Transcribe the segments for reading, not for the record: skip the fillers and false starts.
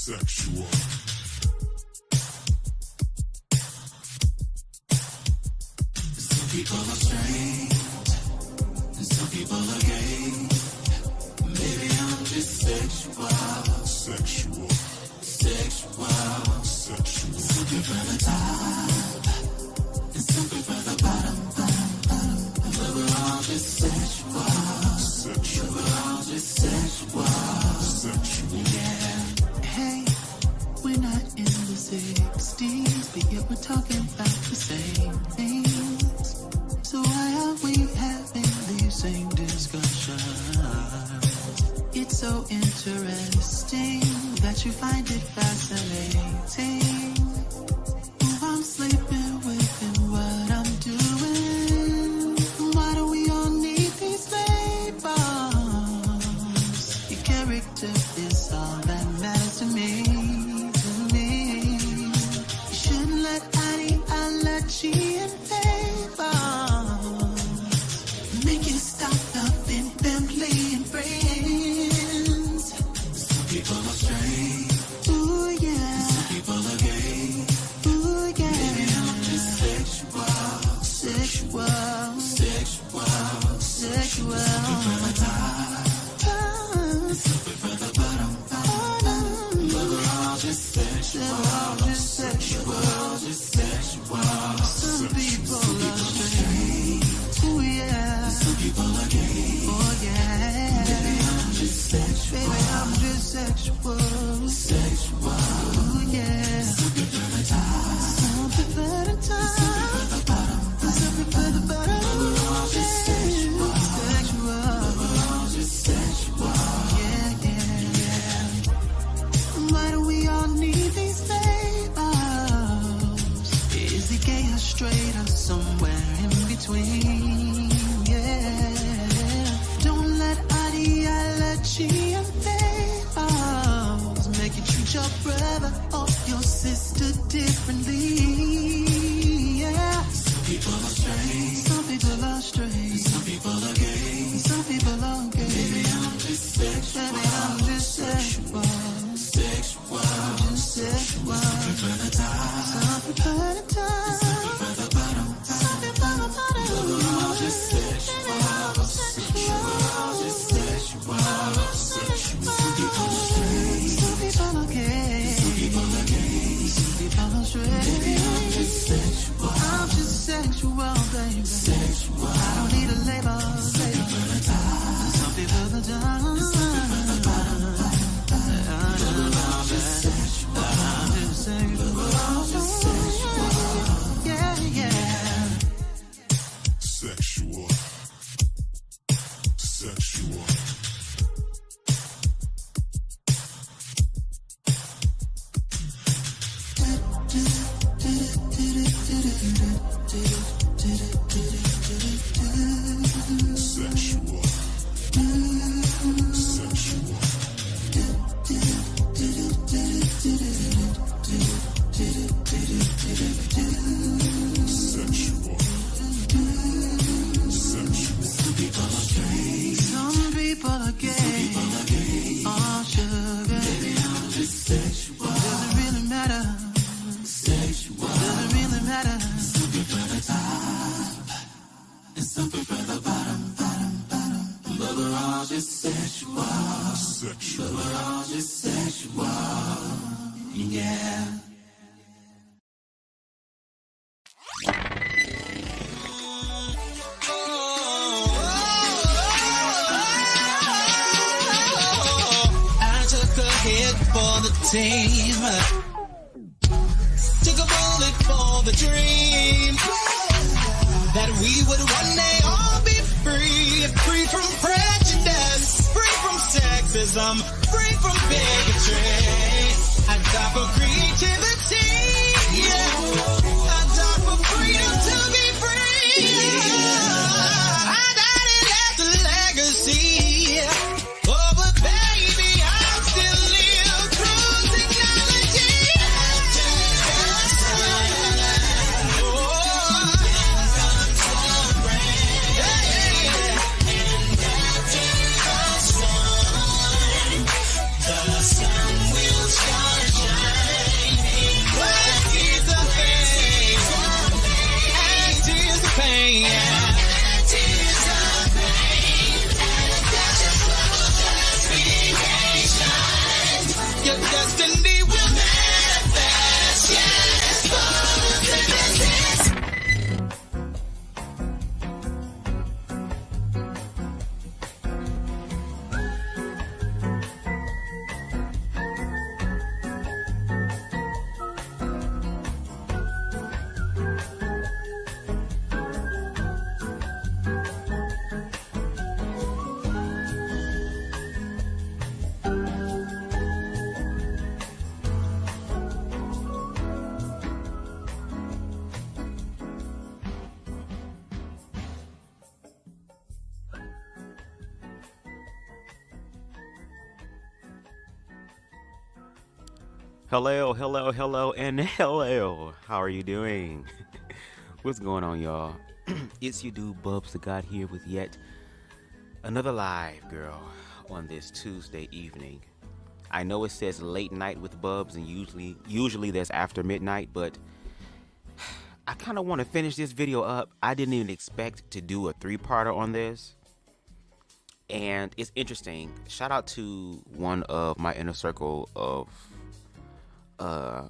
Sexual. Some people are straight, and some people are gay. Maybe I'm just sexual. Sexual. Sexual. Sexual. Some prefer the top, and some prefer the bottom. But we're all just sexual. Sexual. We're all just sexual. Sexual. Yeah. Hey, we're not in the 60s, but yet we're talking about the same things. So why are we having these same discussions? It's so interesting that you find it fascinating. Who I'm sleeping with and what I'm doing. Why do we all need these labels? Your character is all that matters to me. You shouldn't let ideology and favors make you stop loving family and friends. Some people are straight. Ooh, yeah. Some people are gay. Ooh, yeah. Maybe I'm just sexual. Sexual. Sexual. Sexual. Some prefer the top. Some prefer the bottom. But we're all just sexual. Just sexual. Just sexual. Some people are straight. Ooh, yeah. Some people are gay. Oh, yeah. Baby, I'm just sexual. Baby, I'm just sexual. Sexual. Ooh, yeah. Some prefer the top. Some prefer the top. Some prefer the bottom. Some prefer the bottom. But we're all just sexual. Sexual. But we're all just sexual. Yeah, yeah, yeah. Why do we all need these labels? Is he gay or straight or somewhere in between? Yeah. Don't let ideology and favors make you treat your brother or your sister differently. Yeah. Some people are straight. Some people are straight. Some people are gay. Some people are gay. Maybe I'm just sexual. Maybe I'm just sexual. Sexual. Just sexual. Some prefer the top. Some prefer the top. Some prefer the bottom. Some prefer the bottom. But we're all just sexual. Sexual. We're all just sexual. Sexual. Some people are straight. Some people are gay. Some people are gay. Some people are straight. Maybe I'm just sexual. I'm just sexual, baby. Sexual. I don't need a label. Some prefer the top. Some prefer the top. Some prefer the bottom. But we're all just sexual. I'm just sexual. But we're all just sexual. Yeah, yeah. Sexual. Sexual. Sexual. Sexual. Sexual. Sexual. Some people are straight. Some people are gay. Some people are gay. Oh, sugar. Baby, I'm just sexual. Doesn't really matter. Sexual. Doesn't really matter. Some prefer the top, and some prefer the bottom. But we're all just sexual. Sexual. But we're all just sexual. Yeah. Hit for the team, took a bullet for the dream that we would one day all be free, free from prejudice, free from sexism, free from bigotry. I die for creativity, yeah. I die for freedom to be free. I died and left a legacy. Oh, but baby, I'm still live through technology. The sun will destiny will manifest. Yes, Hello, hello, hello, and hello. How are you doing? What's going on, y'all? It's your dude, BubzDaGawd, here with yet another live, girl, on this Tuesday evening. I know it says late night with Bubs, and usually that's after midnight, but I kind of want to finish this video up. I didn't even expect to do a three-parter on this, and it's interesting. Shout out to one of my inner circle of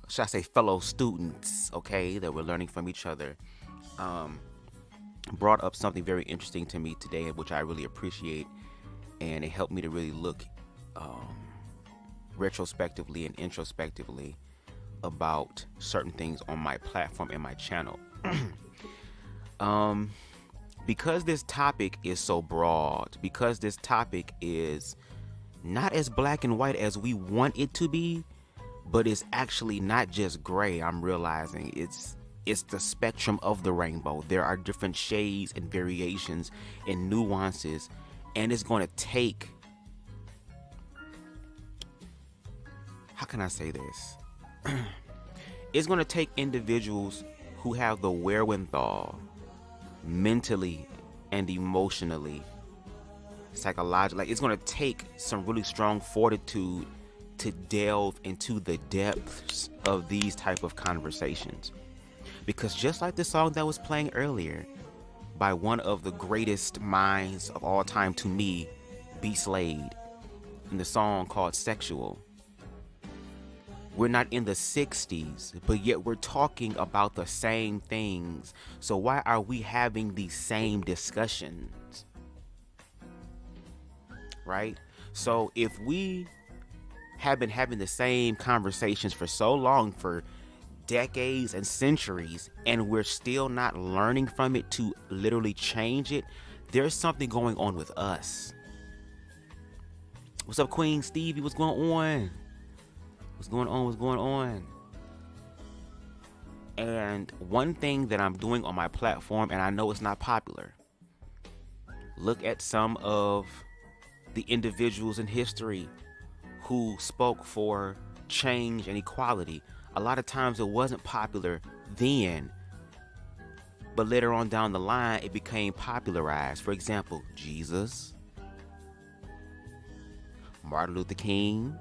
should I say fellow students, okay, that we're learning from each other, brought up something very interesting to me today, which I really appreciate, and it helped me to really look retrospectively and introspectively about certain things on my platform and my channel. Because this topic is so broad, because this topic is not as black and white as we want it to be, but it's actually not just gray. I'm realizing it's the spectrum of the rainbow. There are different shades and variations and nuances, and it's going to take, how can I say this? It's going to take individuals who have the wherewithal, mentally and emotionally, psychologically. Like, it's going to take some really strong fortitude to delve into the depths of these type of conversations. Because just like the song that was playing earlier by one of the greatest minds of all time to me, B. Slade, in the song called Sexual, we're not in the 60s, but yet we're talking about the same things. So why are we having these same discussions? Right? So if we have been having the same conversations for so long, for decades and centuries, and we're still not learning from it to literally change it, there's something going on with us. What's up, Queen Stevie? What's going on? What's going on? What's going on? And one thing that I'm doing on my platform, and I know it's not popular, look at some of the individuals in history who spoke for change and equality. A lot of times it wasn't popular then, but later on down the line it became popularized. For example, Jesus, Martin Luther King,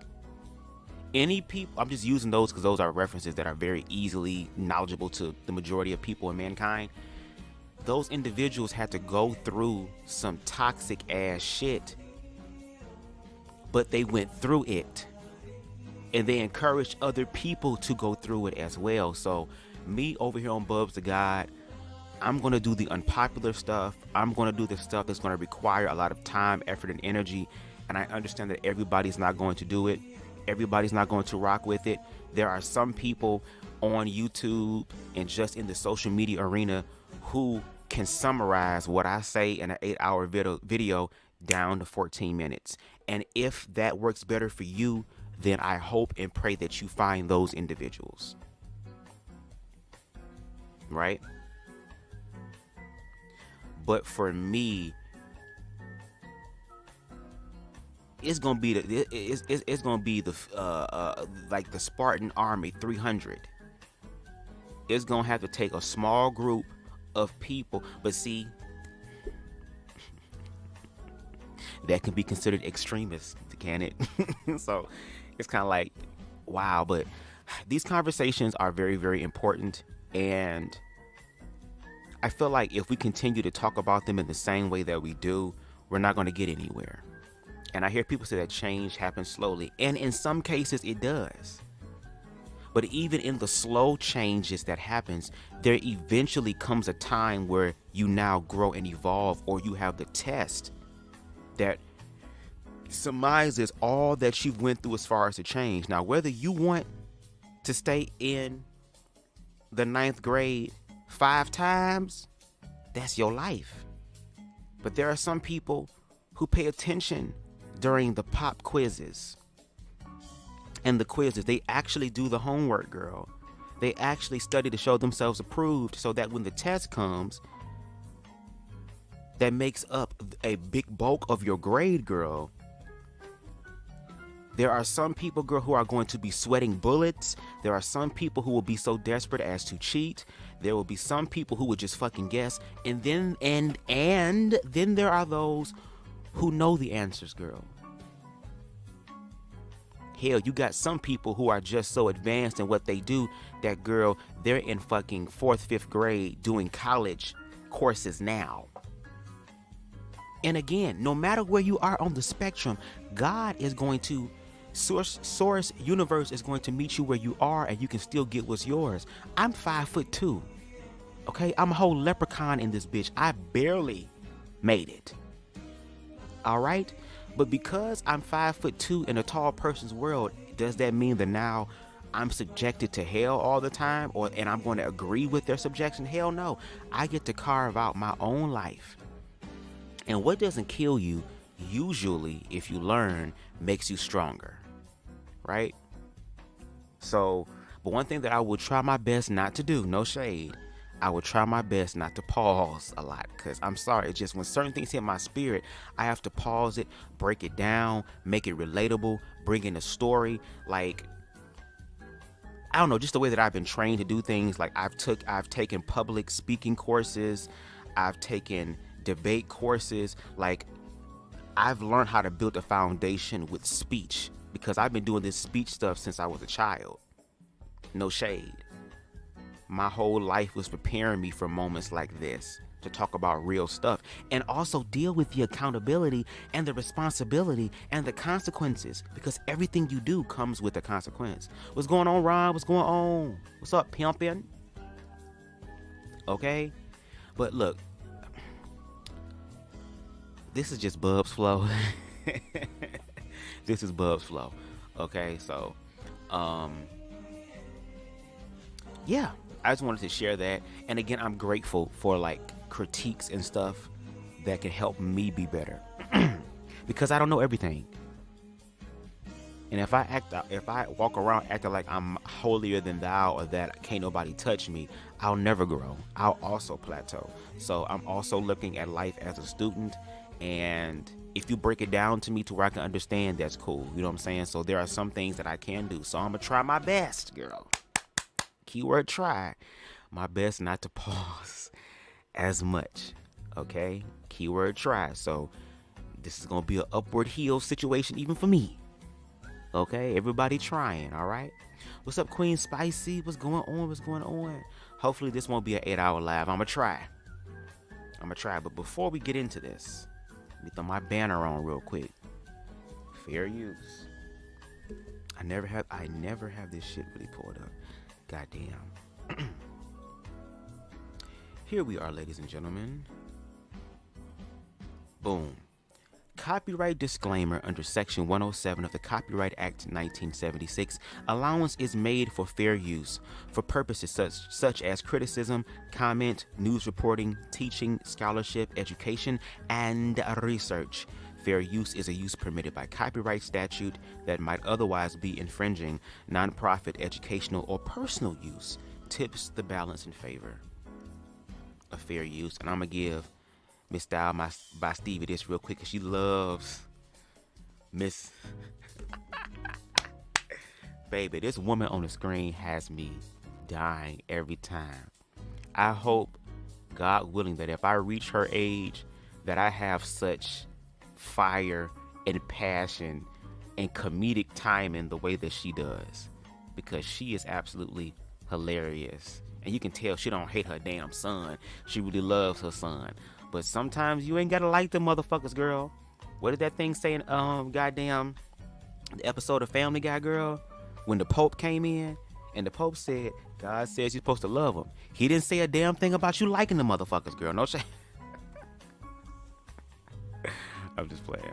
any people, I'm just using those because those are references that are very easily knowledgeable to the majority of people in mankind. Those individuals had to go through some toxic ass shit, but they went through it, and they encouraged other people to go through it as well. So me over here on BubzDaGawd, I'm going to do the unpopular stuff. I'm going to do the stuff that's going to require a lot of time, effort, and energy. And I understand that everybody's not going to do it. Everybody's not going to rock with it. There are some people on YouTube and just in the social media arena who can summarize what I say in an 8-hour video down to 14 minutes. And if that works better for you, then I hope and pray that you find those individuals. Right? But for me, it's gonna be like the Spartan Army 300. It's gonna have to take a small group of people, but see, that can be considered extremist, can it? So it's kind of like, wow. But these conversations are very, very important, and I feel like if we continue to talk about them in the same way that we do, we're not going to get anywhere. And I hear people say that change happens slowly. And in some cases, it does. But even in the slow changes that happens, there eventually comes a time where you now grow and evolve, or you have the test that surmises all that you've went through as far as the change. Now, whether you want to stay in the 9th grade 5 times, that's your life. But there are some people who pay attention during the pop quizzes. And the quizzes, they actually do the homework, girl. They actually study to show themselves approved, so that when the test comes, that makes up a big bulk of your grade, girl. There are some people, girl, who are going to be sweating bullets. There are some people who will be so desperate as to cheat. There will be some people who would just fucking guess. And then there are those who know the answers, girl. Hell, you got some people who are just so advanced in what they do that, girl, they're in fucking 4th, 5th grade doing college courses now. And again, no matter where you are on the spectrum, God is going to, source universe is going to meet you where you are, and you can still get what's yours. I'm 5'2". Okay, I'm a whole leprechaun in this bitch. I barely made it. All right? But because I'm 5'2" in a tall person's world, does that mean that now I'm subjected to hell all the time, and I'm going to agree with their subjection? Hell no. I get to carve out my own life. And what doesn't kill you, usually, if you learn, makes you stronger. Right? So, but one thing that I will try my best not to do, no shade, I will try my best not to pause a lot, because I'm sorry, it's just when certain things hit my spirit, I have to pause it, break it down, make it relatable, bring in a story. Like, I don't know, just the way that I've been trained to do things. Like, I've taken public speaking courses, I've taken debate courses. Like, I've learned how to build a foundation with speech, because I've been doing this speech stuff since I was a child. No shade. My whole life was preparing me for moments like this, to talk about real stuff, and also deal with the accountability and the responsibility and the consequences, because everything you do comes with a consequence. What's going on, Ron? What's going on? What's up, pimpin'? Okay? But look, this is just Bub's flow. This is Bub's flow. Okay, so, yeah. I just wanted to share that. And again, I'm grateful for like critiques and stuff that can help me be better. Because I don't know everything. And if I walk around acting like I'm holier than thou, or that can't nobody touch me, I'll never grow. I'll also plateau. So I'm also looking at life as a student. And if you break it down to me to where I can understand, that's cool. You know what I'm saying? So there are some things that I can do. So I'm going to try my best, girl. Keyword try. My best not to pause as much. Okay? Keyword try. So this is going to be an upward heel situation even for me. Okay? Everybody trying, all right? What's up, Queen Spicy? What's going on? What's going on? Hopefully this won't be an 8-hour live. I'm going to try. But before we get into this, let me throw my banner on real quick. Fair use. I never have this shit really pulled up. Goddamn. Here we are, ladies and gentlemen. Boom. Copyright disclaimer under Section 107 of the Copyright Act 1976. Allowance is made for fair use for purposes such as criticism, comment, news reporting, teaching, scholarship, education, and research. Fair use is a use permitted by copyright statute that might otherwise be infringing. Nonprofit, educational, or personal use tips the balance in favor of fair use. And I'm going to give Miss Style by Stevie this real quick, because she loves Miss... Baby, this woman on the screen has me dying every time. I hope, God willing, that if I reach her age, that I have such fire and passion and comedic timing the way that she does, because she is absolutely hilarious. And you can tell she don't hate her damn son. She really loves her son. But sometimes you ain't gotta like them motherfuckers, girl. What did that thing say in goddamn the episode of Family Guy, girl? When the Pope came in and the Pope said, God says you're supposed to love him. He didn't say a damn thing about you liking the motherfuckers, girl. No shit. I'm just playing.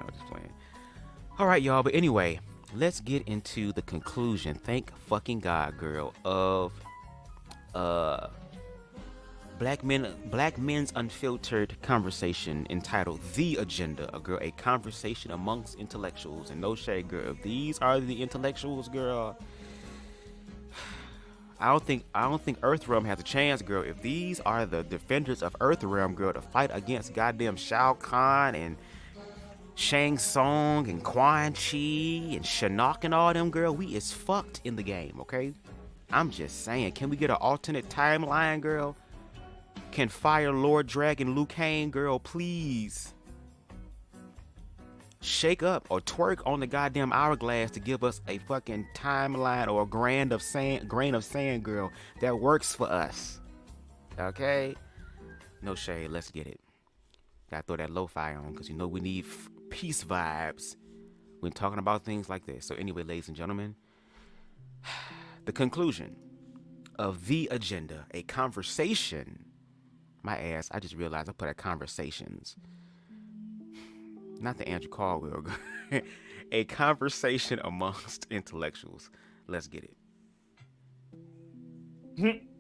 All right, y'all. But anyway, let's get into the conclusion. Thank fucking God, girl, of Black Men's Unfiltered Conversation entitled The Agenda, a conversation amongst intellectuals. And no shade, girl. If these are the intellectuals, girl, I don't think Earthrealm has a chance, girl. If these are the defenders of Earthrealm, girl, to fight against goddamn Shao Kahn and Shang Tsung and Quan Chi and Shinnok and all them, girl, we is fucked in the game, okay? I'm just saying, can we get an alternate timeline, girl? Can Fire Lord Dragon Liu Kang, girl, please shake up or twerk on the goddamn hourglass to give us a fucking timeline or a grain of sand, girl, that works for us, okay? No shade, let's get it. Gotta throw that lo-fi on, because you know we need peace vibes when talking about things like this. So anyway, ladies and gentlemen, the conclusion of The Agenda, a conversation. My ass, I just realized I put at conversations. Not the Andrew Caldwell. A conversation amongst intellectuals. Let's get it.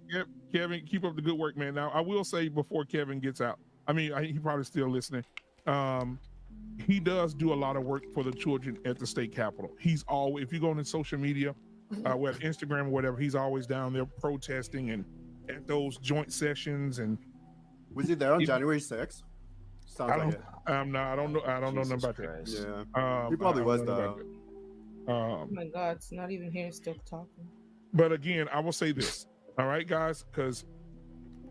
Yep, Kevin, keep up the good work, man. Now, I will say before Kevin gets out, I mean, he probably still listening. He does do a lot of work for the children at the state capitol. He's always, if you go on social media, whether Instagram or whatever, he's always down there protesting and at those joint sessions. And was he there on January 6th? Sounds like it. I don't know. I don't know nothing about that. Yeah, he probably was though. Oh my God, it's not even here, still talking. But again, I will say this. All right, guys, because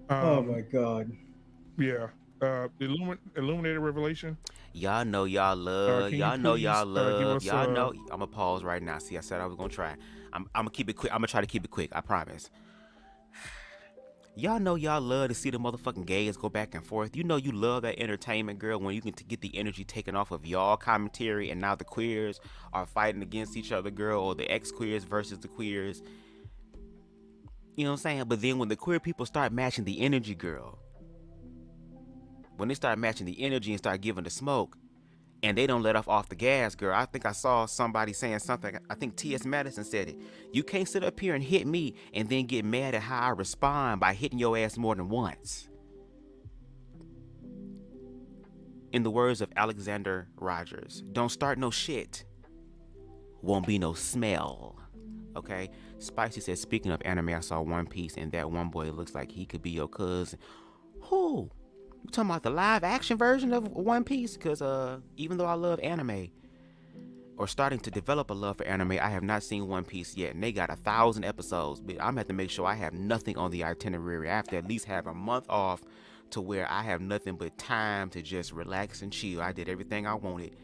oh my God, yeah, Illuminated Revelation. Y'all know y'all love. Y'all know I'm gonna pause right now. See, I said I was gonna try. I'm gonna keep it quick. I'm gonna try to keep it quick. I promise. Y'all know y'all love to see the motherfucking gays go back and forth. You know you love that entertainment, girl, when you can get the energy taken off of y'all commentary, and now the queers are fighting against each other, girl, or the ex-queers versus the queers. You know what I'm saying? But then when the queer people start matching the energy, girl, when they start matching the energy and start giving the smoke, and they don't let off the gas, girl. I think I saw somebody saying something. I think T.S. Madison said it. You can't sit up here and hit me and then get mad at how I respond by hitting your ass more than once. In the words of Alexander Rogers, don't start no shit. Won't be no smell. Okay? Spicy says, speaking of anime, I saw One Piece, and that one boy looks like he could be your cousin. Who? You talking about the live action version of One Piece? Because even though I love anime, or starting to develop a love for anime, I have not seen One Piece yet. And they got 1,000 episodes. But I'm going to have to make sure I have nothing on the itinerary. I have to at least have a month off to where I have nothing but time to just relax and chill. I did everything I wanted.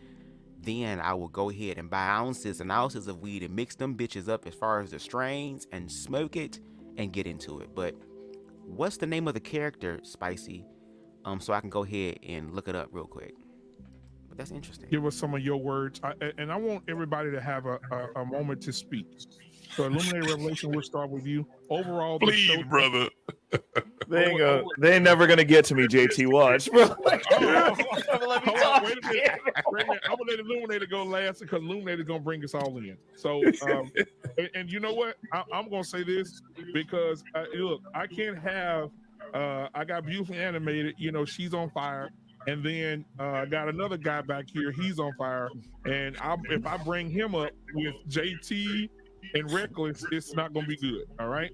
Then I will go ahead and buy ounces and ounces of weed and mix them bitches up as far as the strains and smoke it and get into it. But what's the name of the character, Spicy? So I can go ahead and look it up real quick. But that's interesting. Give us some of your words. And I want everybody to have a moment to speak. So Illuminated Revelation, we'll start with you. Overall, please, brother. They ain't never gonna get to me, JT. Watch, bro. Wait a minute. I'm gonna let Illuminated go last because Illuminated gonna bring us all in. So, and you know what? I'm gonna say this because look, I can't have. I got beautifully animated. You know, she's on fire, and then I got another guy back here. He's on fire, and if I bring him up with JT and Reckless, it's not gonna be good. All right.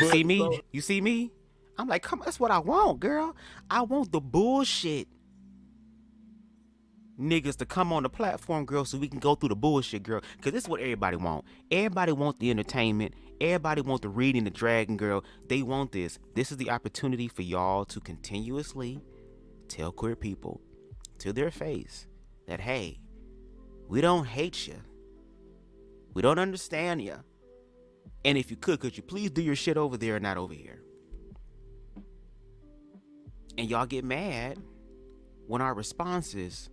You see me? You see me? I'm like, come. That's what I want, girl. I want the bullshit niggas to come on the platform, girl, so we can go through the bullshit, girl. Because this is what everybody want. Everybody want the entertainment. Everybody want the reading, the dragon, girl. They want this. This is the opportunity for y'all to continuously tell queer people to their face that, hey, we don't hate you. We don't understand you. And if you could you please do your shit over there and not over here? And y'all get mad when our responses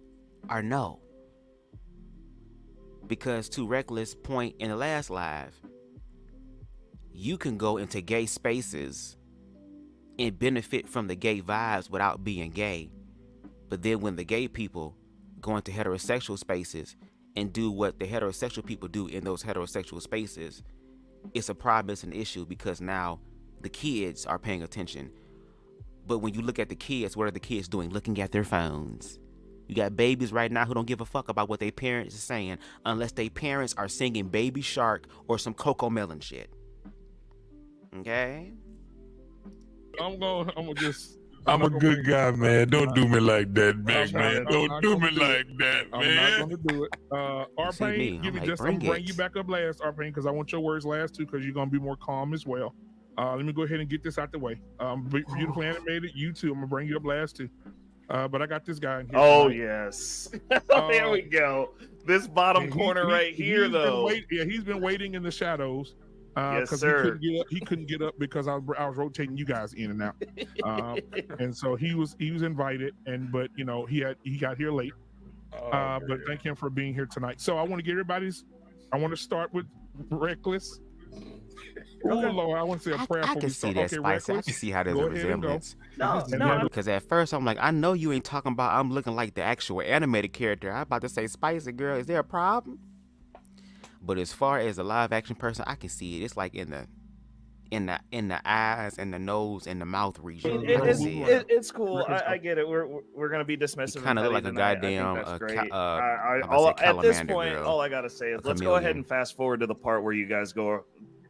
are no. Because to Reckless' point in the last live, you can go into gay spaces and benefit from the gay vibes without being gay. But then when the gay people go into heterosexual spaces and do what the heterosexual people do in those heterosexual spaces, it's a problem, it's an issue, because now the kids are paying attention. But when you look at the kids, what are the kids doing? Looking at their phones. You got babies right now who don't give a fuck about what their parents are saying unless their parents are singing Baby Shark or some Coco Melon shit. Okay? I'm a good guy, man. Don't do me like that, big man. Don't do me like that, man. I'm not gonna do it. R-Pain, give me like, just. I'm gonna bring you back up last, R-Pain, because I want your words last too, because you're gonna be more calm as well. Let me go ahead and get this out the way. Beautifully animated. You too. I'm gonna bring you up last too. But I got this guy in here. Oh yes. There we go. This bottom corner right here, though. He's been waiting in the shadows. Yes, sir. He couldn't get up because I was rotating you guys in and out, and so he was invited, but you know he got here late. But thank him for being here tonight. So I want to get everybody's. I want to start with Reckless. Oh Lord, I want to say a prayer. I can see that, Spice. I can see how there's a resemblance. No. Because at first I'm like, I know you ain't talking about I'm looking like the actual animated character. I'm about to say, Spicy girl, is there a problem? But as far as a live action person, I can see it. It's like in the eyes and the nose and the mouth region. It's cool. I get it. We're gonna be dismissive. Kind of look like a goddamn. At this point, all I gotta say is let's go ahead and fast forward to the part where you guys go.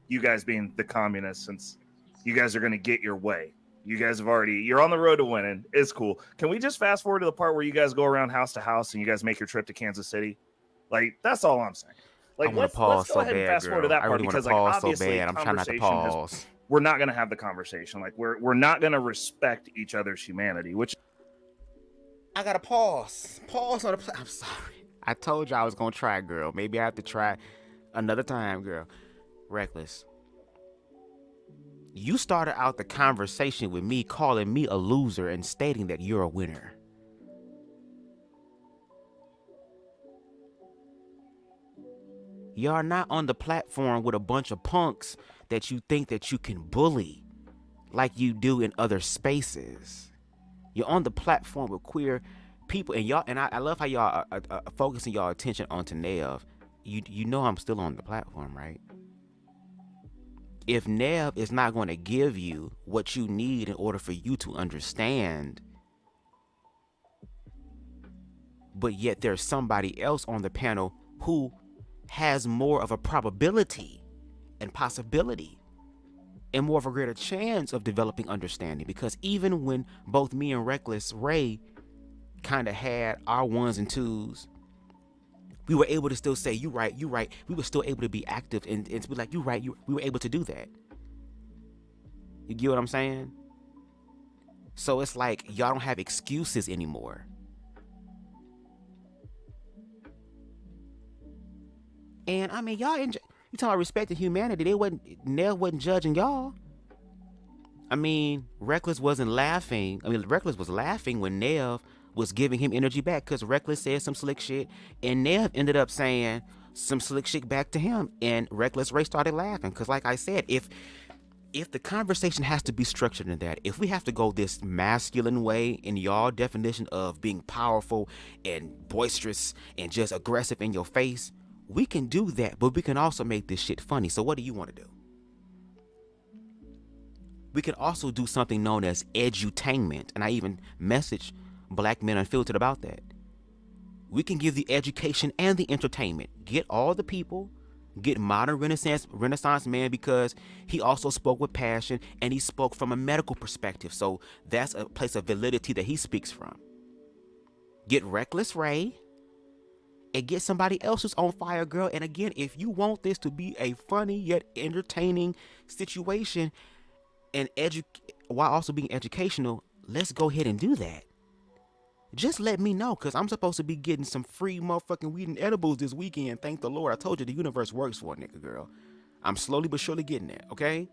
You guys being the communists, since you guys are gonna get your way. You guys you're on the road to winning. It's cool. Can we just fast forward to the part where you guys go around house to house and you guys make your trip to Kansas City? Like, that's all I'm saying. Like, let's go ahead and fast forward to that part, because like obviously I'm trying not to pause. We're not going to have the conversation. Like, we're not going to respect each other's humanity, which I got to pause on the I'm sorry. I told you I was going to try, girl. Maybe I have to try another time, girl. Reckless. You started out the conversation with me calling me a loser and stating that you're a winner. You're not on the platform with a bunch of punks that you think that you can bully like you do in other spaces. You're on the platform with queer people, and y'all. And I love how y'all are focusing y'all attention onto Nev. You know I'm still on the platform, right? If Nev is not going to give you what you need in order for you to understand, but yet there's somebody else on the panel who has more of a probability and possibility and more of a greater chance of developing understanding, because even when both me and Reckless Ray kind of had our ones and twos, we were able to still say, you right. We were still able to be active and to be like, you right. We were able to do that. You get what I'm saying? So it's like y'all don't have excuses anymore. And I mean, y'all, you talking about respecting humanity. Nell wasn't judging y'all. I mean, Reckless wasn't laughing. I mean, Reckless was laughing when Nev was giving him energy back, because Reckless said some slick shit, and Nev ended up saying some slick shit back to him, and Reckless Ray started laughing. Because like I said, if the conversation has to be structured in that, if we have to go this masculine way in y'all definition of being powerful and boisterous and just aggressive in your face, we can do that, but we can also make this shit funny. So what do you want to do? We can also do something known as edutainment, and I even messaged Black Men Unfiltered about that. We can give the education and the entertainment. Get all the people, get modern Renaissance man, because he also spoke with passion and he spoke from a medical perspective. So that's a place of validity that he speaks from. Get Reckless Ray and get somebody else who's on fire, girl. And again, if you want this to be a funny yet entertaining situation and while also being educational, let's go ahead and do that. Just let me know, because I'm supposed to be getting some free motherfucking weed and edibles this weekend. Thank the Lord. I told you the universe works for a nigga, girl. I'm slowly but surely getting there, okay?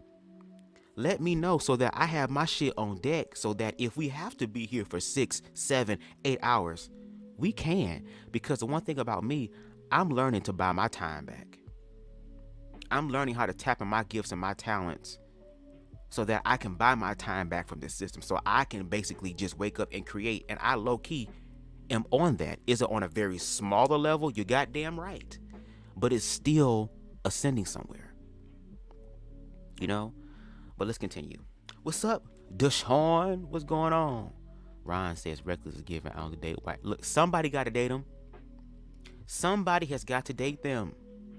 let me know so that I have my shit on deck so that if we have to be here for 6, 7, 8 hours, we can. Because the one thing about me, I'm learning to buy my time back. I'm learning how to tap in my gifts and my talents so that I can buy my time back from this system. So I can basically just wake up and create. And I low-key am on that. Is it on a very smaller level? You're goddamn right. But it's still ascending somewhere. You know? But let's continue. What's up, Deshaun? What's going on? Ron says reckless is giving out to date white. Look, somebody got to date them. Somebody has got to date them.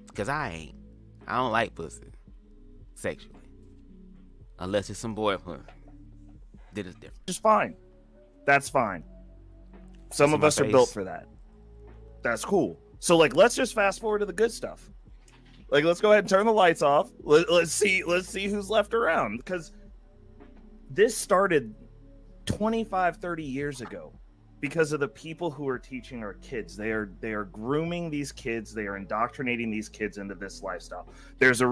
Because I ain't. I don't like pussy. Sexually. Unless it's some boy. That is different. Just fine. That's fine. Some of us are built for that. That's cool. So, like, let's just fast forward to the good stuff. Like, let's go ahead and turn the lights off. Let's see who's left around. Because this started 25, 30 years ago because of the people who are teaching our kids. They are grooming these kids. They are indoctrinating these kids into this lifestyle. There's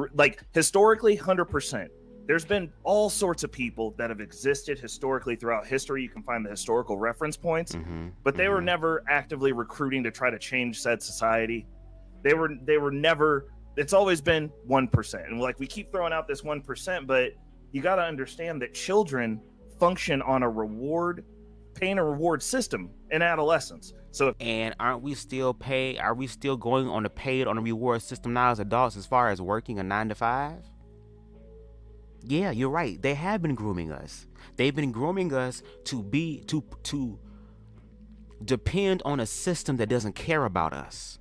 historically, 100%. There's been all sorts of people that have existed historically throughout history. You can find the historical reference points, but they were never actively recruiting to try to change said society. They were never. It's always been 1%. And like we keep throwing out this 1%, but you got to understand that children function on a pain and reward system in adolescence. So and are we still going on a paid on a reward system now as adults as far as working a 9 to 5? Yeah, you're right. They have been grooming us. They've been grooming us to depend on a system that doesn't care about us.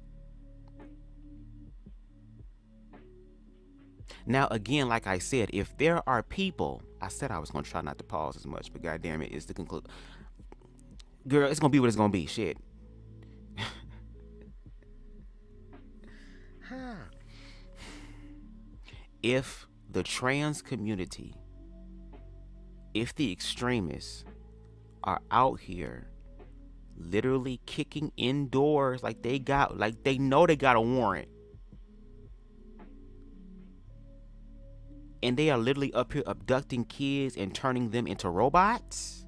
Now, again, like I said, if there are people, I said I was going to try not to pause as much, but goddamn it, it's the conclusion. Girl, it's going to be what it's going to be. Shit. If the trans community, if the extremists are out here literally kicking indoors like they know they got a warrant, and they are literally up here abducting kids and turning them into robots.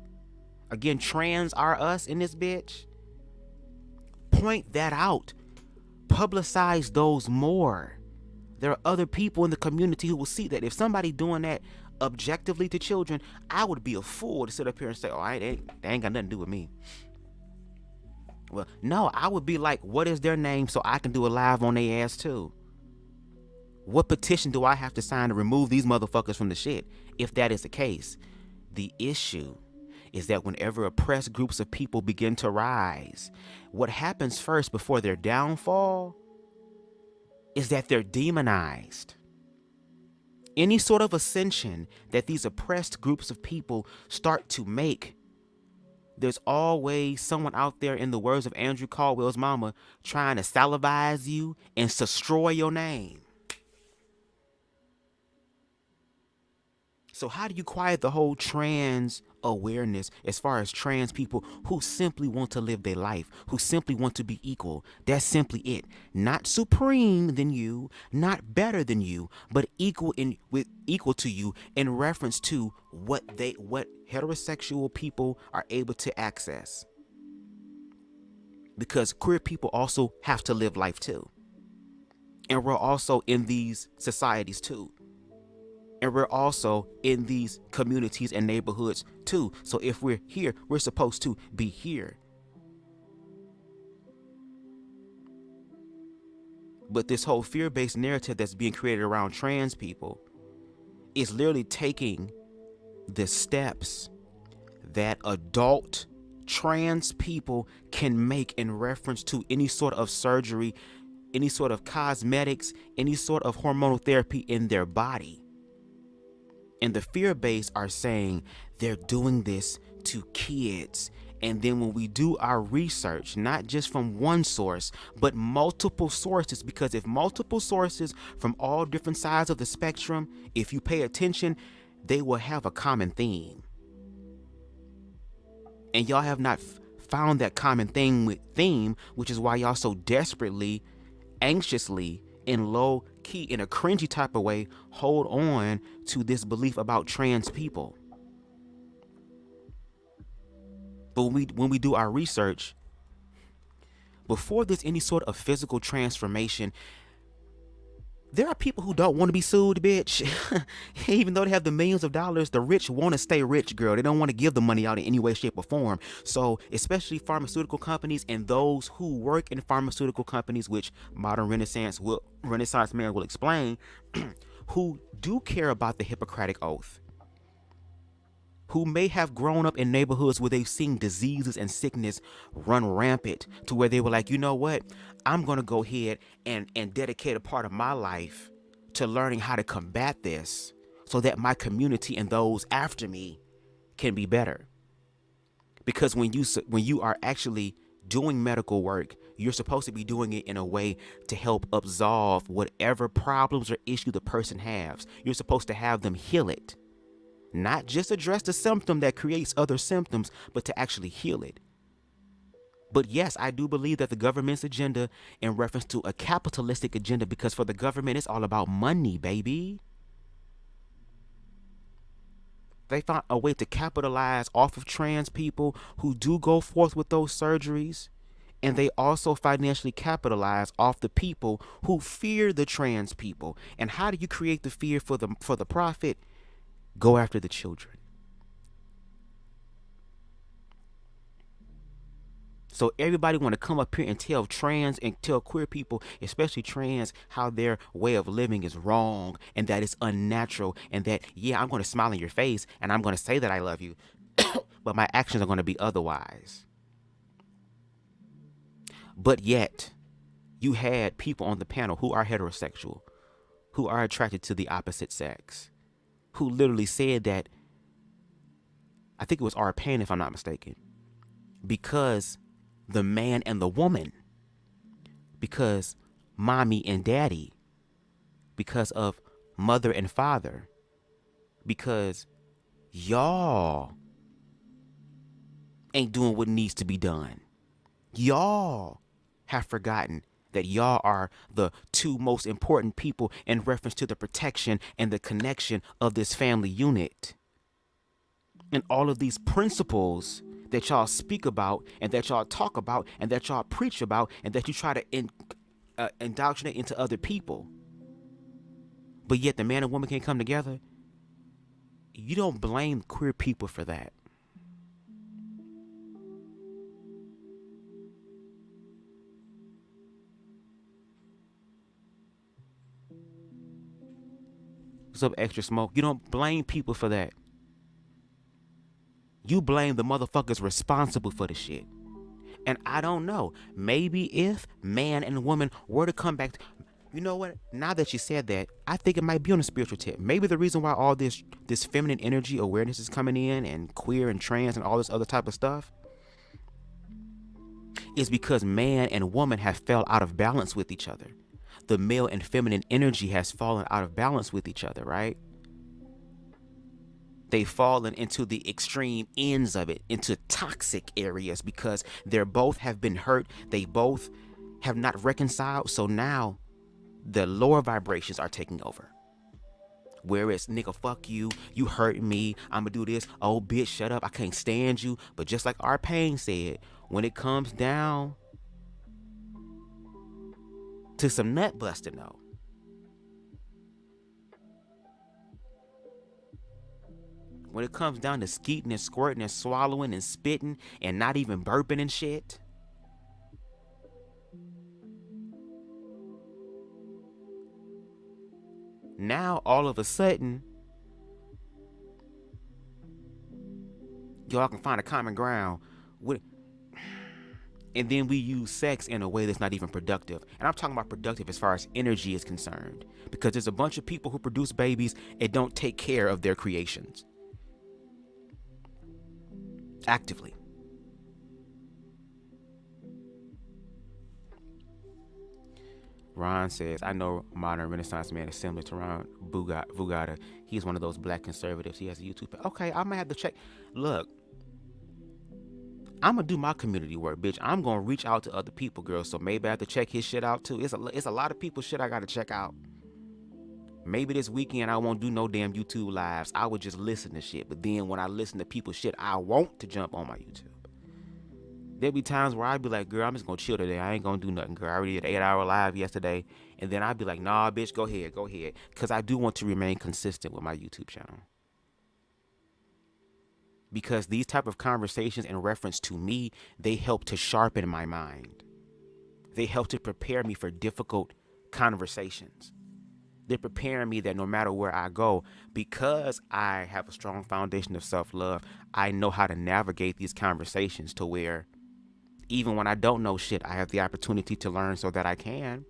Again, trans are us in this bitch. Point that out. Publicize those more. There are other people in the community who will see that. If somebody doing that objectively to children, I would be a fool to sit up here and say, oh, they ain't got nothing to do with me. Well, no, I would be like, what is their name so I can do a live on their ass too? What petition do I have to sign to remove these motherfuckers from the shit? If that is the case, the issue is that whenever oppressed groups of people begin to rise, what happens first before their downfall is that they're demonized. Any sort of ascension that these oppressed groups of people start to make, there's always someone out there, in the words of Andrew Caldwell's mama, trying to salivize you and destroy your name. So how do you quiet the whole trans awareness as far as trans people who simply want to live their life, who simply want to be equal? That's simply it. Not supreme than you, not better than you, but equal to you in reference to what heterosexual people are able to access. Because queer people also have to live life too. And we're also in these societies too. And we're also in these communities and neighborhoods too. So if we're here, we're supposed to be here. But this whole fear-based narrative that's being created around trans people is literally taking the steps that adult trans people can make in reference to any sort of surgery, any sort of cosmetics, any sort of hormonal therapy in their body. And the fear base are saying they're doing this to kids. And then when we do our research, not just from one source, but multiple sources, because if multiple sources from all different sides of the spectrum, if you pay attention, they will have a common theme. And y'all have not found that common theme, which is why y'all so desperately, anxiously, in low key in a cringy type of way hold on to this belief about trans people. But when we do our research, before there's any sort of physical transformation, there are people who don't want to be sued, bitch. Even though they have the millions of dollars, the rich want to stay rich, girl. They don't want to give the money out in any way, shape, or form. So especially pharmaceutical companies and those who work in pharmaceutical companies, which modern Renaissance man will explain, who do care about the Hippocratic Oath, who may have grown up in neighborhoods where they've seen diseases and sickness run rampant to where they were like, you know what? I'm going to go ahead and dedicate a part of my life to learning how to combat this so that my community and those after me can be better. Because when you are actually doing medical work, you're supposed to be doing it in a way to help absolve whatever problems or issue the person has. You're supposed to have them heal it. Not just address the symptom that creates other symptoms, but to actually heal it. But yes, I do believe that the government's agenda in reference to a capitalistic agenda, because for the government, it's all about money, baby. They found a way to capitalize off of trans people who do go forth with those surgeries. And they also financially capitalize off the people who fear the trans people. And how do you create the fear for the profit? Go after the children. So everybody want to come up here and tell trans and tell queer people, especially trans, how their way of living is wrong and that it's unnatural and that, yeah, I'm going to smile in your face and I'm going to say that I love you, but my actions are going to be otherwise. But yet, you had people on the panel who are heterosexual, who are attracted to the opposite sex, who literally said that, I think it was R. Payne, if I'm not mistaken, because the man and the woman, because mommy and daddy, because of mother and father, because y'all ain't doing what needs to be done. Y'all have forgotten that y'all are the two most important people in reference to the protection and the connection of this family unit. And all of these principles that y'all speak about and that y'all talk about and that y'all preach about and that you try to indoctrinate into other people. But yet the man and woman can't come together. You don't blame queer people for that. What's up, Extra Smoke? You don't blame people for that. You blame the motherfuckers responsible for the shit. And I don't know. Maybe if man and woman were to come back, you know what? Now that you said that, I think it might be on a spiritual tip. Maybe the reason why all this feminine energy awareness is coming in and queer and trans and all this other type of stuff is because man and woman have fell out of balance with each other. The male and feminine energy has fallen out of balance with each other, right? They've fallen into the extreme ends of it, into toxic areas because they both have been hurt. They both have not reconciled. So now the lower vibrations are taking over. Whereas, nigga, fuck you. You hurt me. I'm gonna do this. Oh, bitch, shut up. I can't stand you. But just like R. Payne said, when it comes down to some nut busting, though, when it comes down to skeeting and squirting and swallowing and spitting and not even burping and shit, now all of a sudden y'all can find a common ground with, and then we use sex in a way that's not even productive. And I'm talking about productive as far as energy is concerned, because there's a bunch of people who produce babies and don't take care of their creations actively. Ron says, I know modern Renaissance man is similar to Ron Vugada. He's one of those black conservatives. He has a YouTube page. Okay, I'm gonna have to check. Look, I'm gonna do my community work, bitch. I'm gonna reach out to other people, girl. So maybe I have to check his shit out too. It's a lot of people's shit I gotta check out. Maybe this weekend I won't do no damn YouTube lives. I would just listen to shit. But then when I listen to people's shit, I want to jump on my YouTube. There'll be times where I'd be like, girl, I'm just gonna chill today. I ain't gonna do nothing, girl. I already did an 8-hour live yesterday. And then I'd be like, nah, bitch, go ahead. Because I do want to remain consistent with my YouTube channel. Because these type of conversations in reference to me, they help to sharpen my mind. They help to prepare me for difficult conversations. They're preparing me that no matter where I go, because I have a strong foundation of self-love, I know how to navigate these conversations to where even when I don't know shit, I have the opportunity to learn so that I can.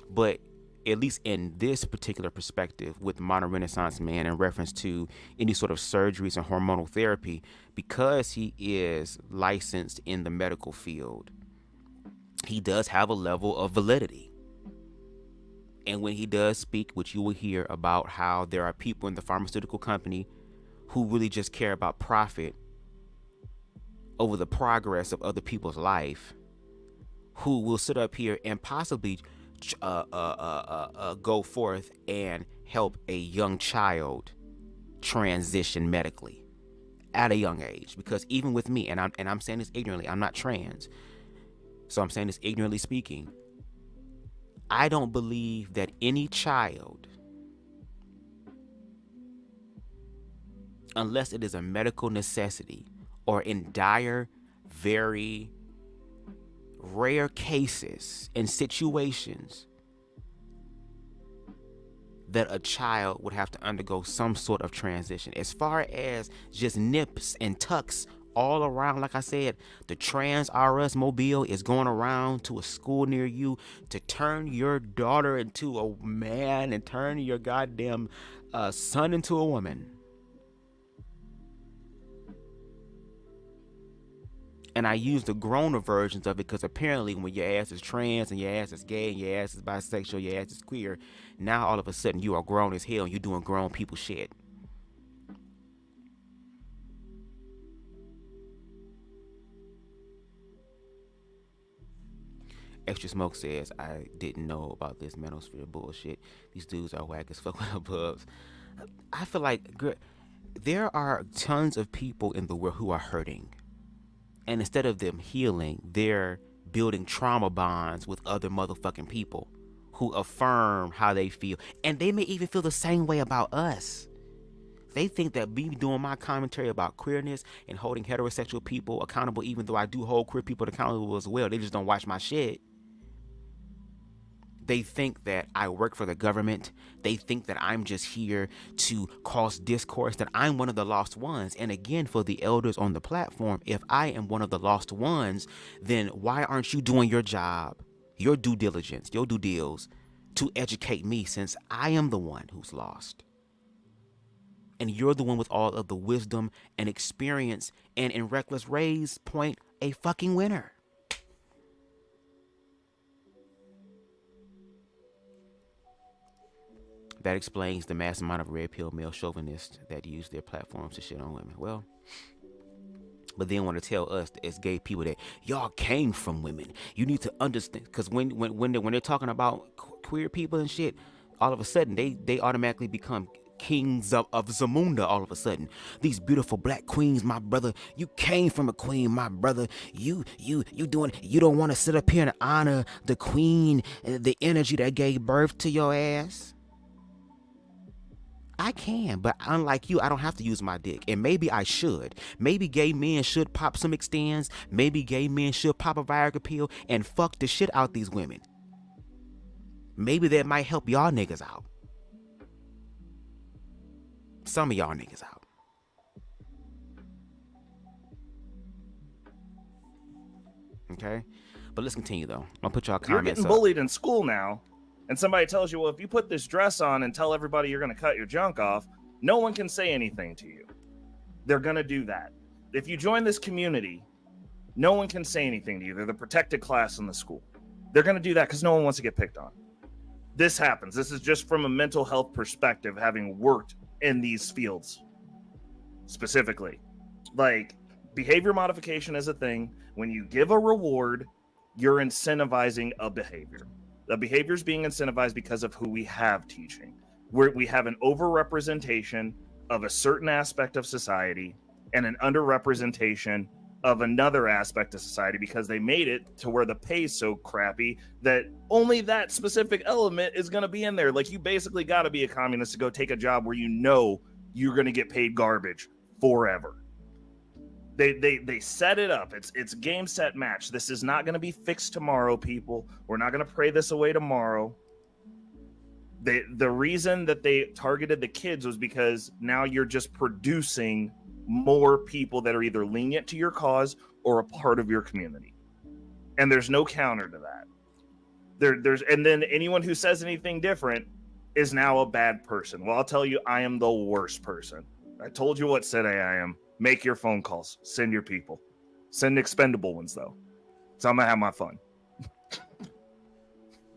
But at least in this particular perspective with Modern Renaissance Man in reference to any sort of surgeries and hormonal therapy, because he is licensed in the medical field, he does have a level of validity. And when he does speak, which you will hear about how there are people in the pharmaceutical company who really just care about profit over the progress of other people's life, who will sit up here and possibly go forth and help a young child transition medically at a young age. Because even with me, and I'm saying this ignorantly, I'm not trans, so I'm saying this ignorantly speaking, I don't believe that any child, unless it is a medical necessity or in dire, very rare cases and situations, that a child would have to undergo some sort of transition. As far as just nips and tucks all around, like I said, the Trans RS Mobile is going around to a school near you to turn your daughter into a man and turn your goddamn son into a woman. And I use the groaner versions of it because apparently when your ass is trans and your ass is gay and your ass is bisexual, your ass is queer, now all of a sudden you are grown as hell and you're doing grown people shit. Extra Smoke says, I didn't know about this manosphere bullshit. These dudes are whack as fuck with the bubs. I feel like there are tons of people in the world who are hurting. And instead of them healing, they're building trauma bonds with other motherfucking people who affirm how they feel. And they may even feel the same way about us. They think that me doing my commentary about queerness and holding heterosexual people accountable, even though I do hold queer people accountable as well, they just don't watch my shit. They think that I work for the government. They think that I'm just here to cause discourse, that I'm one of the lost ones. And again, for the elders on the platform, if I am one of the lost ones, then why aren't you doing your job, your due diligence, your due deals to educate me, since I am the one who's lost? And you're the one with all of the wisdom and experience, and in Reckless Ray's point, a fucking winner. That explains the mass amount of red pill male chauvinists that use their platforms to shit on women. Well, but then want to tell us as gay people that y'all came from women. You need to understand, because when they're talking about queer people and shit, all of a sudden they automatically become kings of Zamunda. All of a sudden, these beautiful black queens, my brother, you came from a queen, my brother. You don't want to sit up here and honor the queen, the energy that gave birth to your ass. I can, but unlike you, I don't have to use my dick. And maybe I should. Maybe gay men should pop some extends. Maybe gay men should pop a Viagra pill and fuck the shit out these women. Maybe that might help y'all niggas out. Some of y'all niggas out. Okay? But let's continue, though. I'll put y'all comments up. You're getting bullied in school now. And somebody tells you, well, if you put this dress on and tell everybody you're going to cut your junk off, no one can say anything to you. They're going to do that. If you join this community, no one can say anything to you. They're the protected class in the school. They're going to do that because no one wants to get picked on. This happens. This is just from a mental health perspective, having worked in these fields specifically. Like, behavior modification is a thing. When you give a reward, you're incentivizing a behavior. The behavior is being incentivized because of who we have teaching. We have an overrepresentation of a certain aspect of society and an underrepresentation of another aspect of society, because they made it to where the pay is so crappy that only that specific element is going to be in there. Like, you basically got to be a communist to go take a job where you know you're going to get paid garbage forever. They set it up. It's game, set, match. This is not going to be fixed tomorrow, people. We're not going to pray this away tomorrow. The reason that they targeted the kids was because now you're just producing more people that are either lenient to your cause or a part of your community, and there's no counter to that. And then anyone who says anything different is now a bad person. Well, I'll tell you, I am the worst person. I told you what city I am. Make your phone calls. Send your people. Send expendable ones, though. So I'm going to have my fun.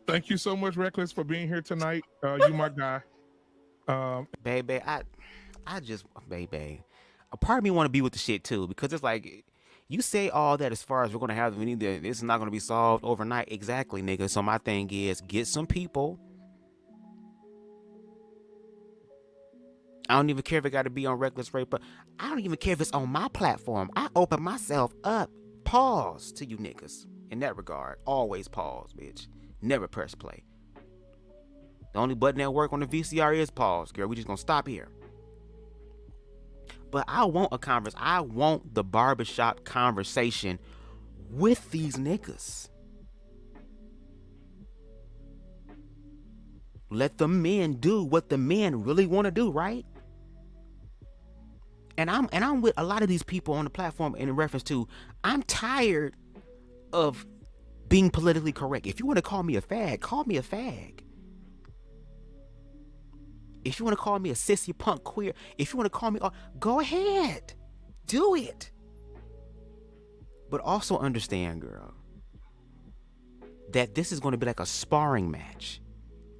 Thank you so much, Reckless, for being here tonight. You my guy. Baby, baby. A part of me want to be with the shit, too, because it's like, you say all that as far as we're going to have, this is not going to be solved overnight. Exactly, nigga. So my thing is, get some people. I don't even care if it got to be on Reckless Rape, but I don't even care if it's on my platform. I open myself up. Pause to you niggas in that regard. Always pause, bitch. Never press play. The only button that work on the VCR is pause, girl. We just gonna stop here. But I want a conversation. I want the barbershop conversation with these niggas. Let the men do what the men really want to do, right? And I'm with a lot of these people on the platform in reference to, I'm tired of being politically correct. If you want to call me a fag, call me a fag. If you want to call me a sissy punk queer, if you want to call me, go ahead. Do it. But also understand, girl, that this is going to be like a sparring match.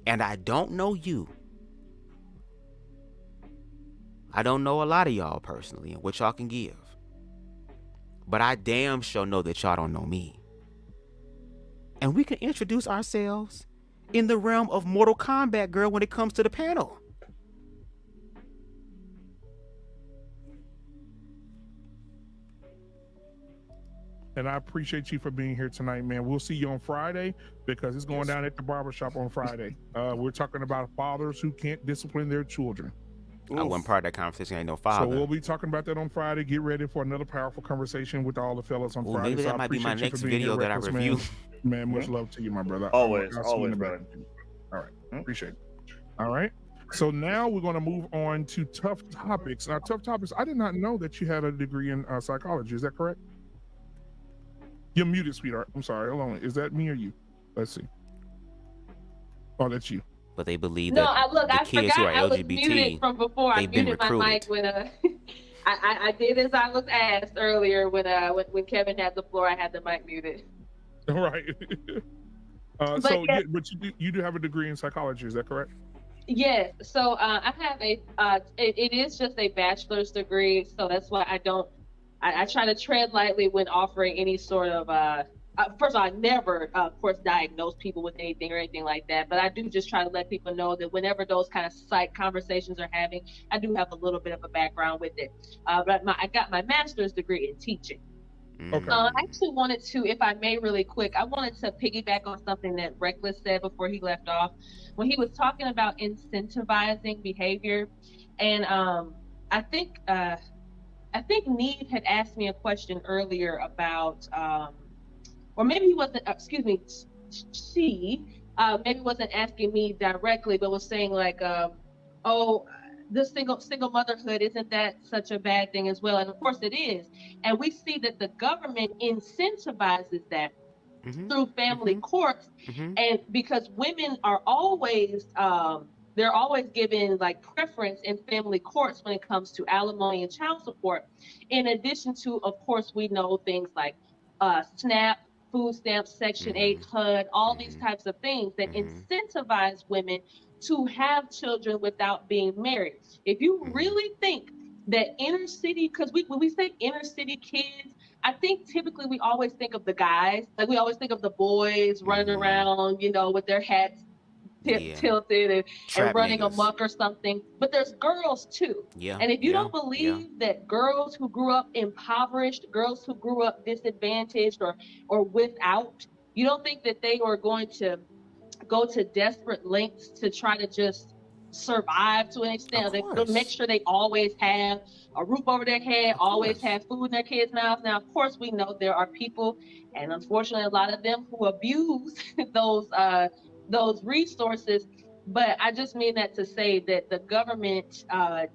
And I don't know you. I don't know a lot of y'all personally and what y'all can give. But I damn sure know that y'all don't know me. And we can introduce ourselves in the realm of Mortal Kombat, girl, when it comes to the panel. And I appreciate you for being here tonight, man. We'll see you on Friday, because it's going down at the barbershop on Friday. We're talking about fathers who can't discipline their children. I wasn't part of that conversation. I ain't no father. So we'll be talking about that on Friday. Get ready for another powerful conversation with all the fellas on Friday. Maybe that might be my next video that I review. Man, much love to you, my brother. Always, brother. All right, appreciate it. All right. So now we're going to move on to Tough Topics. Now, Tough Topics, I did not know that you had a degree in psychology. Is that correct? You're muted, sweetheart. I'm sorry. Hold on. Is that me or you? Let's see. Oh, that's you. But they believe that the kids who are LGBT, from before. They've been recruited. My mic when I did as I was asked earlier when Kevin had the floor. I had the mic muted. All right. But you do have a degree in psychology. Is that correct? Yes. So I have it is just a bachelor's degree. So that's why I try to tread lightly when offering any sort of first of all, I never, of course, diagnose people with anything or anything like that. But I do just try to let people know that whenever those kind of psych conversations are having, I do have a little bit of a background with it. But I got my master's degree in teaching. Okay. I actually wanted to, if I may really quick, I wanted to piggyback on something that Reckless said before he left off. When he was talking about incentivizing behavior. And I think Neve had asked me a question earlier about, or maybe he wasn't, she maybe wasn't asking me directly, but was saying like, this single motherhood, isn't that such a bad thing as well? And of course it is. And we see that the government incentivizes that through family courts. And because women are always, they're always given like preference in family courts when it comes to alimony and child support. In addition to, of course, we know things like SNAP, food stamps, Section 8, HUD, all these types of things that incentivize women to have children without being married. If you really think that inner city, because when we say inner city kids I think typically we always think of the guys, like we always think of the boys running around, you know, with their hats tilted and running niggas. amok or something. But there's girls too. Yeah. And if you don't believe that girls who grew up impoverished, girls who grew up disadvantaged or without, you don't think that they are going to go to desperate lengths to try to just survive to an extent. They'll make sure they always have a roof over their head, always have food in their kids' mouths. Now, of course, we know there are people, and unfortunately, a lot of them who abuse those resources. But I just mean that to say that the government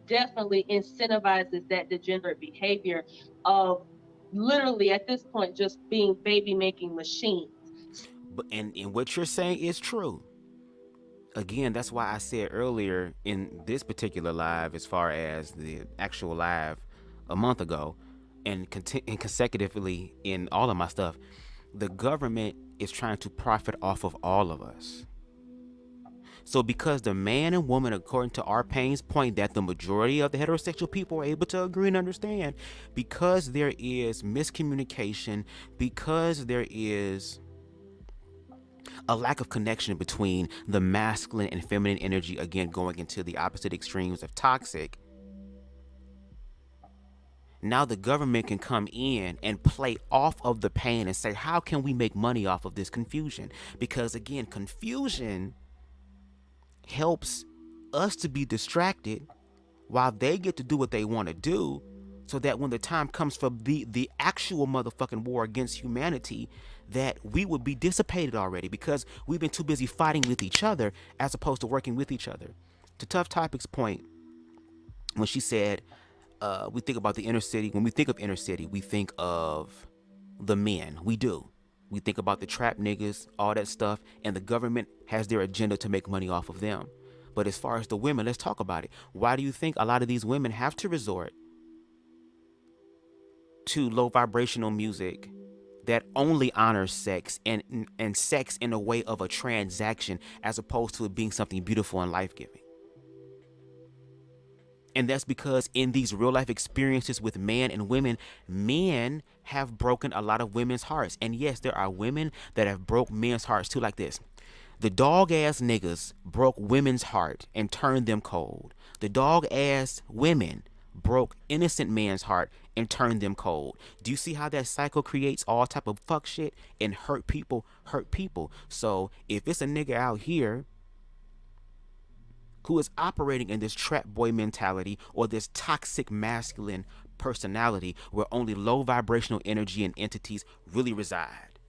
definitely incentivizes that degenerate behavior of literally at this point just being baby making machines. But and what you're saying is true. Again, that's why I said earlier in this particular live, as far as the actual live a month ago, and consecutively in all of my stuff, the government is trying to profit off of all of us. So because the man and woman, according to our Payne's point, that the majority of the heterosexual people are able to agree and understand, because there is miscommunication, because there is a lack of connection between the masculine and feminine energy, again, going into the opposite extremes of toxic. Now the government can come in and play off of the pain and say, how can we make money off of this confusion? Because again, confusion helps us to be distracted while they get to do what they want to do, so that when the time comes for the actual motherfucking war against humanity, that we would be dissipated already, because we've been too busy fighting with each other as opposed to working with each other. To Tough Topic's point, when she said, we think about the inner city. When we think of inner city, we think of the men. We do. We think about the trap niggas, all that stuff, and the government has their agenda to make money off of them. But as far as the women, let's talk about it. Why do you think a lot of these women have to resort to low vibrational music that only honors sex and sex in a way of a transaction, as opposed to it being something beautiful and life-giving? And that's because in these real life experiences with men and women, men have broken a lot of women's hearts. And yes, there are women that have broke men's hearts too, like this. The dog ass niggas broke women's heart and turned them cold. The dog ass women broke innocent man's heart and turned them cold. Do you see how that cycle creates all type of fuck shit and hurt people? So if it's a nigga out here who is operating in this trap boy mentality or this toxic masculine personality where only low vibrational energy and entities really reside,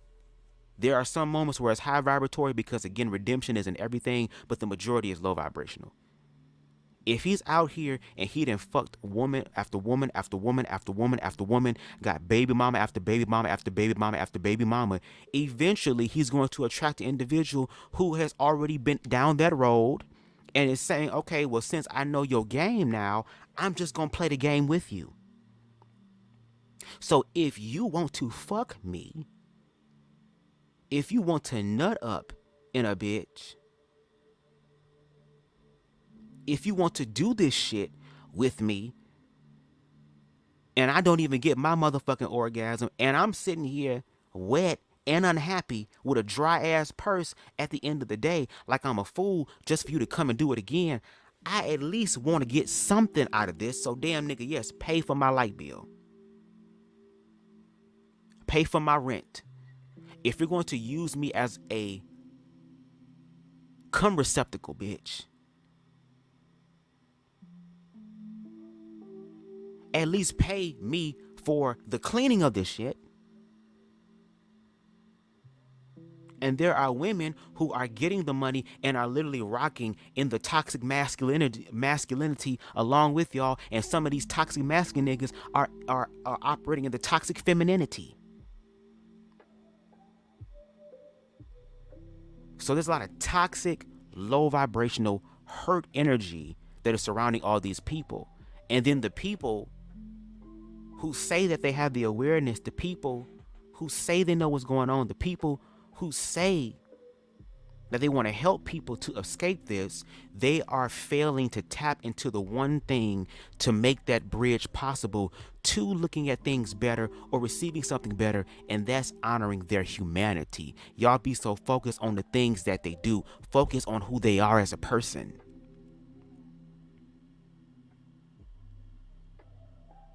there are some moments where it's high vibratory, because again, redemption isn't everything, but the majority is low vibrational. If he's out here and he done fucked woman after woman after woman after woman after woman, got baby mama after baby mama after baby mama after baby mama, eventually he's going to attract an individual who has already been down that road and is saying, okay, well, since I know your game now, I'm just going to play the game with you. So if you want to fuck me, if you want to nut up in a bitch, if you want to do this shit with me, and I don't even get my motherfucking orgasm, and I'm sitting here wet and unhappy with a dry ass purse at the end of the day, like I'm a fool just for you to come and do it again, I at least want to get something out of this. So damn nigga, yes, pay for my light bill. Pay for my rent. If you're going to use me as a cum receptacle, bitch, at least pay me for the cleaning of this shit. And there are women who are getting the money and are literally rocking in the toxic masculinity along with y'all. And some of these toxic masculine niggas are operating in the toxic femininity. So there's a lot of toxic, low vibrational, hurt energy that is surrounding all these people. And then the people who say that they have the awareness, the people who say they know what's going on, the people who say that they want to help people to escape this, they are failing to tap into the one thing to make that bridge possible to looking at things better or receiving something better, and that's honoring their humanity. Y'all be so focused on the things that they do. Focus on who they are as a person.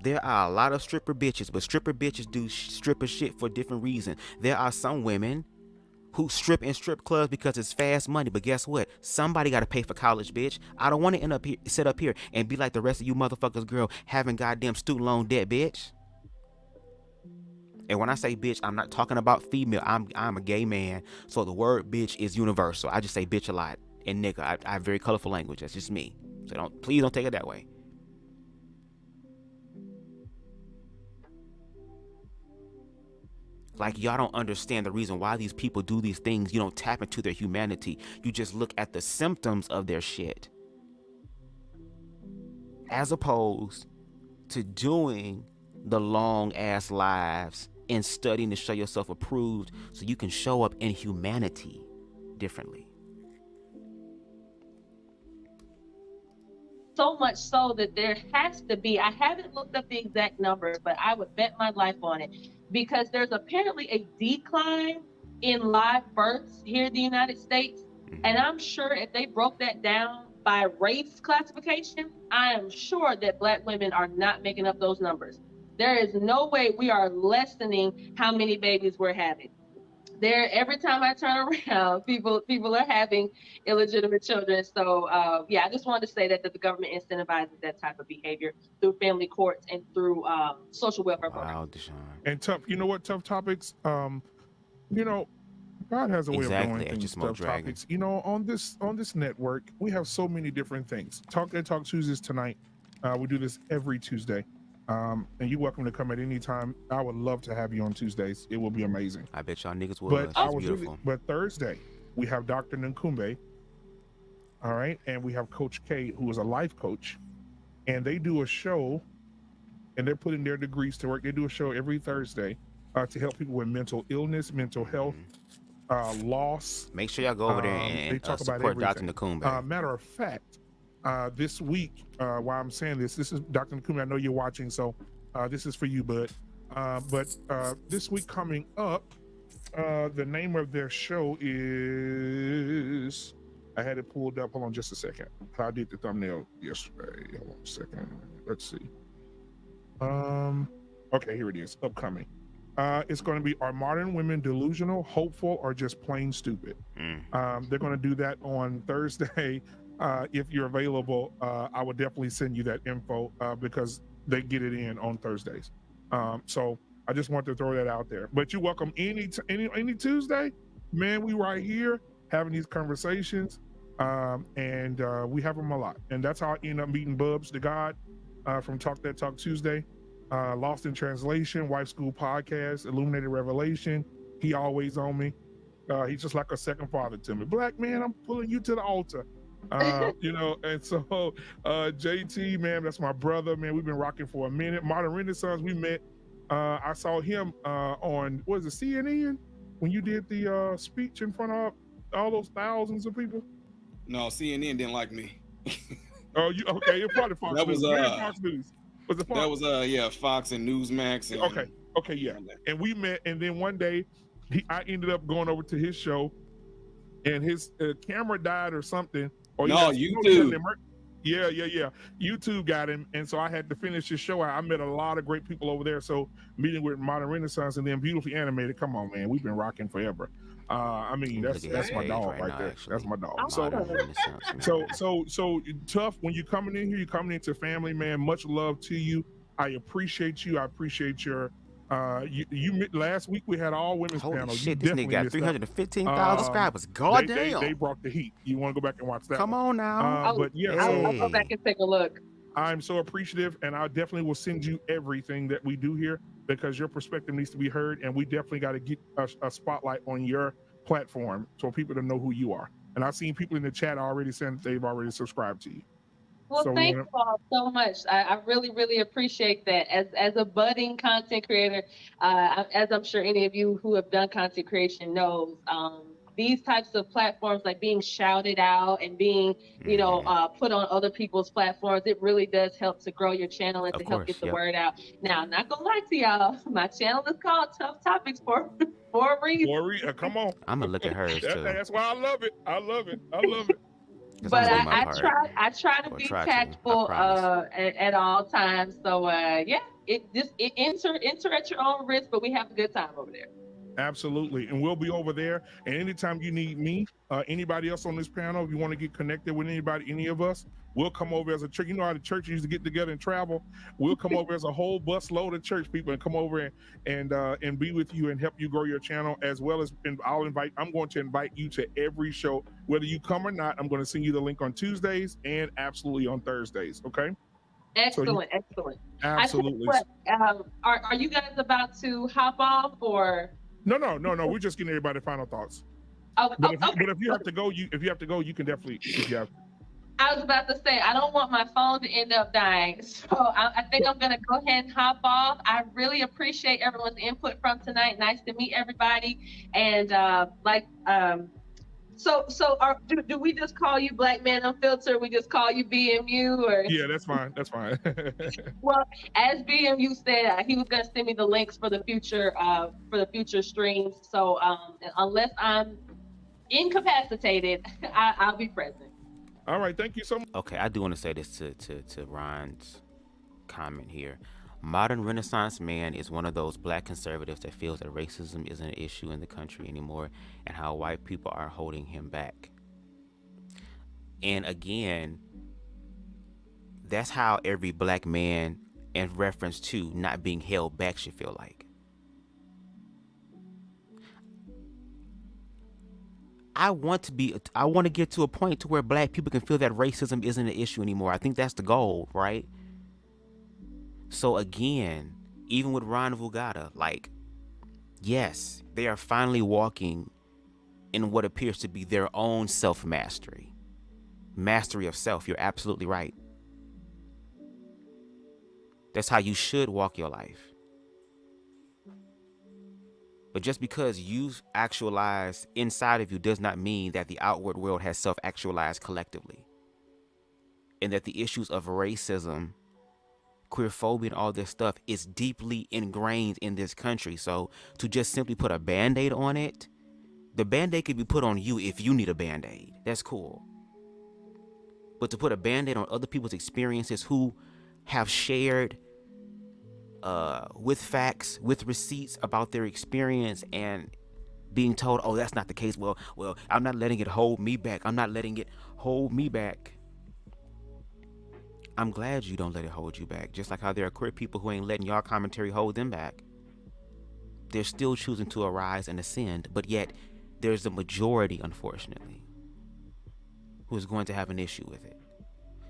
There are a lot of stripper bitches, but stripper bitches do stripper shit for different reasons. There are some women who strip in strip clubs because it's fast money, but guess what? Somebody got to pay for college, bitch. I don't want to end up here, sit up here and be like the rest of you motherfuckers, girl, having goddamn student loan debt, bitch. And when I say bitch, I'm not talking about female. I'm a gay man, so the word bitch is universal. I just say bitch a lot, and nigga. I have very colorful language. That's just me. So please don't take it that way. Like, y'all don't understand the reason why these people do these things. You don't tap into their humanity. You just look at the symptoms of their shit, as opposed to doing the long ass lives and studying to show yourself approved so you can show up in humanity differently. So much so that there has to be, I haven't looked up the exact numbers, but I would bet my life on it, because there's apparently a decline in live births here in the United States. And I'm sure if they broke that down by race classification, I am sure that Black women are not making up those numbers. There is no way we are lessening how many babies we're having. There, every time I turn around, people are having illegitimate children. So yeah, I just wanted to say that the government incentivizes that type of behavior through family courts and through social welfare programs. And tough, you know what? Tough topics. You know, God has a way of doing things. Tough topics. You know, on this network, we have so many different things. Talk Tuesdays tonight. We do this every Tuesday. And you're welcome to come at any time. I would love to have you on Tuesdays. It will be amazing. I bet y'all niggas will. But beautiful. But Thursday, we have Dr. Nkumbe. All right. And we have Coach K, who is a life coach. And they do a show, and they're putting their degrees to work. They do a show every Thursday to help people with mental illness, mental health, loss. Make sure y'all go over there and support Dr. Nkumbe. Matter of fact, this week, while I'm saying this is Dr. Nkumbe. I know you're watching, so this is for you, bud. But this week coming up, the name of their show is, I had it pulled up. Hold on just a second. I did the thumbnail yesterday. Hold on a second. Let's see. Okay, here it is. Upcoming. It's going to be, are modern women delusional, hopeful, or just plain stupid? They're going to do that on Thursday. If you're available, I would definitely send you that info because they get it in on Thursdays. So I just want to throw that out there. But you're welcome any Tuesday, man. We right here having these conversations, and we have them a lot. And that's how I end up meeting BubzDaGawd from Talk Tuesday, Lost in Translation, Wife School Podcast, Illuminated Revelation. He always on me. He's just like a second father to me. Black man, I'm pulling you to the altar. You know, and so JT, man, that's my brother, man. We've been rocking for a minute. Modern Renaissance, we met. I saw him on, what is it, CNN, when you did the speech in front of all those thousands of people. No, CNN didn't like me. Oh, you okay? You're probably Fox that News. Was Fox News. Was it Fox? That was yeah, Fox and Newsmax. And, okay, yeah. And we met, and then one day, I ended up going over to his show, and his camera died or something. Or no, YouTube. Yeah. YouTube got him, and so I had to finish his show. I met a lot of great people over there. So meeting with Modern Renaissance and then Beautifully Animated. Come on, man, we've been rocking forever. I mean, that's my dog right there. Actually. That's my dog. So tough. When you're coming in here, you're coming into family, man. Much love to you. I appreciate you. I appreciate your. You last week we had all women's panel. Holy shit, this nigga got 315,000 subscribers. God damn. They brought the heat. You want to go back and watch that? Come on now. But yeah, I'll go back and take a look. I'm so appreciative, and I definitely will send you everything that we do here because your perspective needs to be heard, and we definitely got to get a spotlight on your platform so people to know who you are. And I've seen people in the chat already saying that they've already subscribed to you. Well, So thank you all so much. I really, really appreciate that. As a budding content creator, as I'm sure any of you who have done content creation knows, these types of platforms, like being shouted out and being, you know, put on other people's platforms, it really does help to grow your channel and to help get the word out. Now, I'm not gonna lie to y'all, my channel is called Tough Topics for a reason. Come on. I'm gonna look at hers too. That's why I love it. I love it. But I try to be tactful at all times. So enter at your own risk, but we have a good time over there. Absolutely, and we'll be over there. And anytime you need me, anybody else on this panel, if you want to get connected with anybody, any of us, we'll come over as a church. You know how the church used to get together and travel? We'll come over as a whole bus load of church people and come over and be with you and help you grow your channel, as well as I'm going to invite you to every show, whether you come or not. I'm going to send you the link on Tuesdays and absolutely on Thursdays. Okay. Excellent, excellent. Absolutely. Are you guys about to hop off or? No. We're just getting everybody final thoughts. But if you have to go, you can definitely. If you have. I was about to say, I don't want my phone to end up dying, so I think I'm gonna go ahead and hop off. I really appreciate everyone's input from tonight. Nice to meet everybody, and do we just call you Black Man Unfiltered? We just call you BMU, or? Yeah, that's fine. That's fine. Well, as BMU said, he was going to send me the links for the future streams. So unless I'm incapacitated, I'll be present. All right, thank you so much. Okay, I do want to say this to Ron's comment here. Modern Renaissance man is one of those Black conservatives that feels that racism isn't an issue in the country anymore and how white people are holding him back. And again, that's how every Black man, in reference to not being held back, should feel like. I want to get to a point to where Black people can feel that racism isn't an issue anymore. I think that's the goal, right? So again, even with Ron Vulgata, like, yes, they are finally walking in what appears to be their own self-mastery. Mastery of self, you're absolutely right. That's how you should walk your life. But just because you've actualized inside of you does not mean that the outward world has self-actualized collectively. And that the issues of racism, queerphobia, and all this stuff is deeply ingrained in this country. So to just simply put a Band-Aid on it, the Band-Aid could be put on you if you need a Band-Aid. That's cool. But to put a Band-Aid on other people's experiences who have shared with facts, with receipts about their experience, and being told, oh, that's not the case. Well, I'm not letting it hold me back. I'm not letting it hold me back. I'm glad you don't let it hold you back. Just like how there are queer people who ain't letting y'all commentary hold them back. They're still choosing to arise and ascend, but yet there's a majority, unfortunately, who is going to have an issue with it.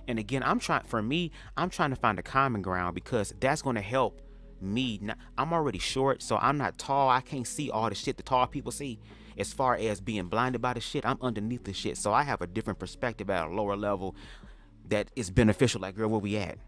And again, I'm trying to find a common ground, because that's going to help me. I'm already short, so I'm not tall. I can't see all the shit the tall people see. As far as being blinded by the shit, I'm underneath the shit. So I have a different perspective at a lower level that is beneficial. Like, girl, where we at?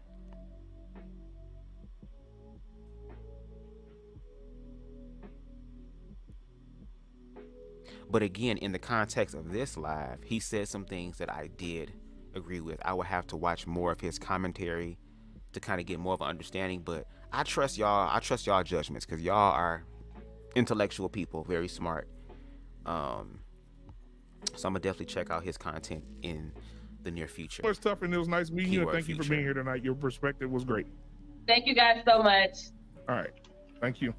But again, in the context of this live, he said some things that I did agree with. I would have to watch more of his commentary to kind of get more of an understanding, but I trust y'all judgments, because y'all are intellectual people, very smart. So I'm gonna definitely check out his content in the near future. Much stuff, and it was nice meeting you, and thank you for being here tonight. Your perspective was great. Thank you guys so much. All right, thank you.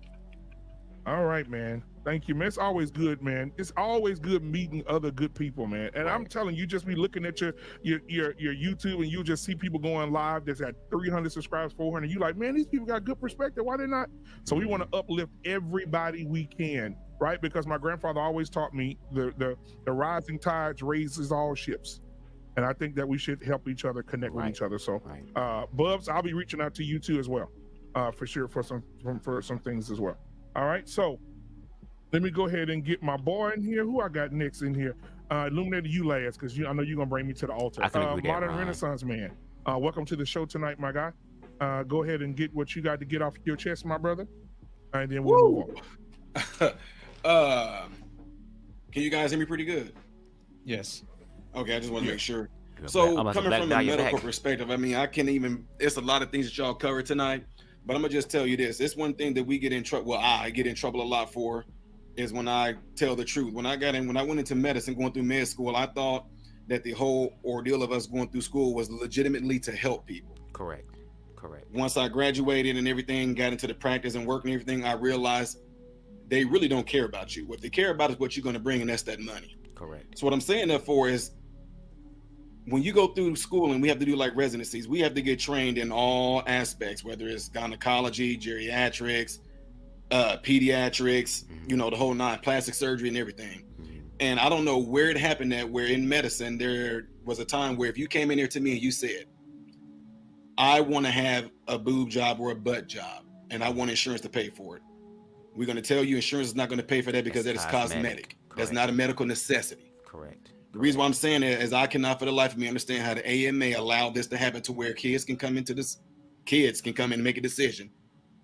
All right, man. Thank you, man. It's always good, man. It's always good meeting other good people, man. And I'm telling you, just be looking at your YouTube, and you'll just see people going live that's at 300 subscribers, 400. You like, man, these people got good perspective. Why they not? So we want to uplift everybody we can, right? Because my grandfather always taught me the rising tides raises all ships. And I think that we should help each other connect with each other. So, Bubs, I'll be reaching out to you too as well, for sure, for some things as well. All right, so let me go ahead and get my boy in here. Who I got next in here? Illuminated, you last, because I know you're gonna bring me to the altar. I can agree with that, Modern Ron. Renaissance man. Welcome to the show tonight, my guy. Go ahead and get what you got to get off your chest, my brother, and then we'll move on. Can you guys hear me pretty good? Yes. Okay, I just want to make sure. So coming from a medical perspective, I mean, I can't even, it's a lot of things that y'all covered tonight, but I'm gonna just tell you this. It's one thing that we get in trouble, well, I get in trouble a lot for, is when I tell the truth. When I went into medicine, going through med school, I thought that the whole ordeal of us going through school was legitimately to help people. Correct. Once I graduated and everything, got into the practice and work and everything, I realized they really don't care about you. What they care about is what you're going to bring, and that's that money. Correct. So what I'm saying that for is, when you go through school and we have to do like residencies, we have to get trained in all aspects, whether it's gynecology, geriatrics, pediatrics, you know, the whole nine, plastic surgery and everything. And I don't know where it happened that where in medicine, there was a time where if you came in here to me and you said, I want to have a boob job or a butt job, and I want insurance to pay for it, we're going to tell you insurance is not going to pay for that because that is cosmetic. That's not a medical necessity. Correct. The reason why I'm saying that is I cannot for the life of me understand how the AMA allowed this to happen to where kids can come and make a decision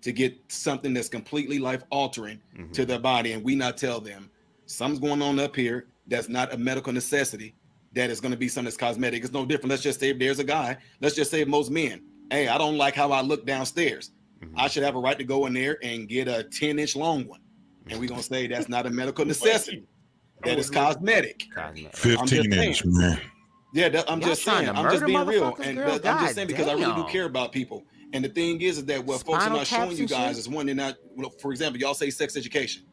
to get something that's completely life altering to their body, and we not tell them something's going on up here that's not a medical necessity, that is going to be something that's cosmetic. It's no different. Let's just say if there's a guy, let's just say most men, hey, I don't like how I look downstairs. I should have a right to go in there and get a 10-inch long one. And we're going to say that's not a medical necessity. That is cosmetic. 15-inch, man. Yeah, I'm just saying. I'm just being real. And I'm just saying because I really do care about people. And the thing is that what folks are not showing you guys is one, they're not, for example, y'all say sex education.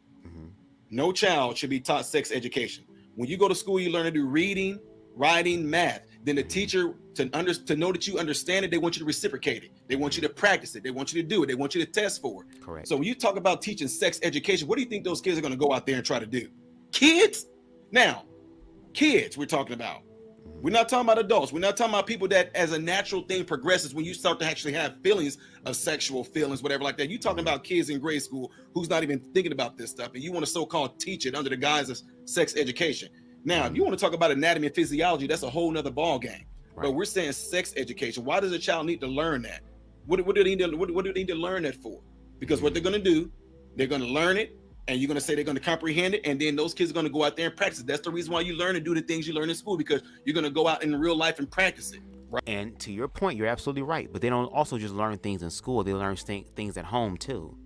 No child should be taught sex education. When you go to school, you learn to do reading, writing, math. Then the teacher, to know that you understand it, they want you to reciprocate it. They want you to practice it. They want you to do it. They want you to test for it. Correct. So when you talk about teaching sex education, what do you think those kids are going to go out there and try to do? Kids? Now, kids we're talking about. We're not talking about adults. We're not talking about people that as a natural thing progresses when you start to actually have feelings of sexual feelings, whatever like that. You're talking about kids in grade school who's not even thinking about this stuff, and you want to so-called teach it under the guise of sex education. Now, if you want to talk about anatomy and physiology, that's a whole nother ball game. Right. But we're saying sex education. Why does a child need to learn that? What do they need to learn that for? Because what they're going to do, they're going to learn it, and you're going to say they're going to comprehend it, and then those kids are going to go out there and practice it. That's the reason why you learn to do the things you learn in school, because you're going to go out in real life and practice it. Right. And to your point, you're absolutely right. But they don't also just learn things in school. They learn things at home, too.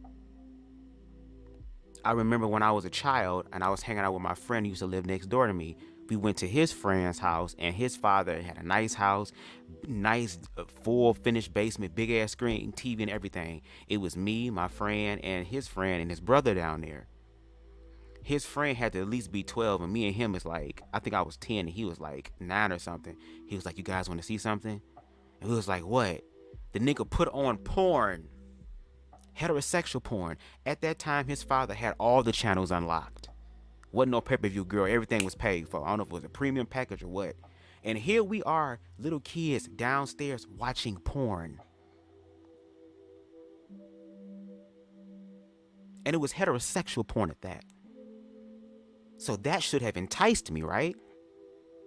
I remember when I was a child and I was hanging out with my friend who used to live next door to me. We went to his friend's house, and his father had a nice house, nice full finished basement, big ass screen, TV and everything. It was me, my friend, and his brother down there. His friend had to at least be 12, and me and him is like, I think I was 10 and he was like 9 or something. He was like, you guys want to see something? And we was like, what? The nigga put on porn, heterosexual porn. At that time, his father had all the channels unlocked. Wasn't no pay-per-view, girl. Everything was paid for. I don't know if it was a premium package or what. And here we are, little kids downstairs watching porn. And it was heterosexual porn at that. So that should have enticed me, right?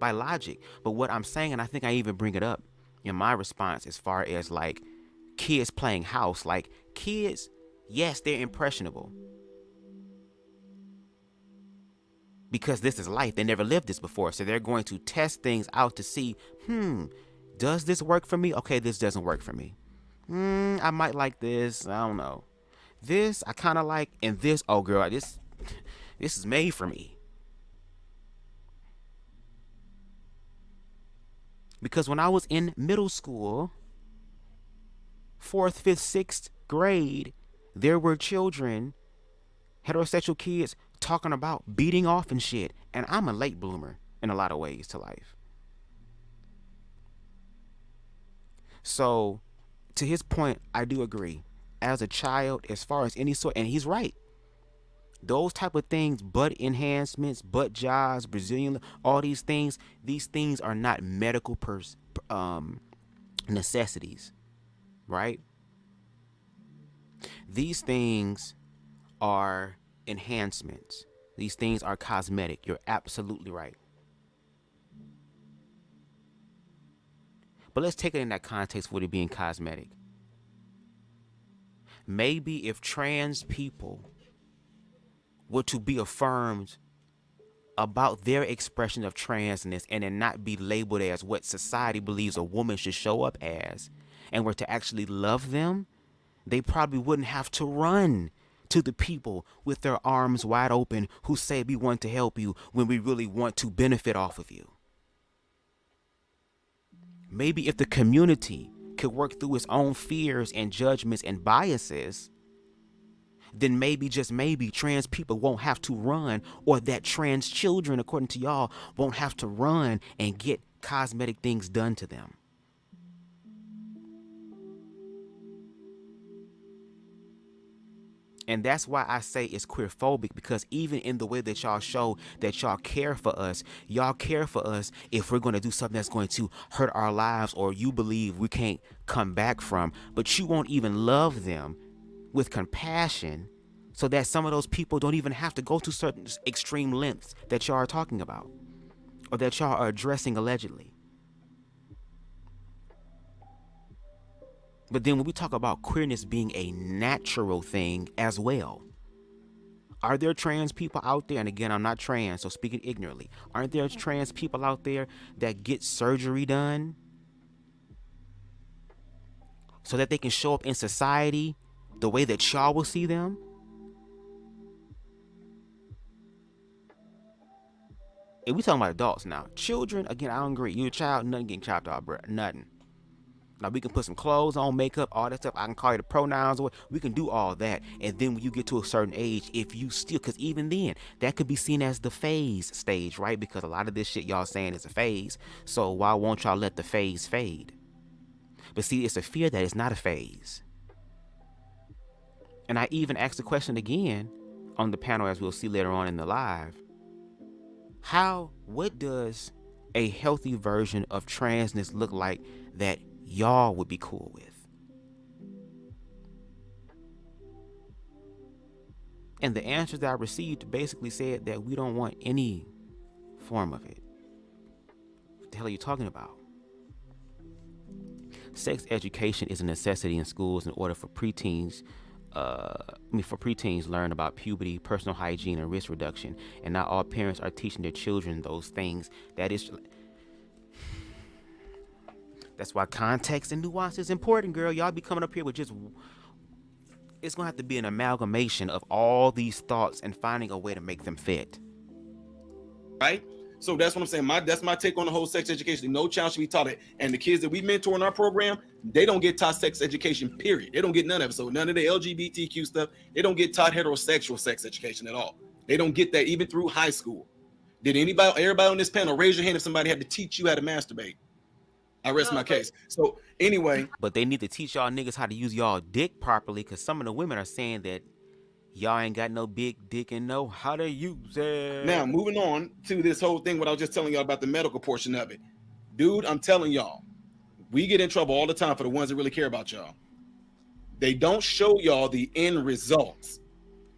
By logic. But what I'm saying, and I think I even bring it up in my response as far as like kids playing house. Like kids, yes, they're impressionable. Because this is life. They never lived this before. So they're going to test things out to see, does this work for me? Okay, this doesn't work for me. I might like this. I don't know. This, I kind of like. And this, oh, girl, this is made for me. Because when I was in middle school, 4th, 5th, 6th grade, there were children, heterosexual kids, talking about beating off and shit. And I'm a late bloomer in a lot of ways to life. So, to his point, I do agree. As a child, as far as any sort, and he's right. Those type of things, butt enhancements, butt jobs, Brazilian, all these things are not medical necessities, right? These things are enhancements. These things are cosmetic. You're absolutely right. But let's take it in that context with it being cosmetic. Maybe if trans people were to be affirmed about their expression of transness and then not be labeled as what society believes a woman should show up as, and were to actually love them, they probably wouldn't have to run to the people with their arms wide open who say we want to help you when we really want to benefit off of you. Maybe if the community could work through its own fears and judgments and biases, then maybe, just maybe, trans people won't have to run, or that trans children, according to y'all, won't have to run and get cosmetic things done to them. And that's why I say it's queerphobic, because even in the way that y'all show that y'all care for us if we're going to do something that's going to hurt our lives or you believe we can't come back from, but you won't even love them with compassion so that some of those people don't even have to go to certain extreme lengths that y'all are talking about or that y'all are addressing allegedly. But then when we talk about queerness being a natural thing as well, are there trans people out there, and again, I'm not trans, so speaking ignorantly, aren't there trans people out there that get surgery done so that they can show up in society the way that y'all will see them? And we talking about adults now. Children, again, I don't agree. You're a child, nothing getting chopped off, bro. Nothing. Now, we can put some clothes on, makeup, all that stuff. I can call you the pronouns. We can do all that. And then when you get to a certain age, if you still, because even then, that could be seen as the phase stage, right? Because a lot of this shit y'all saying is a phase. So why won't y'all let the phase fade? But see, it's a fear that it's not a phase. And I even asked the question again on the panel, as we'll see later on in the live. What does a healthy version of transness look like that y'all would be cool with? And the answers that I received basically said that we don't want any form of it. What the hell are you talking about? Sex education is a necessity in schools in order for preteens learn about puberty, personal hygiene, and risk reduction. And not all parents are teaching their children those things. That's why context and nuance is important, girl. Y'all be coming up here with just... It's going to have to be an amalgamation of all these thoughts and finding a way to make them fit. Right? So that's what I'm saying. That's my take on the whole sex education. No child should be taught it. And the kids that we mentor in our program, they don't get taught sex education, period. They don't get none of it. So none of the LGBTQ stuff. They don't get taught heterosexual sex education at all. They don't get that even through high school. Did everybody on this panel raise your hand if somebody had to teach you how to masturbate? I rest my case. So anyway. But they need to teach y'all niggas how to use y'all dick properly, because some of the women are saying that y'all ain't got no big dick and know how to use it. Now, moving on to this whole thing, what I was just telling y'all about the medical portion of it. Dude, I'm telling y'all, we get in trouble all the time for the ones that really care about y'all. They don't show y'all the end results.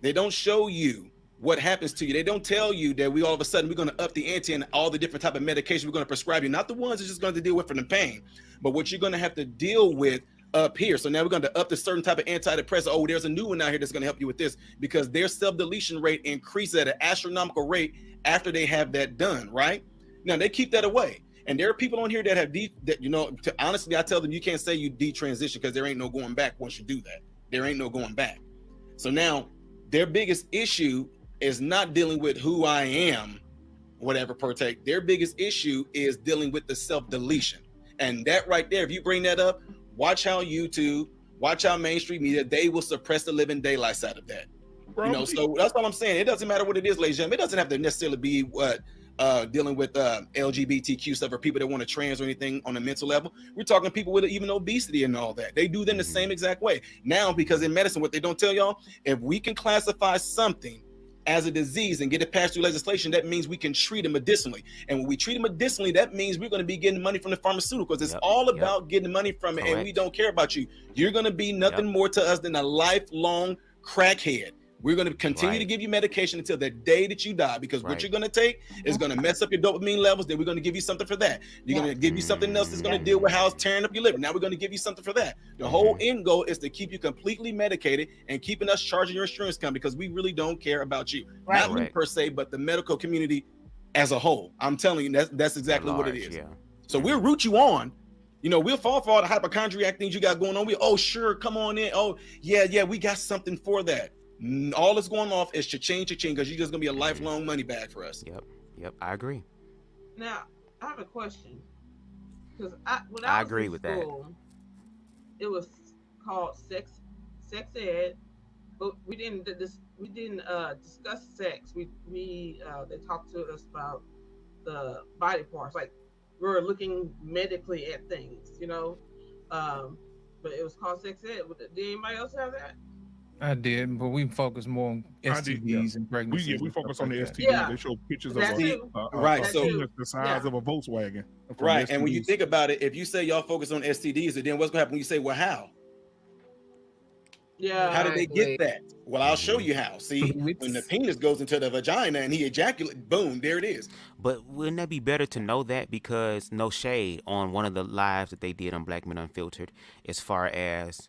They don't show you what happens to you. They don't tell you that we all of a sudden we're going to up the ante and all the different type of medication we're going to prescribe you. Not the ones that's just going to deal with for the pain, but what you're going to have to deal with up here. So now we're going to up the certain type of antidepressant. Oh, there's a new one out here that's going to help you with this, because their self-deletion rate increases at an astronomical rate after they have that done, right? Now they keep that away. And there are people on here that have honestly, I tell them you can't say you detransition because there ain't no going back once you do that. There ain't no going back. So now their biggest issue is not dealing with who I am, whatever partake. Their biggest issue is dealing with the self-deletion. And that right there, if you bring that up, watch how YouTube, watch how mainstream media, they will suppress the living daylights out of that. Bro, so that's all I'm saying. It doesn't matter what it is, ladies and gentlemen. It doesn't have to necessarily be dealing with LGBTQ stuff or people that want to trans or anything on a mental level. We're talking people with even obesity and all that. They do them the same exact way. Now, because in medicine, what they don't tell y'all, if we can classify something as a disease and get it passed through legislation, that means we can treat it medicinally. And when we treat it medicinally, that means we're going to be getting money from the pharmaceuticals. It's all about getting money from it. And we don't care about you. You're going to be nothing more to us than a lifelong crackhead. We're going to continue to give you medication until the day that you die, because what you're going to take is going to mess up your dopamine levels. Then we're going to give you something for that. You're going to give you something else that's going to deal with how it's tearing up your liver. Now we're going to give you something for that. The whole end goal is to keep you completely medicated and keeping us charging your insurance company, because we really don't care about you. Not me per se, but the medical community as a whole. I'm telling you, that's exactly what it is. Yeah. So we'll root you on. You know, we'll fall for all the hypochondriac things you got going on. Oh, sure, come on in. Oh, yeah, we got something for that. All that's going off is cha-ching, because you're just gonna be a lifelong money bag for us. Yep, I agree. Now, I have a question. Because when I was agree in with school, it was called sex ed, but we didn't discuss sex. They talked to us about the body parts, like we were looking medically at things, you know. But it was called sex ed. Did anybody else have that? I did, but we focus more on STDs and pregnancies. We focus on the STDs. Yeah. They show pictures That of too. Right, so the size of a Volkswagen. from Right, STDs. and when you think about it, if you say y'all focus on STDs, and then what's gonna happen when you say, well, how? Yeah. How did they get that? Well, I'll show you how. See, when the penis goes into the vagina and he ejaculates, boom, there it is. But wouldn't that be better to know that? Because no shade on one of the lives that they did on Black Men Unfiltered, as far as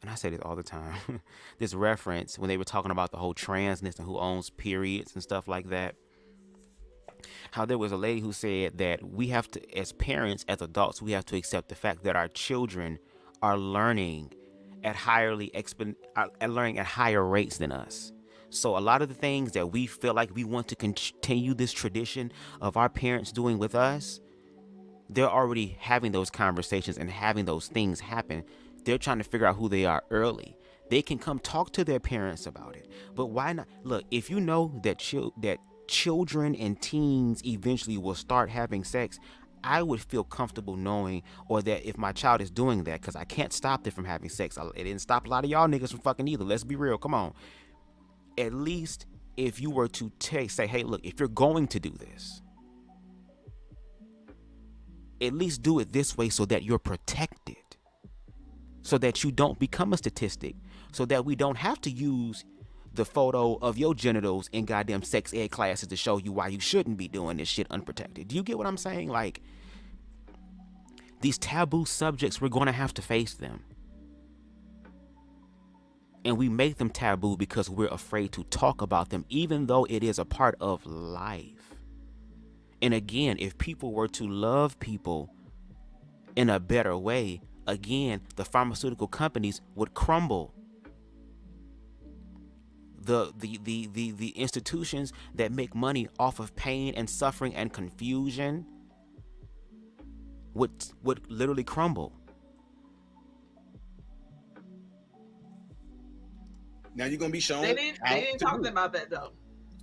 and I say this all the time, this reference when they were talking about the whole transness and who owns periods and stuff like that. How there was a lady who said that we have to, as parents, as adults, we have to accept the fact that our children are learning at higher rates than us. So a lot of the things that we feel like we want to continue this tradition of our parents doing with us, they're already having those conversations and having those things happen. They're trying to figure out who they are early. They can come talk to their parents about it. But why not? Look, if you know that children and teens eventually will start having sex, I would feel comfortable knowing, or that if my child is doing that, because I can't stop them from having sex. It didn't stop a lot of y'all niggas from fucking either. Let's be real. Come on. At least if you were to say, hey, look, if you're going to do this, at least do it this way so that you're protected, so that you don't become a statistic, so that we don't have to use the photo of your genitals in goddamn sex ed classes to show you why you shouldn't be doing this shit unprotected. Do you get what I'm saying? Like, these taboo subjects, we're going to have to face them. And we make them taboo because we're afraid to talk about them, even though it is a part of life. And again, if people were to love people in a better way, again, the pharmaceutical companies would crumble. The institutions that make money off of pain and suffering and confusion would literally crumble. Now you're gonna be shown. They didn't talk about that though.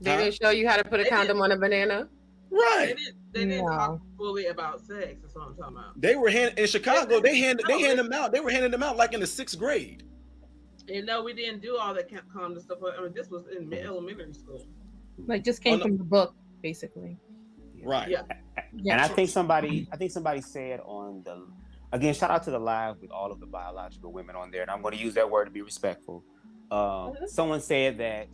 They didn't show you how to put a condom on a banana. Right. They didn't talk fully about sex. That's what I'm talking about. They were in Chicago. They handed them out. They were handing them out like in the 6th grade. And no, we didn't do all that condom stuff. I mean, this was in elementary school. Like, just came from the book, basically. Right. Yeah. And I think somebody said on the, again, shout out to the live with all of the biological women on there, and I'm going to use that word to be respectful. Someone said that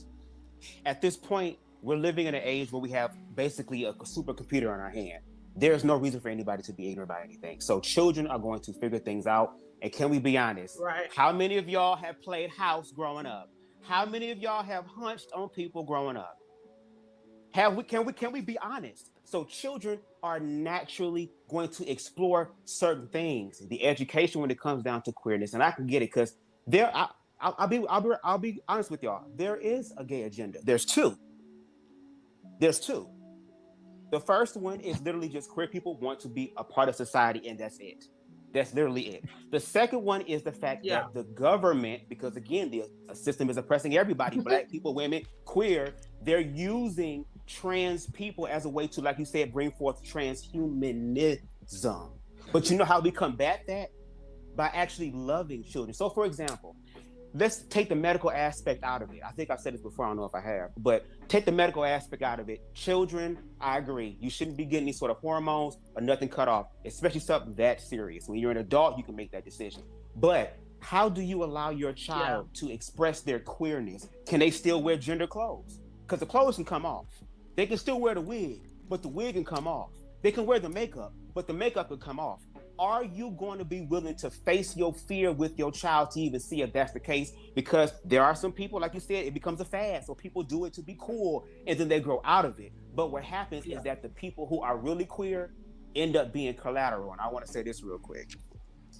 at this point, we're living in an age where we have basically a supercomputer in our hand. There's no reason for anybody to be ignorant about anything. So children are going to figure things out. And can we be honest? Right. How many of y'all have played house growing up? How many of y'all have hunched on people growing up? Can we be honest? So children are naturally going to explore certain things. The education when it comes down to queerness, and I can get it because I'll be honest with y'all. There is a gay agenda. There's two. The first one is literally just queer people want to be a part of society, and that's it. That's literally it. The second one is the fact that the government, because again, the system is oppressing everybody, Black people, women, queer, they're using trans people as a way to, like you said, bring forth transhumanism. But you know how we combat that? By actually loving children. So for example, let's take the medical aspect out of it. I think I've said this before, I don't know if I have, but take the medical aspect out of it. Children, I agree. You shouldn't be getting any sort of hormones or nothing cut off, especially something that serious. When you're an adult, you can make that decision. But how do you allow your child to express their queerness? Can they still wear gender clothes? Because the clothes can come off. They can still wear the wig, but the wig can come off. They can wear the makeup, but the makeup can come off. are you going to be willing to face your fear with your child to even see if that's the case? Because there are some people, like you said, it becomes a fad. So people do it to be cool and then they grow out of it. But what happens is that the people who are really queer end up being collateral. And I want to say this real quick.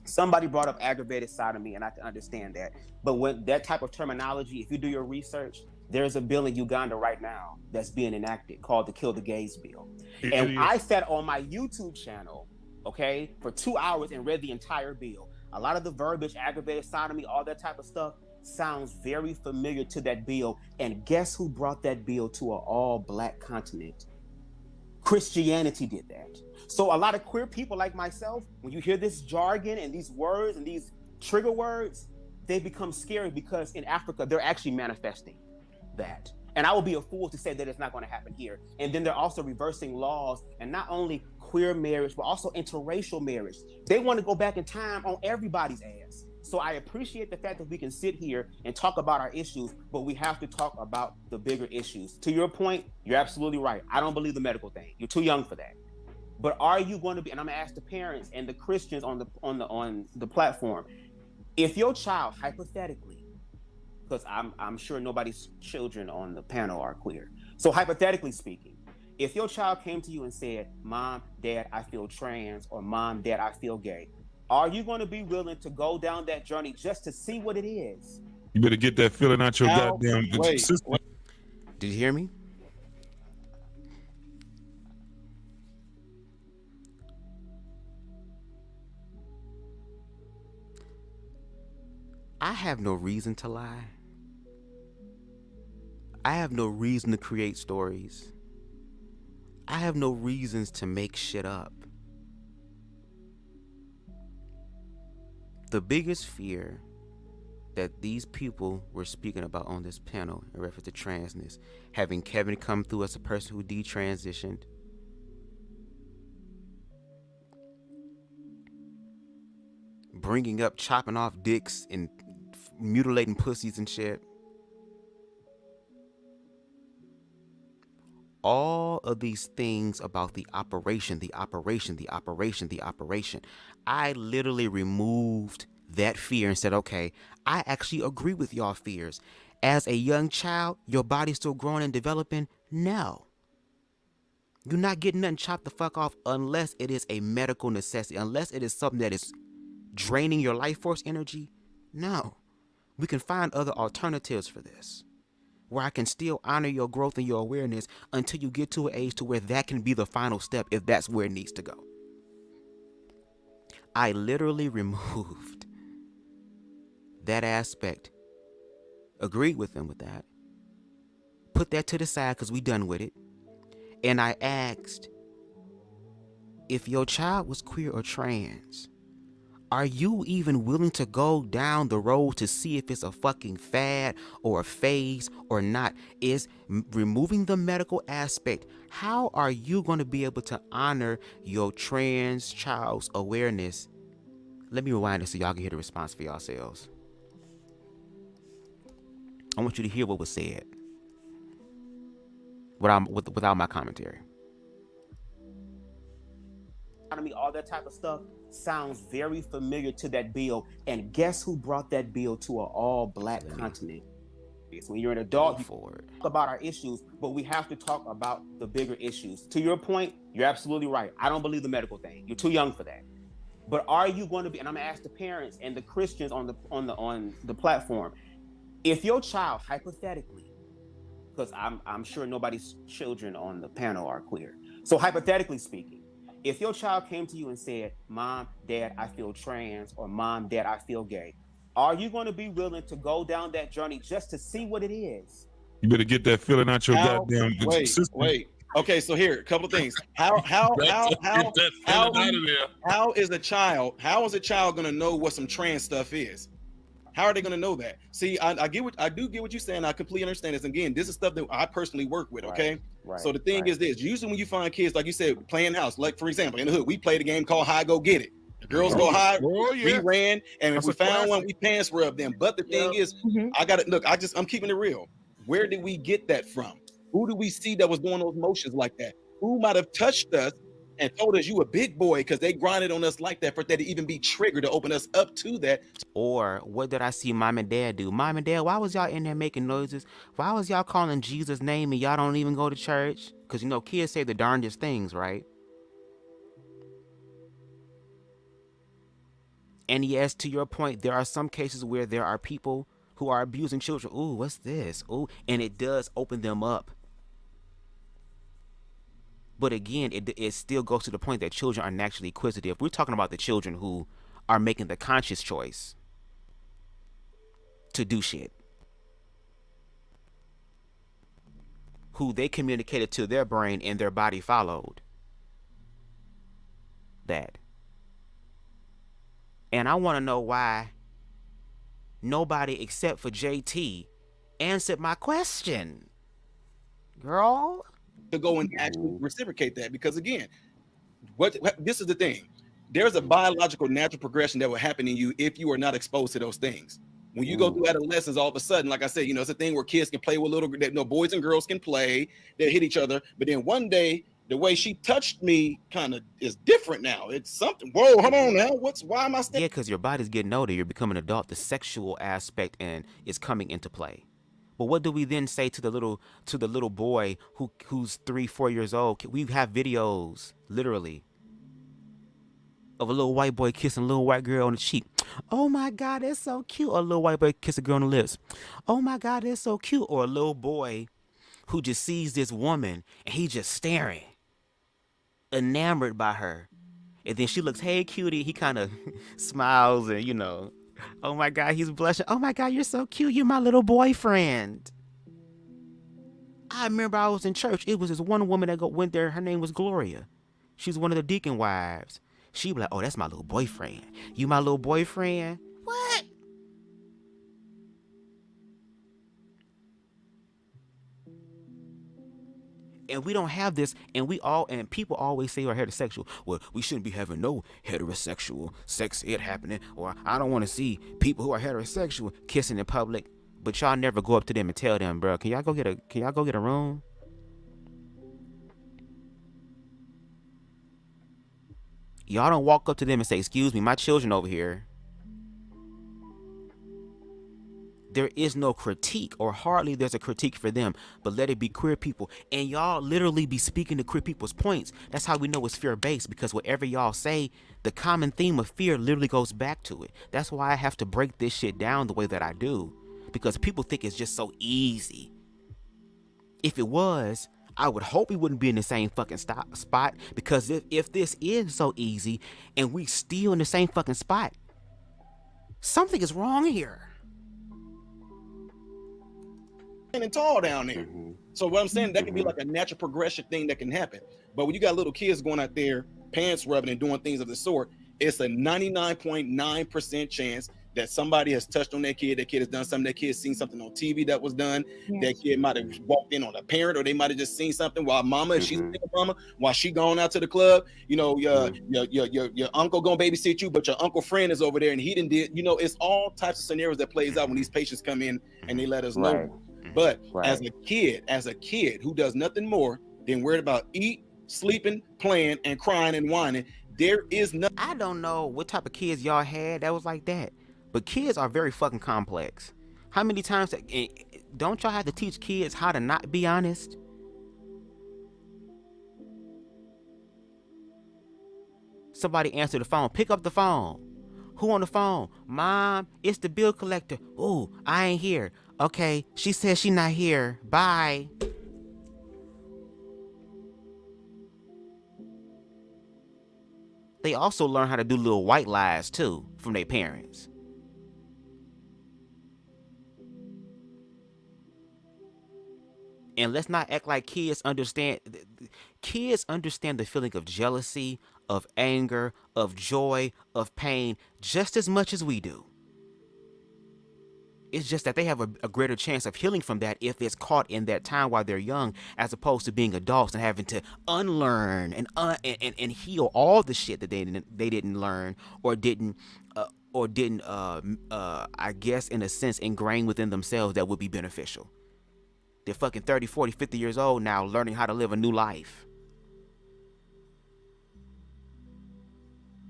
Somebody brought up aggravated sodomy, and I can understand that. But when that type of terminology, if you do your research, there's a bill in Uganda right now that's being enacted called the Kill the Gays bill. And I sat on my YouTube channel, okay, for 2 hours and read the entire bill. A lot of the verbiage, aggravated sodomy, all that type of stuff sounds very familiar to that bill. And guess who brought that bill to an all-black continent? Christianity did that. So a lot of queer people like myself, when you hear this jargon and these words and these trigger words, they become scary because in Africa, they're actually manifesting that. And I will be a fool to say that it's not going to happen here. And then they're also reversing laws, and not only queer marriage, but also interracial marriage. They want to go back in time on everybody's ass. So I appreciate the fact that we can sit here and talk about our issues, but we have to talk about the bigger issues. To your point, you're absolutely right. I don't believe the medical thing. You're too young for that. But are you going to be, and I'm gonna ask the parents and the Christians on the platform, if your child, hypothetically, because I'm sure nobody's children on the panel are queer. So hypothetically speaking, if your child came to you and said, Mom, Dad, I feel trans, or Mom, Dad, I feel gay, are you going to be willing to go down that journey just to see what it is? You better get that feeling out your goddamn system. Did you hear me? I have no reason to lie. I have no reason to create stories. I have no reasons to make shit up. The biggest fear that these people were speaking about on this panel in reference to transness, having Kevin come through as a person who detransitioned, bringing up chopping off dicks and mutilating pussies and shit. All of these things about the operation. I literally removed that fear and said, okay, I actually agree with y'all fears. As a young child, your body's still growing and developing? No. You're not getting nothing chopped the fuck off unless it is a medical necessity, unless it is something that is draining your life force energy. No. We can find other alternatives for this, where I can still honor your growth and your awareness until you get to an age to where that can be the final step if that's where it needs to go. I literally removed that aspect, agreed with them with that, put that to the side because we done with it, and I asked, if your child was queer or trans, are you even willing to go down the road to see if it's a fucking fad or a phase or not? Is removing the medical aspect, how are you going to be able to honor your trans child's awareness? Let me rewind it so y'all can hear the response for yourselves. I want you to hear what was said without my commentary. All that type of stuff sounds very familiar to that bill. And guess who brought that bill to an all-black continent? So when you're an adult, you talk about our issues, but we have to talk about the bigger issues. To your point, you're absolutely right. I don't believe the medical thing. You're too young for that. But are you going to be, and I'm gonna ask the parents and the Christians on the platform, if your child, hypothetically, because I'm sure nobody's children on the panel are queer. So hypothetically speaking, if your child came to you and said, Mom, Dad, I feel trans, or Mom, Dad, I feel gay, are you going to be willing to go down that journey just to see what it is? You better get that feeling out your goddamn system. Wait. Okay, so here, a couple of things. How is a child going to know what some trans stuff is? How are they going to know that? See, I do get what you're saying. I completely understand this. Again, this is stuff that I personally work with. Okay, right, so the thing is this: usually when you find kids, like you said, playing house, like for example, in the hood, we played a game called High Go Get It. The girls go high, we ran, and if we found one, we pants rubbed them. But the thing is, I'm keeping it real. Where did we get that from? Who do we see that was doing those motions like that? Who might have touched us and told us you a big boy because they grinded on us like that for that to even be triggered to open us up to that. Or what did I see mom and dad do? Mom and dad, why was y'all in there making noises? Why was y'all calling Jesus' name and y'all don't even go to church? Because, you know, kids say the darndest things, right? And yes, to your point, there are some cases where there are people who are abusing children. Ooh, what's this? Ooh, and it does open them up. But again, it still goes to the point that children are naturally inquisitive. We're talking about the children who are making the conscious choice to do shit. Who they communicated to their brain and their body followed that. And I want to know why nobody except for JT answered my question. Girl. To go and actually reciprocate that, because again, what this is the thing, there's a biological natural progression that will happen in you if you are not exposed to those things. When you go through adolescence, all of a sudden, like I said, you know, it's a thing where kids can play with little, you know, boys and girls can play, they hit each other, but then one day the way she touched me kind of is different now. It's something. Whoa, hold on now. Why am I Yeah, because your body's getting older, you're becoming an adult, the sexual aspect and is coming into play. But what do we then say to the little boy who's 3-4 years old? We have videos, literally, of a little white boy kissing a little white girl on the cheek. Oh my God, that's so cute. Or a little white boy kiss a girl on the lips. Oh my God, that's so cute. Or a little boy who just sees this woman and he's just staring, enamored by her. And then she looks, hey cutie. He kind of smiles and, you know, oh my God, he's blushing. Oh my God, you're so cute. You're my little boyfriend. I remember I was in church. It was this one woman that went there. Her name was Gloria. She's one of the deacon wives. She was like, oh, that's my little boyfriend. You my little boyfriend? What? And we don't have this, and people always say we're heterosexual. Well, we shouldn't be having no heterosexual sex ed happening, or I don't want to see people who are heterosexual kissing in public. But y'all never go up to them and tell them, bro, can y'all go get a room? Y'all don't walk up to them and say, excuse me, my children over here. There is no critique, or hardly there's a critique for them, but let it be queer people. And y'all literally be speaking to queer people's points. That's how we know it's fear-based, because whatever y'all say, the common theme of fear literally goes back to it. That's why I have to break this shit down the way that I do, because people think it's just so easy. If it was, I would hope we wouldn't be in the same fucking spot, because if this is so easy and we still in the same fucking spot, something is wrong here. And tall down there. So what I'm saying, that can be like a natural progression thing that can happen. But when you got little kids going out there, pants rubbing and doing things of the sort, it's a 99.9% chance that somebody has touched on that kid has done something, that kid seen something on TV that was done, that kid might have walked in on a parent, or they might have just seen something while mama, and she's a single mama, while she gone out to the club, you know, your uncle gonna babysit you, but your uncle friend is over there and he didn't did, you know, it's all types of scenarios that plays out when these patients come in and they let us know. But as a kid who does nothing more than worried about eat, sleeping, playing, and crying and whining, there is nothing. I don't know what type of kids y'all had that was like that, but kids are very fucking complex. How many times don't y'all have to teach kids how to not be honest? Somebody answer the phone. Pick up the phone. Who on the phone? Mom, it's the bill collector. Ooh, I ain't here. Okay, she says she not here. Bye. They also learn how to do little white lies too from their parents. And let's not act like kids understand. Kids understand the feeling of jealousy, of anger, of joy, of pain just as much as we do. It's just that they have a greater chance of healing from that if it's caught in that time while they're young, as opposed to being adults and having to unlearn and heal all the shit that they didn't learn or didn't I guess in a sense ingrain within themselves that would be beneficial. They're fucking 30, 40, 50 years old now, learning how to live a new life.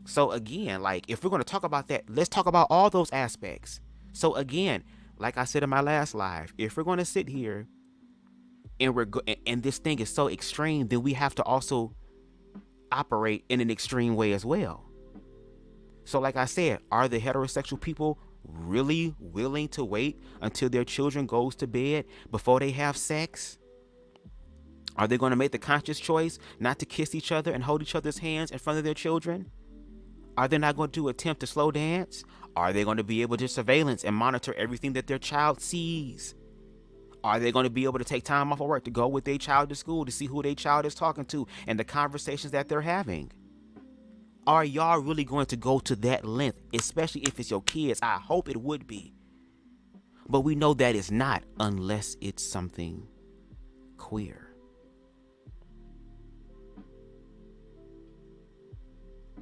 So again, like, if we're going to talk about that, let's talk about all those aspects. So again, like I said in my last live, if we're going to sit here and and this thing is so extreme, then we have to also operate in an extreme way as well. So like I said, are the heterosexual people really willing to wait until their children goes to bed before they have sex? Are they going to make the conscious choice not to kiss each other and hold each other's hands in front of their children? Are they not going to attempt to slow dance? Are they going to be able to surveillance and monitor everything that their child sees? Are they going to be able to take time off of work to go with their child to school to see who their child is talking to and the conversations that they're having? Are y'all really going to go to that length, especially if it's your kids? I hope it would be. But we know that it's not unless it's something queer.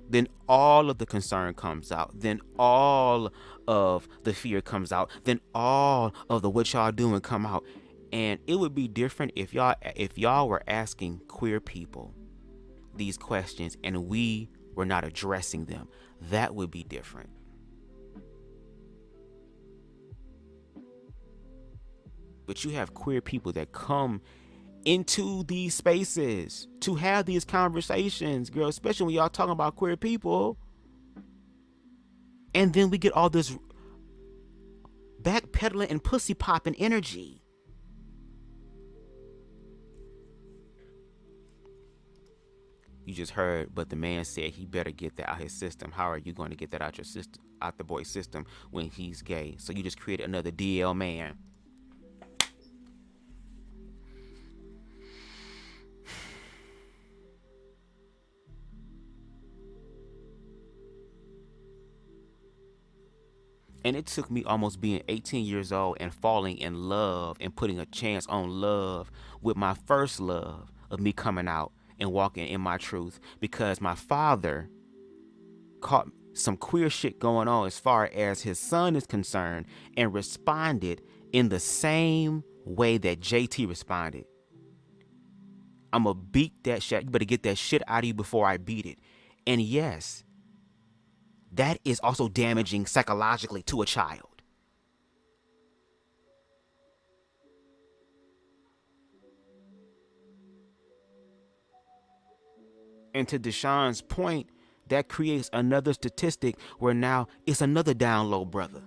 Then all of the concern comes out. Then all of the fear comes out. Then all of the what y'all doing come out. And it would be different if y'all were asking queer people these questions and we were not addressing them. That would be different. But you have queer people that come into these spaces to have these conversations, girl, especially when y'all talking about queer people. And then we get all this backpedaling and pussy popping energy. You just heard, but the man said he better get that out his system. How are you going to get that out your system, out the boy's system when he's gay? So you just created another DL man. And it took me almost being 18 years old and falling in love and putting a chance on love with my first love of me coming out and walking in my truth, because my father caught some queer shit going on as far as his son is concerned and responded in the same way that JT responded. I'm gonna beat that shit. You better get that shit out of you before I beat it. And yes, that is also damaging psychologically to a child. And to Deshaun's point, that creates another statistic where now it's another down low brother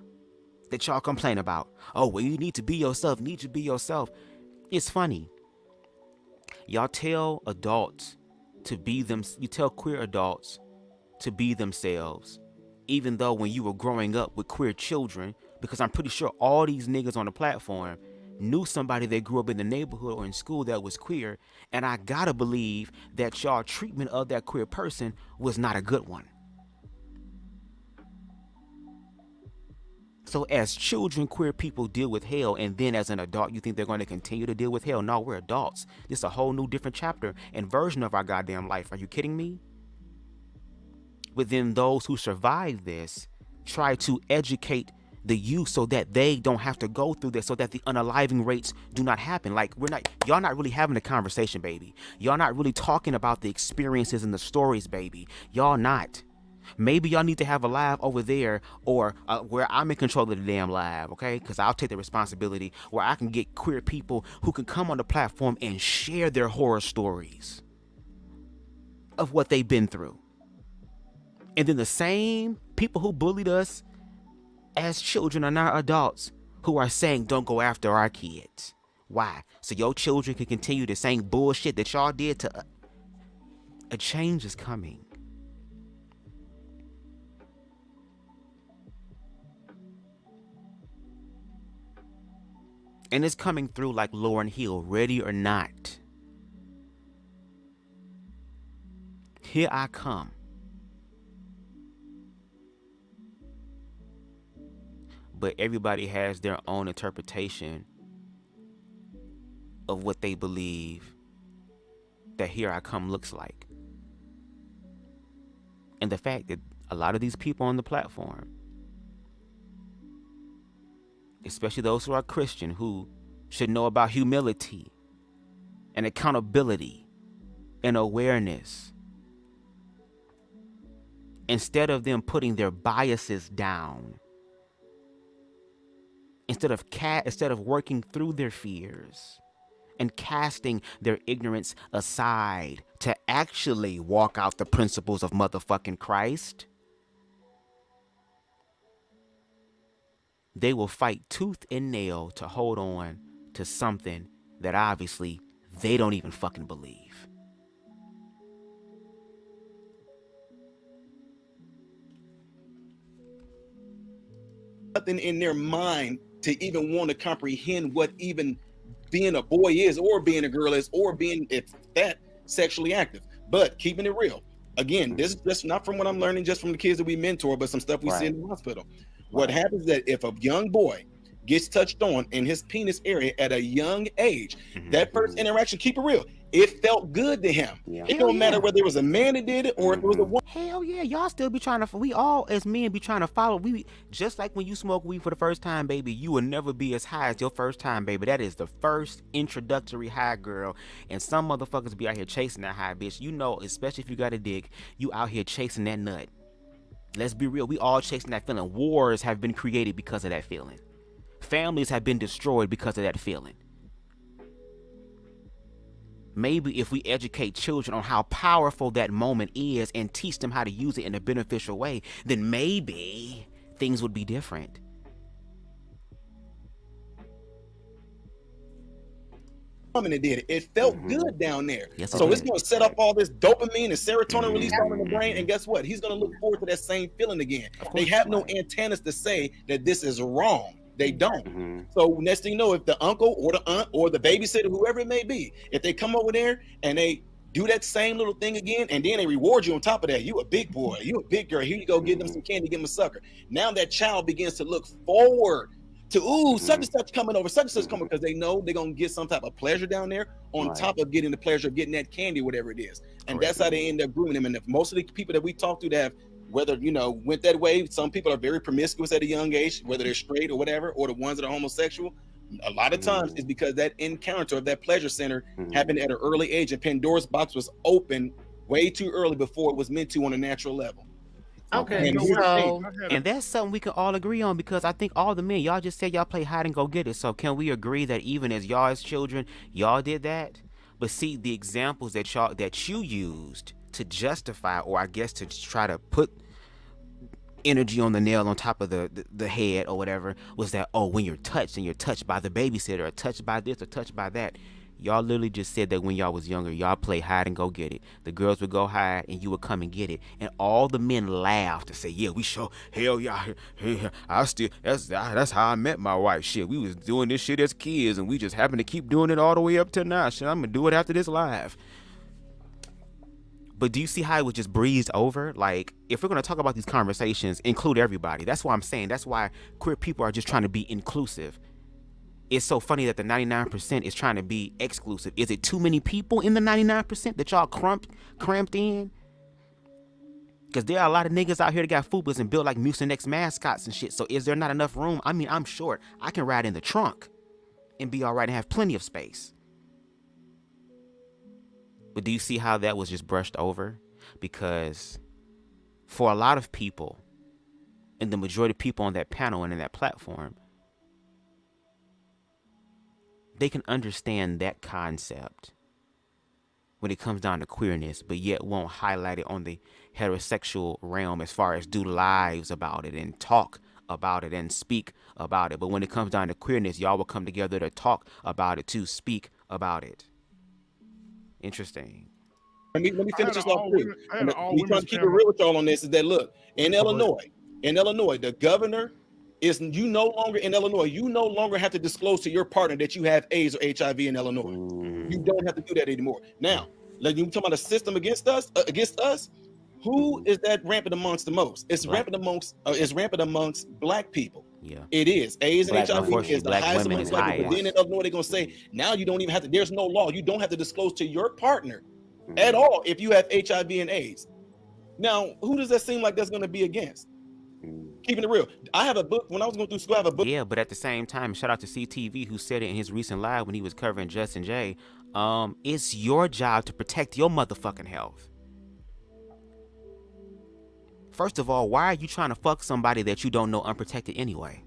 that y'all complain about. Oh, well, you need to be yourself, need to be yourself. It's funny. Y'all tell adults to be them. You tell queer adults to be themselves. Even though when you were growing up with queer children, because I'm pretty sure all these niggas on the platform knew somebody that grew up in the neighborhood or in school that was queer, and I gotta believe that y'all treatment of that queer person was not a good one. So as children, queer people deal with hell, and then as an adult, you think they're going to continue to deal with hell? No, we're adults. This is a whole new different chapter and version of our goddamn life. Are you kidding me? But then those who survive this try to educate the youth so that they don't have to go through this, so that the unaliving rates do not happen. Like, y'all not really having a conversation, baby. Y'all not really talking about the experiences and the stories, baby. Y'all not. Maybe y'all need to have a live over there, or where I'm in control of the damn live, okay? Because I'll take the responsibility, where I can get queer people who can come on the platform and share their horror stories of what they've been through. And then the same people who bullied us as children are now adults who are saying, don't go after our kids. Why? So your children can continue the same bullshit that y'all did to a change is coming. And it's coming through like Lauryn Hill, ready or not. Here I come. But everybody has their own interpretation of what they believe that Here I Come looks like. And the fact that a lot of these people on the platform, especially those who are Christian, who should know about humility and accountability and awareness instead of them putting their biases down, instead of working through their fears and casting their ignorance aside to actually walk out the principles of motherfucking Christ, they will fight tooth and nail to hold on to something that obviously they don't even fucking believe. Nothing in their mind to even want to comprehend what even being a boy is, or being a girl is, or being, if that, sexually active. But keeping it real, again, this is just not from what I'm learning just from the kids that we mentor, but some stuff we see in the hospital. What happens is that if a young boy gets touched on in his penis area at a young age, that first interaction, keep it real, it felt good to him. It don't matter whether it was a man that did it or if it was a woman. Hell yeah, y'all still be trying to, we all as men be trying to follow. We just like when you smoke weed for the first time, baby, you will never be as high as your first time, baby. That is the first introductory high, girl. And some motherfuckers be out here chasing that high, bitch. You know, especially if you got a dick, you out here chasing that nut. Let's be real, we all chasing that feeling. Wars have been created because of that feeling. Families have been destroyed because of that feeling. Maybe if we educate children on how powerful that moment is and teach them how to use it in a beneficial way, then maybe things would be different. Woman that did it. It felt good down there. Yes, so it's going to set up all this dopamine and serotonin release all in the brain. And guess what? He's going to look forward to that same feeling again. They have no antennas to say that this is wrong. They don't. So next thing you know, if the uncle or the aunt or the babysitter, whoever it may be, if they come over there and they do that same little thing again, and then they reward you on top of that, you a big boy, you a big girl, here you go, give them some candy, give them a sucker. Now that child begins to look forward to, such and such coming over, such and such coming, because they know they're going to get some type of pleasure down there on top of getting the pleasure of getting that candy, whatever it is. And that's how they end up grooming them. And if most of the people that we talk to that have, whether, you know, went that way, some people are very promiscuous at a young age, whether they're straight or whatever, or the ones that are homosexual, a lot of times it's because that encounter of that pleasure center happened at an early age, and Pandora's box was open way too early before it was meant to on a natural level. Okay, and that's something we can all agree on, because I think all the men, y'all just said y'all play hide and go get it. So can we agree that even as y'all as children, y'all did that? But see, the examples that you used to justify, or I guess to try to put energy on the nail on top of the head or whatever, was that, oh, when you're touched and you're touched by the babysitter or touched by this or touched by that. Y'all literally just said that when y'all was younger, y'all play hide and go get it. The girls would go hide and you would come and get it. And all the men laughed to say, yeah, we show, hell yeah, that's how I met my wife. Shit, we was doing this shit as kids and we just happened to keep doing it all the way up to now. Shit, I'm gonna do it after this live. But do you see how it was just breezed over? Like, if we're going to talk about these conversations, include everybody. That's why I'm saying, that's why queer people are just trying to be inclusive. It's so funny that the 99% is trying to be exclusive. Is it too many people in the 99% that y'all cramped in? Because there are a lot of niggas out here that got fupas and built like Mucinex mascots and shit. So is there not enough room? I mean, I'm short. I can ride in the trunk and be all right and have plenty of space. But do you see how that was just brushed over? Because for a lot of people, and the majority of people on that panel and in that platform, they can understand that concept when it comes down to queerness, but yet won't highlight it on the heterosexual realm as far as do lives about it and talk about it and speak about it. But when it comes down to queerness, y'all will come together to talk about it, to speak about it. Interesting. Let me finish this off too. We trying to keep it real with y'all on this. Is that, look, in Illinois, the governor is, you no longer have to disclose to your partner that you have AIDS or HIV in Illinois. You don't have to do that anymore. Now, like you talking about a system against us. Who is that rampant amongst the most? It's rampant amongst black people. Yeah, it is. AIDS and HIV is the highest among black people. But then in Illinois, they're gonna say now you don't even have to. There's no law. You don't have to disclose to your partner at all if you have HIV and AIDS. Now, who does that seem like that's gonna be against? Keeping it real. I have a book. When I was going through school, I have a book. Yeah, but at the same time, shout out to CTV who said it in his recent live when he was covering Justin J. It's your job to protect your motherfucking health. First of all, why are you trying to fuck somebody that you don't know unprotected anyway?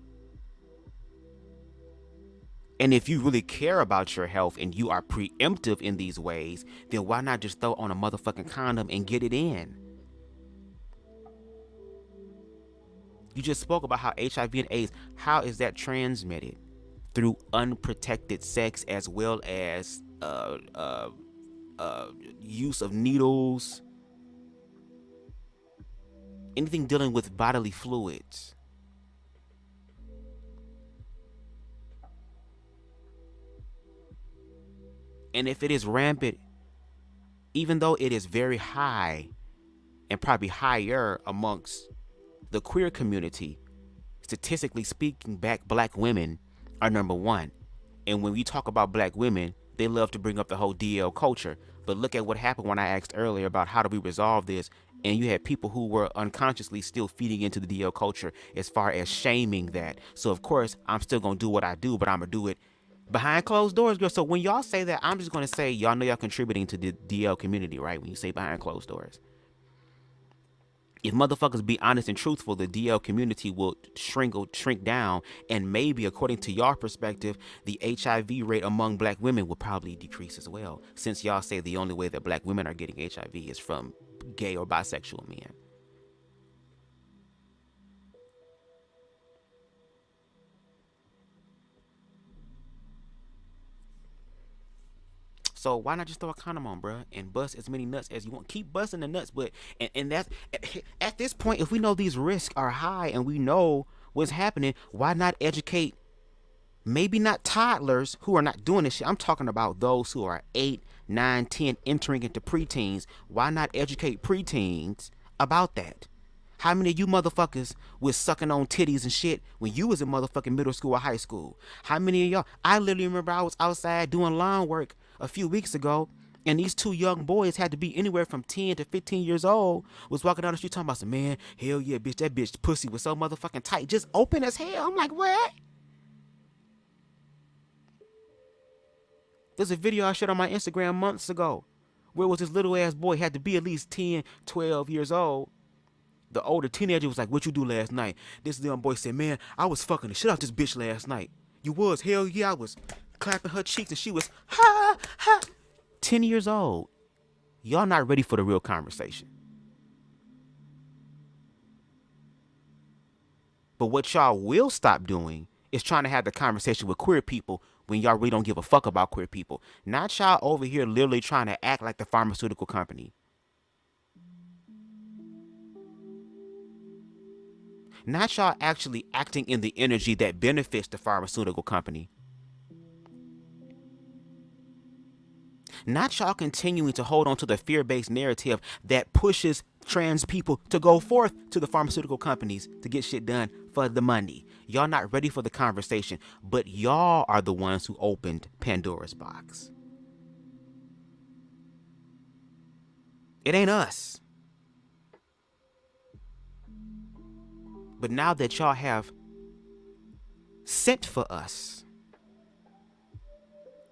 And if you really care about your health and you are preemptive in these ways, then why not just throw on a motherfucking condom and get it in? You just spoke about how HIV and AIDS, how is that transmitted? Through unprotected sex as well as use of needles, anything dealing with bodily fluids. And if it is rampant, even though it is very high and probably higher amongst the queer community, statistically speaking, black women are number one. And when we talk about black women, they love to bring up the whole DL culture. But look at what happened when I asked earlier about how do we resolve this. And you had people who were unconsciously still feeding into the DL culture as far as shaming that. So, of course, I'm still going to do what I do, but I'm going to do it behind closed doors, girl. So when y'all say that, I'm just going to say, y'all know y'all contributing to the DL community, right? When you say behind closed doors. If motherfuckers be honest and truthful, the DL community will shrink down, and maybe, according to your perspective, the HIV rate among black women will probably decrease as well, since y'all say the only way that black women are getting HIV is from gay or bisexual men. So why not just throw a condom on, bruh, and bust as many nuts as you want? Keep busting the nuts, but and that's at this point, if we know these risks are high and we know what's happening, why not educate? Maybe not toddlers who are not doing this shit. I'm talking about those who are 8, 9, 10, entering into preteens. Why not educate preteens about that? How many of you motherfuckers was sucking on titties and shit when you was in motherfucking middle school or high school? How many of y'all? I literally remember I was outside doing lawn work a few weeks ago, and these two young boys had to be anywhere from 10 to 15 years old, was walking down the street talking about some, man, hell yeah, bitch, that bitch pussy was so motherfucking tight, just open as hell. I'm like, what? There's a video I shared on my Instagram months ago where it was this little ass boy, had to be at least 10, 12 years old. The older teenager was like, what you do last night? This young boy said, man, I was fucking the shit out this bitch last night. You was? Hell yeah, I was clapping her cheeks and she was, ha, ha. 10 years old. Y'all not ready for the real conversation. But what y'all will stop doing is trying to have the conversation with queer people when y'all really don't give a fuck about queer people. Not y'all over here literally trying to act like the pharmaceutical company. Not y'all actually acting in the energy that benefits the pharmaceutical company. Not y'all continuing to hold on to the fear-based narrative that pushes trans people to go forth to the pharmaceutical companies to get shit done for the money. Y'all not ready for the conversation, but y'all are the ones who opened Pandora's box. It ain't us. But now that y'all have sent for us,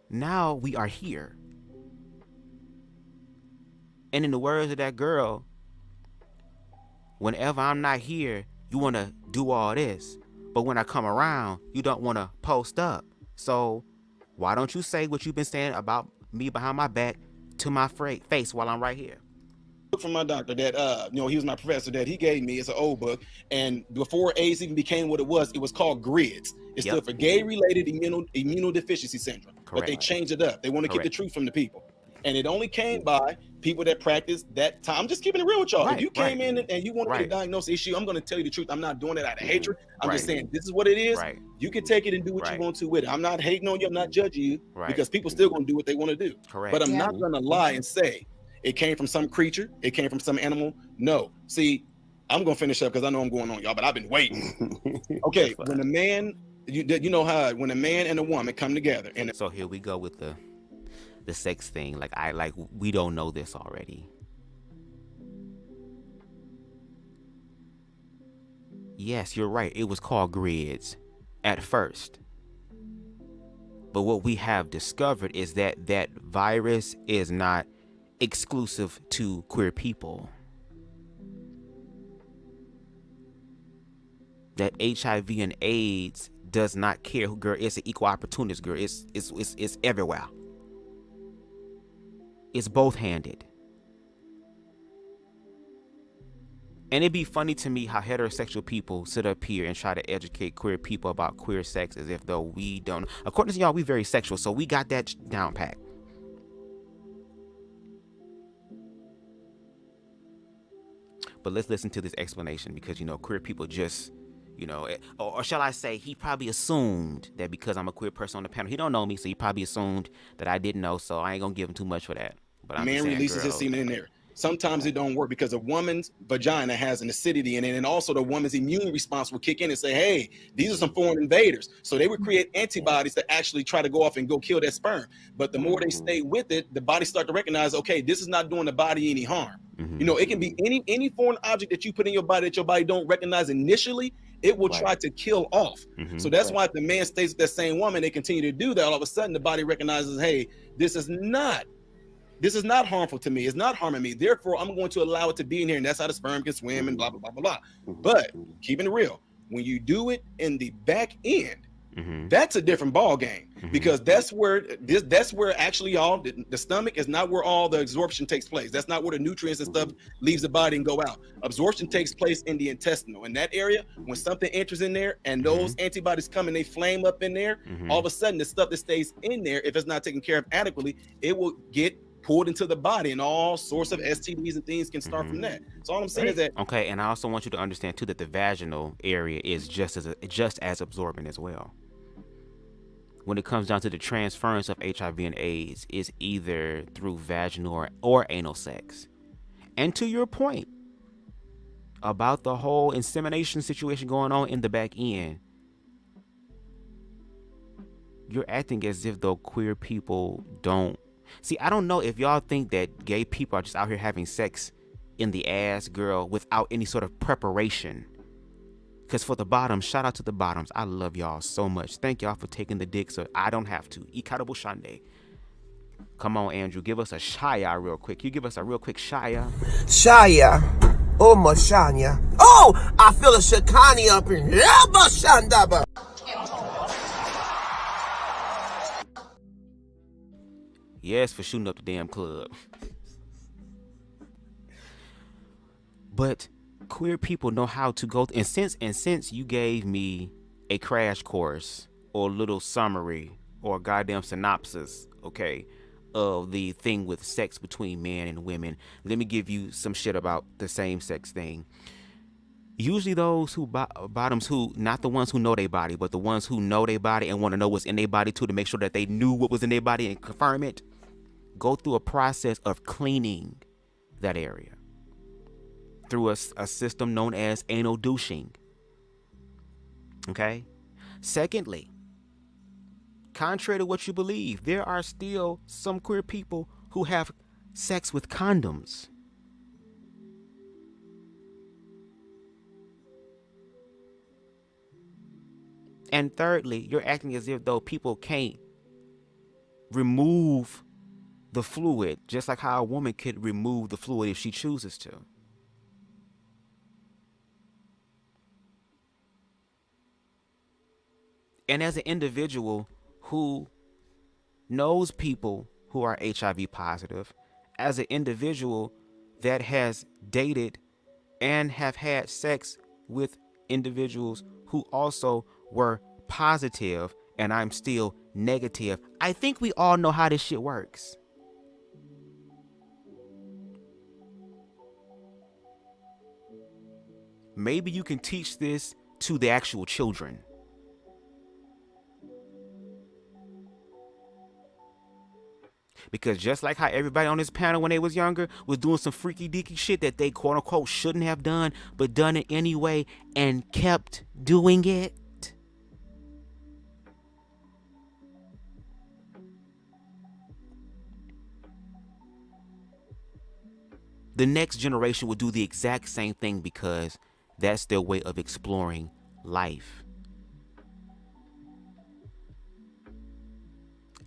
now we are here. And in the words of that girl, whenever I'm not here, you want to do all this. But when I come around, you don't want to post up. So why don't you say what you've been saying about me behind my back to my face while I'm right here? From my doctor that he was my professor that he gave me. It's an old book, and before AIDS even became what it was called GRIDS. It stood for gay related immunodeficiency syndrome. Correct. But they changed it up. They want to keep the truth from the people, and it only came by people that practiced that time. I'm just keeping it real with y'all. If you came in and you wanted me to diagnose the issue, I'm going to tell you the truth. I'm not doing it out of hatred. I'm just saying this is what it is. You can take it and do what you want to with it. I'm not hating on you. I'm not judging you because people still going to do what they want to do. Correct. But I'm not going to lie and say it came from some creature. It came from some animal. No. See, I'm going to finish up because I know I'm going on, y'all, but I've been waiting. Okay. When a man, you know how when a man and a woman come together. And so here we go with the sex thing. We don't know this already. Yes, you're right. It was called GRIDS at first. But what we have discovered is that that virus is not exclusive to queer people. that HIV and AIDS does not care who, girl. It's an equal opportunist, girl. It's everywhere. It's both handed. And it'd be funny to me how heterosexual people sit up here and try to educate queer people about queer sex as if though we don't. According to y'all, we very sexual, so we got that down pat. But let's listen to this explanation because, you know, queer people just, you know, or shall I say, he probably assumed that because I'm a queer person on the panel, he don't know me, so he probably assumed that I didn't know, so I ain't gonna give him too much for that. But I'm man releases his semen in there. Sometimes it don't work because a woman's vagina has an acidity in it, and also the woman's immune response will kick in and say, hey, these are some foreign invaders. So they would create antibodies to actually try to go off and go kill that sperm. But the more they stay with it, the body start to recognize, okay, this is not doing the body any harm. You know, it can be any foreign object that you put in your body that your body don't recognize initially, it will try to kill off. So that's why if the man stays with that same woman, they continue to do that. All of a sudden, the body recognizes, hey, this is not harmful to me. It's not harming me. Therefore, I'm going to allow it to be in here. And that's how the sperm can swim and blah, blah, blah, blah, blah. But keeping it real, when you do it in the back end, that's a different ball game because that's where actually all the stomach is not where all the absorption takes place. That's not where the nutrients and stuff leaves the body and go out. Absorption takes place in the intestinal. In that area, when something enters in there and those antibodies come and they flame up in there, all of a sudden the stuff that stays in there, if it's not taken care of adequately, it will get pulled into the body and all sorts of STDs and things can start from that. So all I'm saying is that okay, and I also want you to understand too that the vaginal area is just as absorbent as well. When it comes down to the transference of HIV and AIDS is either through vaginal or anal sex. And to your point about the whole insemination situation going on in the back end, you're acting as if though queer people don't. See, I don't know if y'all think that gay people are just out here having sex in the ass, girl, without any sort of preparation. Because for the bottoms, shout out to the bottoms. I love y'all so much. Thank y'all for taking the dick so I don't have to. Ikarabu Shande. Come on, Andrew. Give us a shaya real quick. You give us a real quick shaya. Shaya. Oh, Mashanya. Oh, I feel a Shakani up in here. Mashandaba. Yes, for shooting up the damn club. But queer people know how to go and since you gave me a crash course or a little summary or a goddamn synopsis, okay, of the thing with sex between men and women, let me give you some shit about the same sex thing. Usually those who bottoms who, not the ones who know their body, but the ones who know their body and want to know what's in their body too, to make sure that they knew what was in their body and confirm it, go through a process of cleaning that area through a system known as anal douching. Okay? Secondly, contrary to what you believe, there are still some queer people who have sex with condoms. And thirdly, you're acting as if though people can't remove the fluid, just like how a woman could remove the fluid if she chooses to. And as an individual who knows people who are HIV positive, as an individual that has dated and have had sex with individuals who also were positive and I'm still negative, I think we all know how this shit works. Maybe you can teach this to the actual children. Because just like how everybody on this panel when they was younger was doing some freaky deaky shit that they quote unquote shouldn't have done, but done it anyway and kept doing it. The next generation will do the exact same thing because that's their way of exploring life.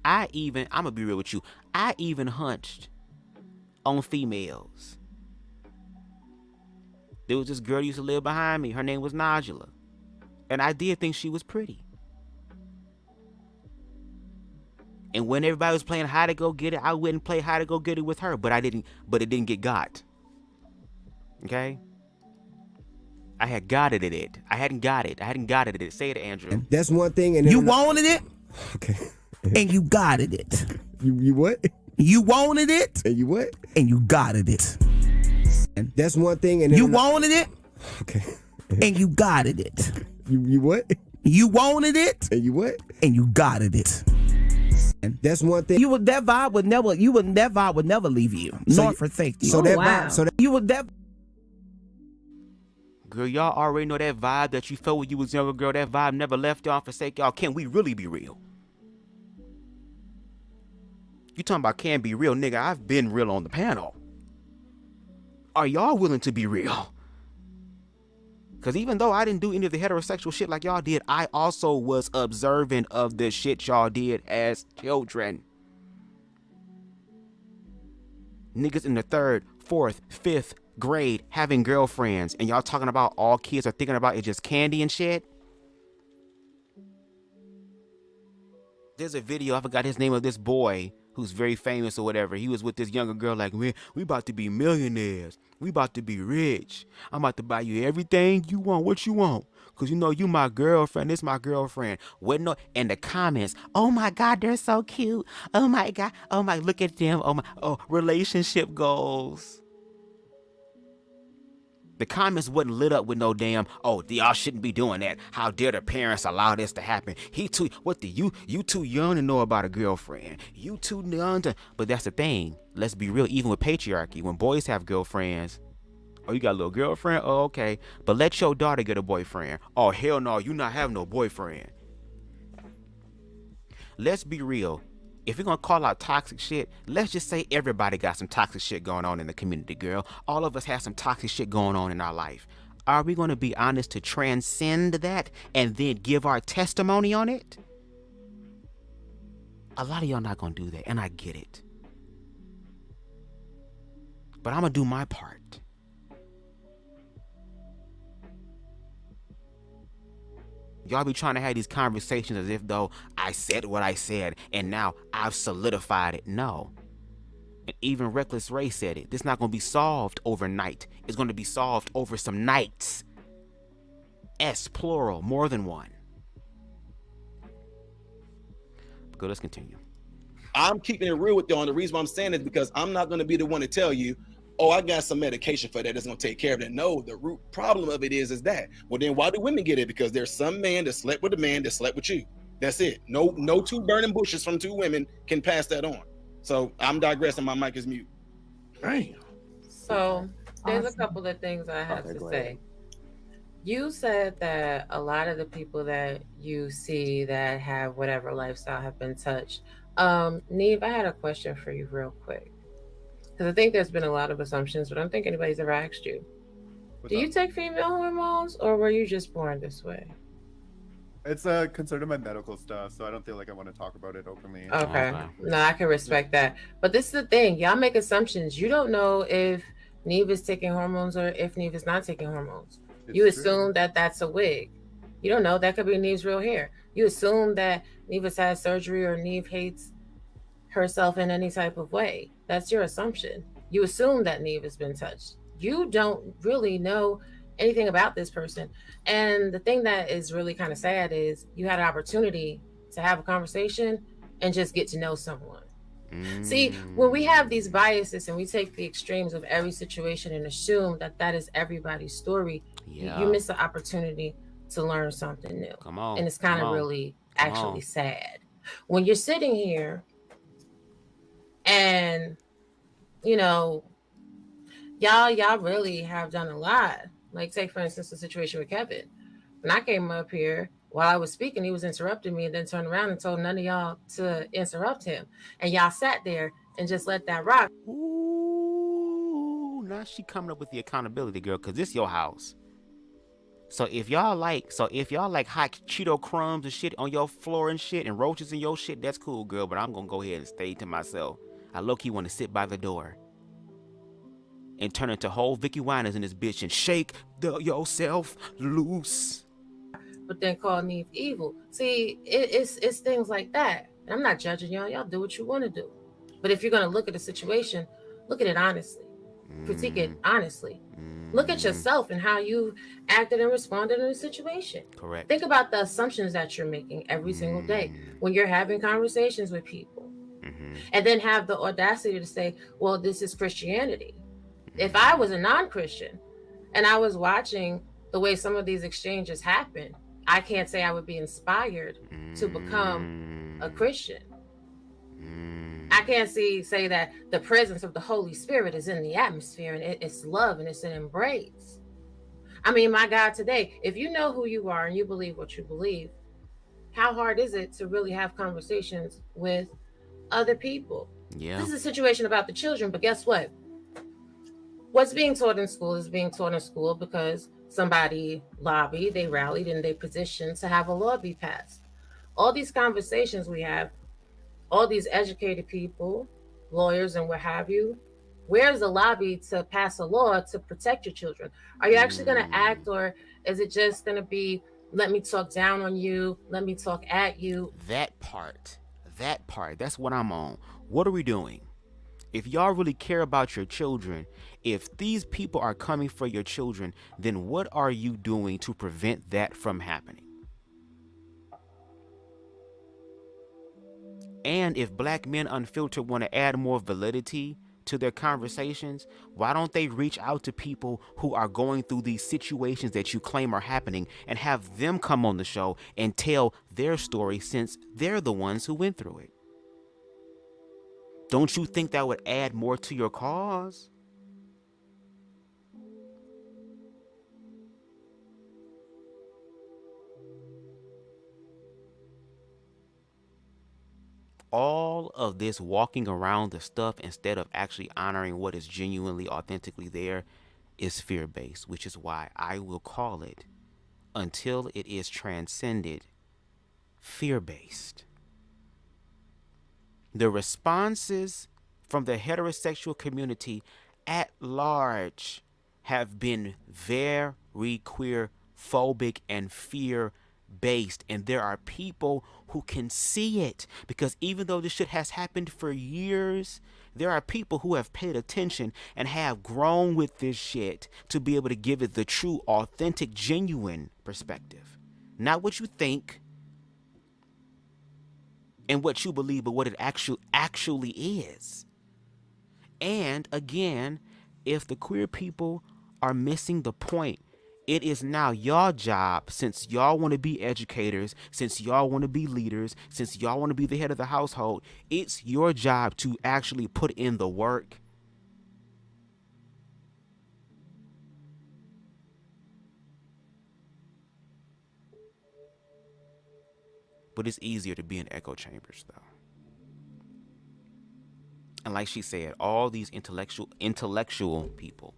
I'm gonna be real with you, I even hunched on females. There was this girl who used to live behind me. Her name was Najula. And I did think she was pretty. And when everybody was playing How to Go Get It, I wouldn't play How to Go Get It with her, but it didn't get got. Okay? I had got it at it. I hadn't got it. I hadn't got it at it. Say it, Andrew. That's one thing. And you wanted it. Okay. And you got it. You what? You wanted it. And you what? And you got it. And that's one thing. And you wanted it. Okay. And you got it. You what? You wanted it. And you what? And you got it. And that's one thing. That vibe would never leave you. Nor forsake you. So that vibe. So that you would never. Girl, y'all already know that vibe that you felt when you was younger, girl. That vibe never left y'all and forsake y'all. Can we really be real? You talking about can be real, nigga. I've been real on the panel. Are y'all willing to be real? Because even though I didn't do any of the heterosexual shit like y'all did, I also was observant of the shit y'all did as children. Niggas in the 3rd, 4th, 5th grade having girlfriends, and y'all talking about all kids are thinking about is just candy and shit. There's a video, I forgot his name, of this boy who's very famous or whatever. He was with this younger girl like, man, we about to be millionaires. We about to be rich. I'm about to buy you everything you want. What you want? Because you know you my girlfriend. This my girlfriend. What no? And the comments, oh my God, they're so cute. Oh my God. Oh my, look at them. Oh my, oh, relationship goals. The comments wasn't lit up with no damn, oh, y'all shouldn't be doing that. How dare the parents allow this to happen? You too young to know about a girlfriend. You too young to, but that's the thing. Let's be real, even with patriarchy, when boys have girlfriends, oh, you got a little girlfriend? Oh, okay. But let your daughter get a boyfriend. Oh, hell no, you not have no boyfriend. Let's be real. If you're going to call out toxic shit, let's just say everybody got some toxic shit going on in the community, girl. All of us have some toxic shit going on in our life. Are we going to be honest to transcend that and then give our testimony on it? A lot of y'all not going to do that, and I get it. But I'm going to do my part. Y'all be trying to have these conversations as if though I said what I said and now I've solidified it. No. And even Reckless Ray said it. This is not going to be solved overnight. It's going to be solved over some nights. S, plural, more than one. Go, let's continue. I'm keeping it real with y'all. And the reason why I'm saying it is because I'm not going to be the one to tell you, oh, I got some medication for that that's going to take care of that. No, the root problem of it is that. Well, then why do women get it? Because there's some man that slept with a man that slept with you. That's it. No two burning bushes from two women can pass that on. So I'm digressing. My mic is mute. Damn. So there's a couple of things I have to say. You said that a lot of the people that you see that have whatever lifestyle have been touched. Neve, I had a question for you real quick. Because I think there's been a lot of assumptions, but I don't think anybody's ever asked you. Do you take female hormones, or were you just born this way? It's considered my medical stuff, so I don't feel like I want to talk about it openly. Okay. No, I can respect that. But this is the thing. Y'all make assumptions. You don't know if Neve is taking hormones or if Neve is not taking hormones. You assume that that's a wig. You don't know. That could be Neve's real hair. You assume that Neve has had surgery or Neve hates herself in any type of way. That's your assumption. You assume that Neve has been touched. You don't really know anything about this person. And the thing that is really kind of sad is you had an opportunity to have a conversation and just get to know someone. See, when we have these biases and we take the extremes of every situation and assume that that is everybody's story, you miss the opportunity to learn something new. Come on. And it's kind of really actually sad. When you're sitting here and, you know, y'all really have done a lot. Like, take, for instance, the situation with Kevin. When I came up here, while I was speaking, he was interrupting me and then turned around and told none of y'all to interrupt him. And y'all sat there and just let that rock. Ooh, now she coming up with the accountability, girl, because this your house. So if y'all like hot Cheeto crumbs and shit on your floor and shit and roaches in your shit, that's cool, girl. But I'm going to go ahead and stay to myself. I low-key want to sit by the door and turn into whole Vicky Winers in this bitch and shake yourself loose. but then call Neve evil. See, it's things like that. And I'm not judging y'all. Y'all do what you want to do. But if you're going to look at a situation, look at it honestly. Critique it honestly. Look at yourself and how you acted and responded in a situation. Correct. Think about the assumptions that you're making every single day when you're having conversations with people. And then have the audacity to say, well, this is Christianity. If I was a non-Christian and I was watching the way some of these exchanges happen, I can't say I would be inspired to become a Christian. I can't say that the presence of the Holy Spirit is in the atmosphere and it's love and it's an embrace. I mean, my God, today, if you know who you are and you believe what you believe, how hard is it to really have conversations with other people? Yeah. This is a situation about the children, but guess what? What's being taught in school is being taught in school because somebody lobbied, they rallied, and they petitioned to have a law be passed. All these conversations we have, all these educated people, lawyers and what have you, where's the lobby to pass a law to protect your children? Are you actually going to act, or is it just going to be, let me talk down on you, let me talk at you? That part, that's what I'm on. What are we doing? If y'all really care about your children, if these people are coming for your children, then what are you doing to prevent that from happening? And if Black Men Unfiltered want to add more validity to their conversations, why don't they reach out to people who are going through these situations that you claim are happening and have them come on the show and tell their story, since they're the ones who went through it? Don't you think that would add more to your cause? All of this walking around the stuff instead of actually honoring what is genuinely, authentically there is fear-based, which is why I will call it, until it is transcended, fear-based. The responses from the heterosexual community at large have been very queer phobic and fear-based, and there are people who can see it, because even though this shit has happened for years, there are people who have paid attention and have grown with this shit to be able to give it the true, authentic, genuine perspective. Not what you think and what you believe, but what it actually is. And again, if the queer people are missing the point, it is now your job, since y'all want to be educators, since y'all want to be leaders, since y'all want to be the head of the household, it's your job to actually put in the work. But it's easier to be in echo chambers, though. And like she said, all these intellectual people,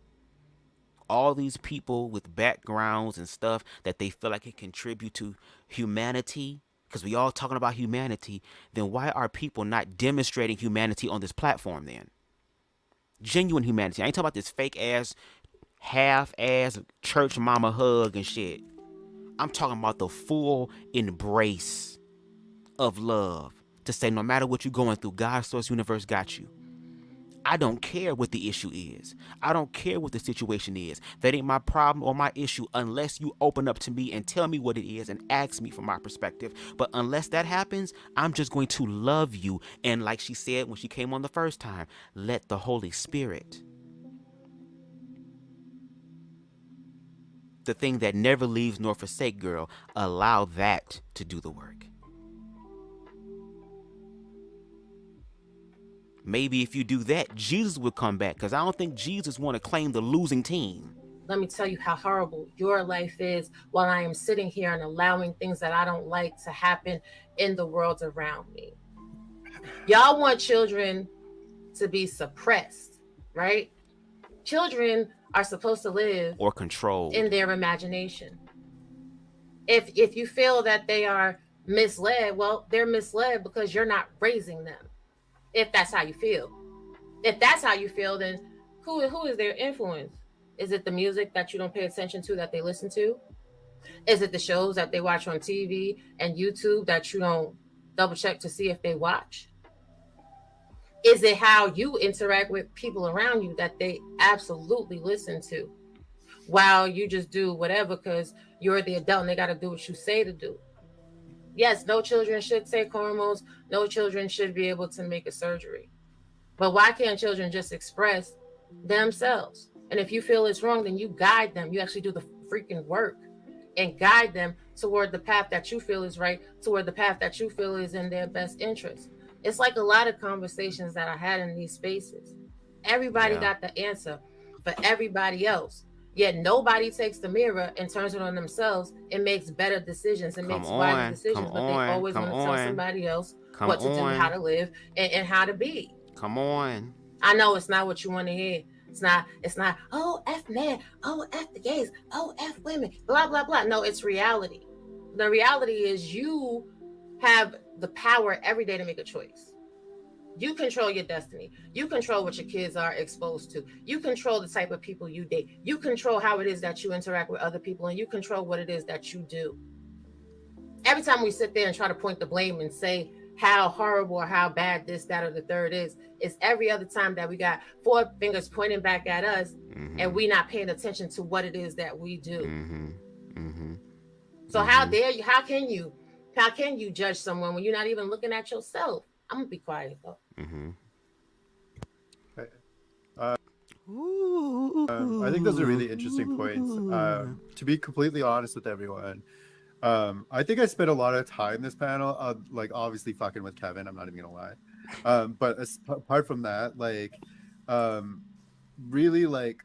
all these people with backgrounds and stuff that they feel like can contribute to humanity, because we all talking about humanity, then why are people not demonstrating humanity on this platform then? Genuine humanity. I ain't talking about this fake ass, half-ass church mama hug and shit. I'm talking about the full embrace of love, to say no matter what you're going through, God, source, universe got you. I don't care what the issue is. I don't care what the situation is. That ain't my problem or my issue unless you open up to me and tell me what it is and ask me from my perspective. But unless that happens, I'm just going to love you. And like she said when she came on the first time, let the Holy Spirit, the thing that never leaves nor forsake, girl, allow that to do the work. Maybe if you do that, Jesus will come back, because I don't think Jesus want to claim the losing team. Let me tell you how horrible your life is while I am sitting here and allowing things that I don't like to happen in the world around me. Y'all want children to be suppressed, right? Children are supposed to live or controlled in their imagination. If you feel that they are misled, well, they're misled because you're not raising them. If that's how you feel. If that's how you feel, then who is their influence? Is it the music that you don't pay attention to that they listen to? Is it the shows that they watch on TV and YouTube that you don't double check to see if they watch? Is it how you interact with people around you that they absolutely listen to, while you just do whatever because you're the adult and they got to do what you say to do? Yes, no children should take hormones. No children should be able to make a surgery. But why can't children just express themselves? And if you feel it's wrong, then you guide them. You actually do the freaking work and guide them toward the path that you feel is right, toward the path that you feel is in their best interest. It's like a lot of conversations that I had in these spaces. Everybody got the answer for everybody else. Yet nobody takes the mirror and turns it on themselves and makes better decisions and makes wiser decisions. But they always want to tell somebody else what to do, how to live, and how to be. Come on. I know it's not what you want to hear. It's not, oh, F men, oh, F the gays, oh, F women, blah, blah, blah. No, it's reality. The reality is you have the power every day to make a choice. You control your destiny. You control what your kids are exposed to. You control the type of people you date. You control how it is that you interact with other people, and you control what it is that you do. Every time we sit there and try to point the blame and say how horrible or how bad this, that, or the third is every other time that we got 4 fingers pointing back at us, and we not paying attention to what it is that we do. So how dare you? How can you judge someone when you're not even looking at yourself? I'm gonna be quiet though. I think those are really interesting points. To be completely honest with everyone, I think I spent a lot of time this panel, like obviously fucking with Kevin. I'm not even gonna lie. But apart from that, like, really like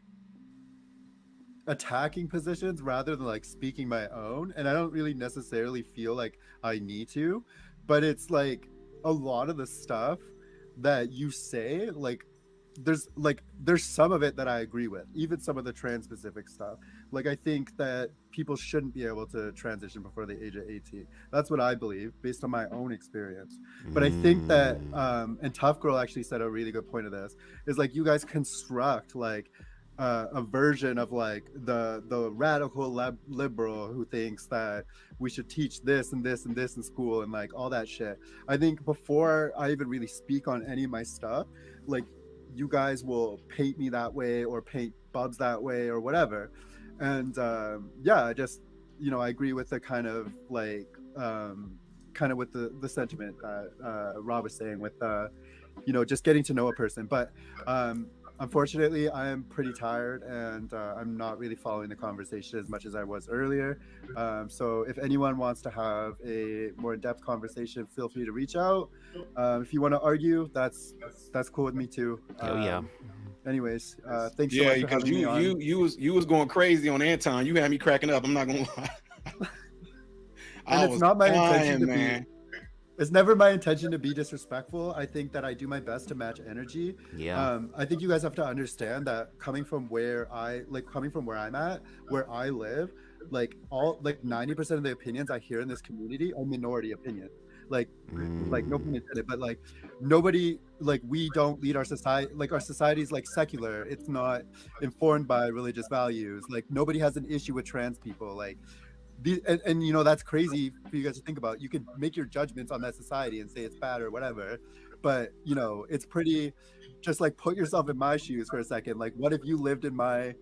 attacking positions rather than like speaking my own. And I don't really necessarily feel like I need to, but it's like a lot of the stuff that you say, like there's some of it that I agree with, even some of the trans-specific stuff. Like, I think that people shouldn't be able to transition before the age of 18. That's what I believe based on my own experience. But I think that, and Tough Girl actually said a really good point of this, is like you guys construct like a version of like the radical liberal who thinks that we should teach this and this and this in school and like all that shit. I think before I even really speak on any of my stuff, like you guys will paint me that way or paint Bubs that way or whatever. And yeah, I just, you know, I agree with the kind of like kind of with the sentiment that Rob was saying with you know, just getting to know a person. But unfortunately, I am pretty tired and I'm not really following the conversation as much as I was earlier. So if anyone wants to have a more in-depth conversation, feel free to reach out. If you want to argue, that's cool with me too. Yeah. Anyways, thanks so much for having me on. You was going crazy on Anton. You had me cracking up. I'm not gonna lie. And it's not my intention to be. It's never my intention to be disrespectful. I think that I do my best to match energy. Yeah. I think you guys have to understand that coming from where I'm at, where I live, like 90% of the opinions I hear in this community are minority opinions. Like no pun intended, but like nobody, like we don't lead our society, like our society is like secular. It's not informed by religious values. Like nobody has an issue with trans people. Like and you know, that's crazy for you guys to think about. You can make your judgments on that society and say it's bad or whatever, but you know, it's pretty, just like put yourself in my shoes for a second. Like what if you lived in my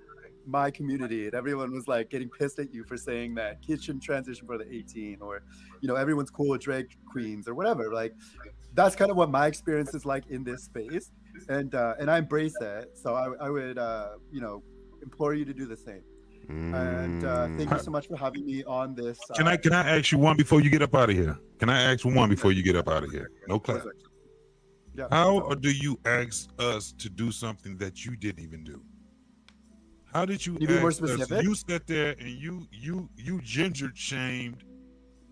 community and everyone was like getting pissed at you for saying that kids shouldn't transition for the 18, or you know, everyone's cool with drag queens or whatever. Like that's kind of what my experience is like in this space, and I embrace it. So I would you know, implore you to do the same. And thank you so much for having me on this. Can I ask you one before you get up out of here? Can I ask one before you get up out of here? No clap. Yeah. How do you ask us to do something that you didn't even do? How did you be more specific? Us? You sat there and you ginger shamed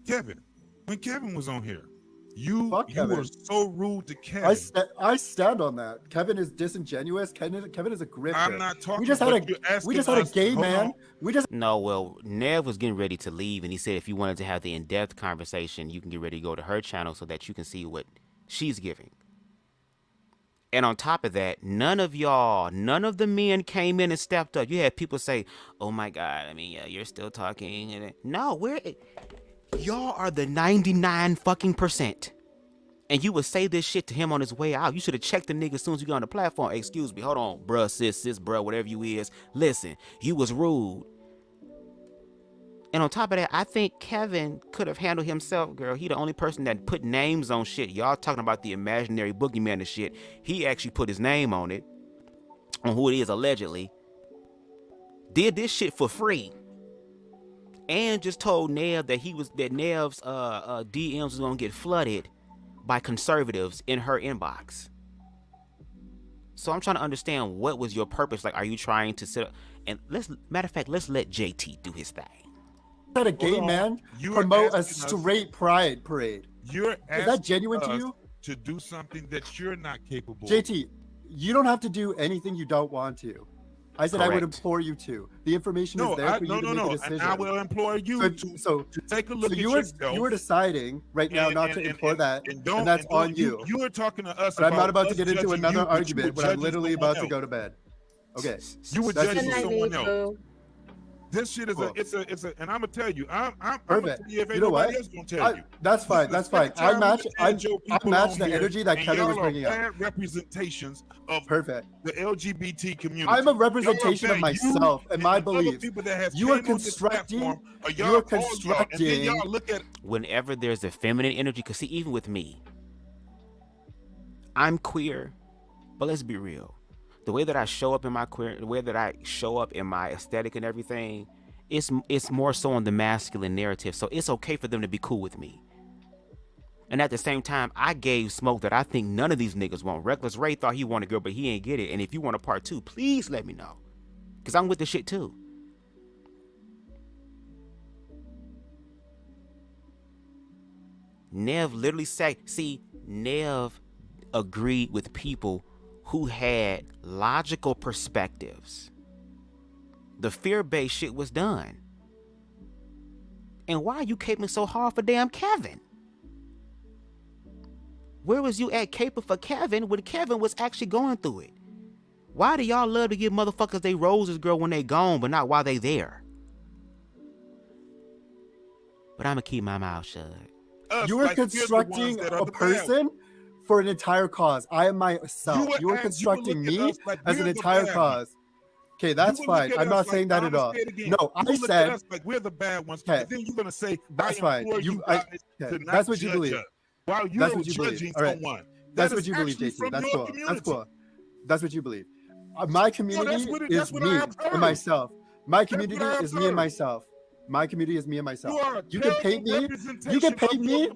Kevin when Kevin was on here. You were so rude to Kevin. I stand on that. Kevin is disingenuous. Kevin is a grifter. I'm not talking. We just had a gay man. No. Well, Nev was getting ready to leave, and he said if you wanted to have the in-depth conversation, you can get ready to go to her channel so that you can see what she's giving. And on top of that, none of the men came in and stepped up. You had people say, "Oh my God, I mean, yeah, you're still talking." And no, y'all are the 99% And you would say this shit to him on his way out. You should have checked the nigga as soon as you got on the platform. Hey, excuse me, hold on, bruh, sis, bruh, whatever you is. Listen, you was rude. And on top of that, I think Kevin could have handled himself, girl. He the only person that put names on shit. Y'all talking about the imaginary boogeyman and shit. He actually put his name on it, on who it is allegedly. Did this shit for free. And just told Nev that Nev's DMs was gonna get flooded by conservatives in her inbox. So I'm trying to understand, what was your purpose? Like, are you trying to sit up and let's let JT do his thing. That a gay man promote a straight pride parade. Is that genuine to you? To do something that you're not capable of. JT, you don't have to do anything you don't want to. I said I would implore you to. The information is there for you to make a decision. And I will implore you to take a look at yourself. You were deciding right now not to implore that, and that's on you. You were talking to us. But I'm not about to get into another argument when I'm literally about to go to bed. Okay. You were judging someone else. This shit is it's a, and I'm gonna tell you, I'm gonna tell you if ain't nobody else gonna tell you. That's fine. That's fine. I match the energy that Kevin was bringing up. Bad representations of the LGBT community. I'm a representation of myself and my beliefs. You are constructing. Whenever there's a feminine energy, because see, even with me, I'm queer, but let's be real. The way that I show up in my queer, the way that I show up in my aesthetic and everything, it's more so on the masculine narrative. So it's okay for them to be cool with me. And at the same time, I gave smoke that I think none of these niggas want. Reckless Ray thought he wanted a girl, but he ain't get it. And if you want a part 2, please let me know, because I'm with the shit too. Nev literally Nev agreed with people who had logical perspectives. The fear-based shit was done. And why are you caping so hard for damn Kevin? Where was you at caping for Kevin when Kevin was actually going through it? Why do y'all love to give motherfuckers they roses, girl, when they gone, but not while they there? But I'm gonna keep my mouth shut. You are constructing a person for an entire cause. I am myself. You are constructing me as an entire cause. Okay, that's fine. I'm not saying that at all. No, I said like we're the bad ones. Okay, then you're gonna say that's fine. That's what you believe. That's what you believe. All right. That's what you believe, JT. That's cool. That's cool. That's what you believe. My community is me and myself. My community is me and myself. My community is me and myself. You can pay me. You can pay me.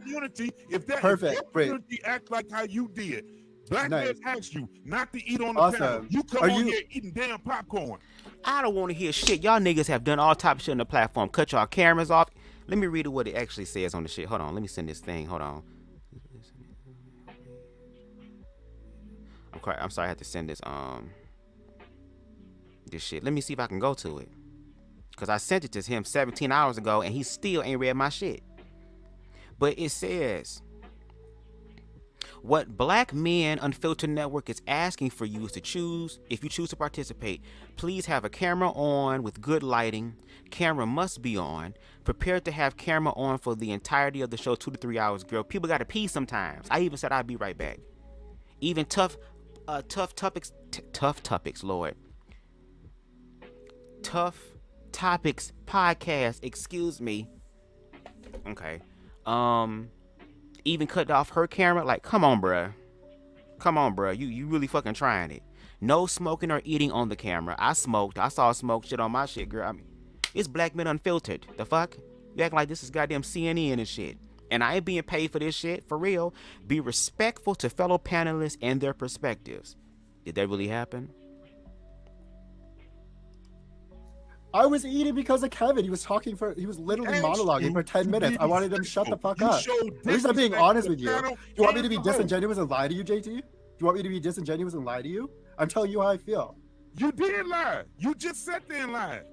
If that perfect. Great. Community act like how you did. Black man asked you not to eat on the panel. You come on here eating damn popcorn. I don't want to hear shit. Y'all niggas have done all type of shit on the platform. Cut y'all cameras off. Let me read what it actually says on the shit. Hold on. Let me send this thing. Hold on. I'm sorry. I had to send this shit. Let me see if I can go to it. Because I sent it to him 17 hours ago and he still ain't read my shit. But it says, what Black Men Unfiltered Network is asking for you is to choose, if you choose to participate, please have a camera on with good lighting. Camera must be on. Prepared to have camera on for the entirety of the show, 2 to 3 hours, girl. People got to pee sometimes. I even said I'd be right back. Even tough topics, Lord. Tough Topics podcast, excuse me. Okay. Even cut off her camera. Like, come on, bruh. You really fucking trying it. No smoking or eating on the camera. I smoked. I saw smoke shit on my shit, girl. I mean, it's Black Men Unfiltered. The fuck? You acting like this is goddamn CNN and shit. And I ain't being paid for this shit. For real. Be respectful to fellow panelists and their perspectives. Did that really happen? I was eating because of Kevin. He was literally monologuing for 10 minutes. I wanted him to shut the fuck up. At least I'm being honest with you. Do you want me to be disingenuous and lie to you, JT? Do you want me to be disingenuous and lie to you? I'm telling you how I feel. You did lie. You just sat there and lied.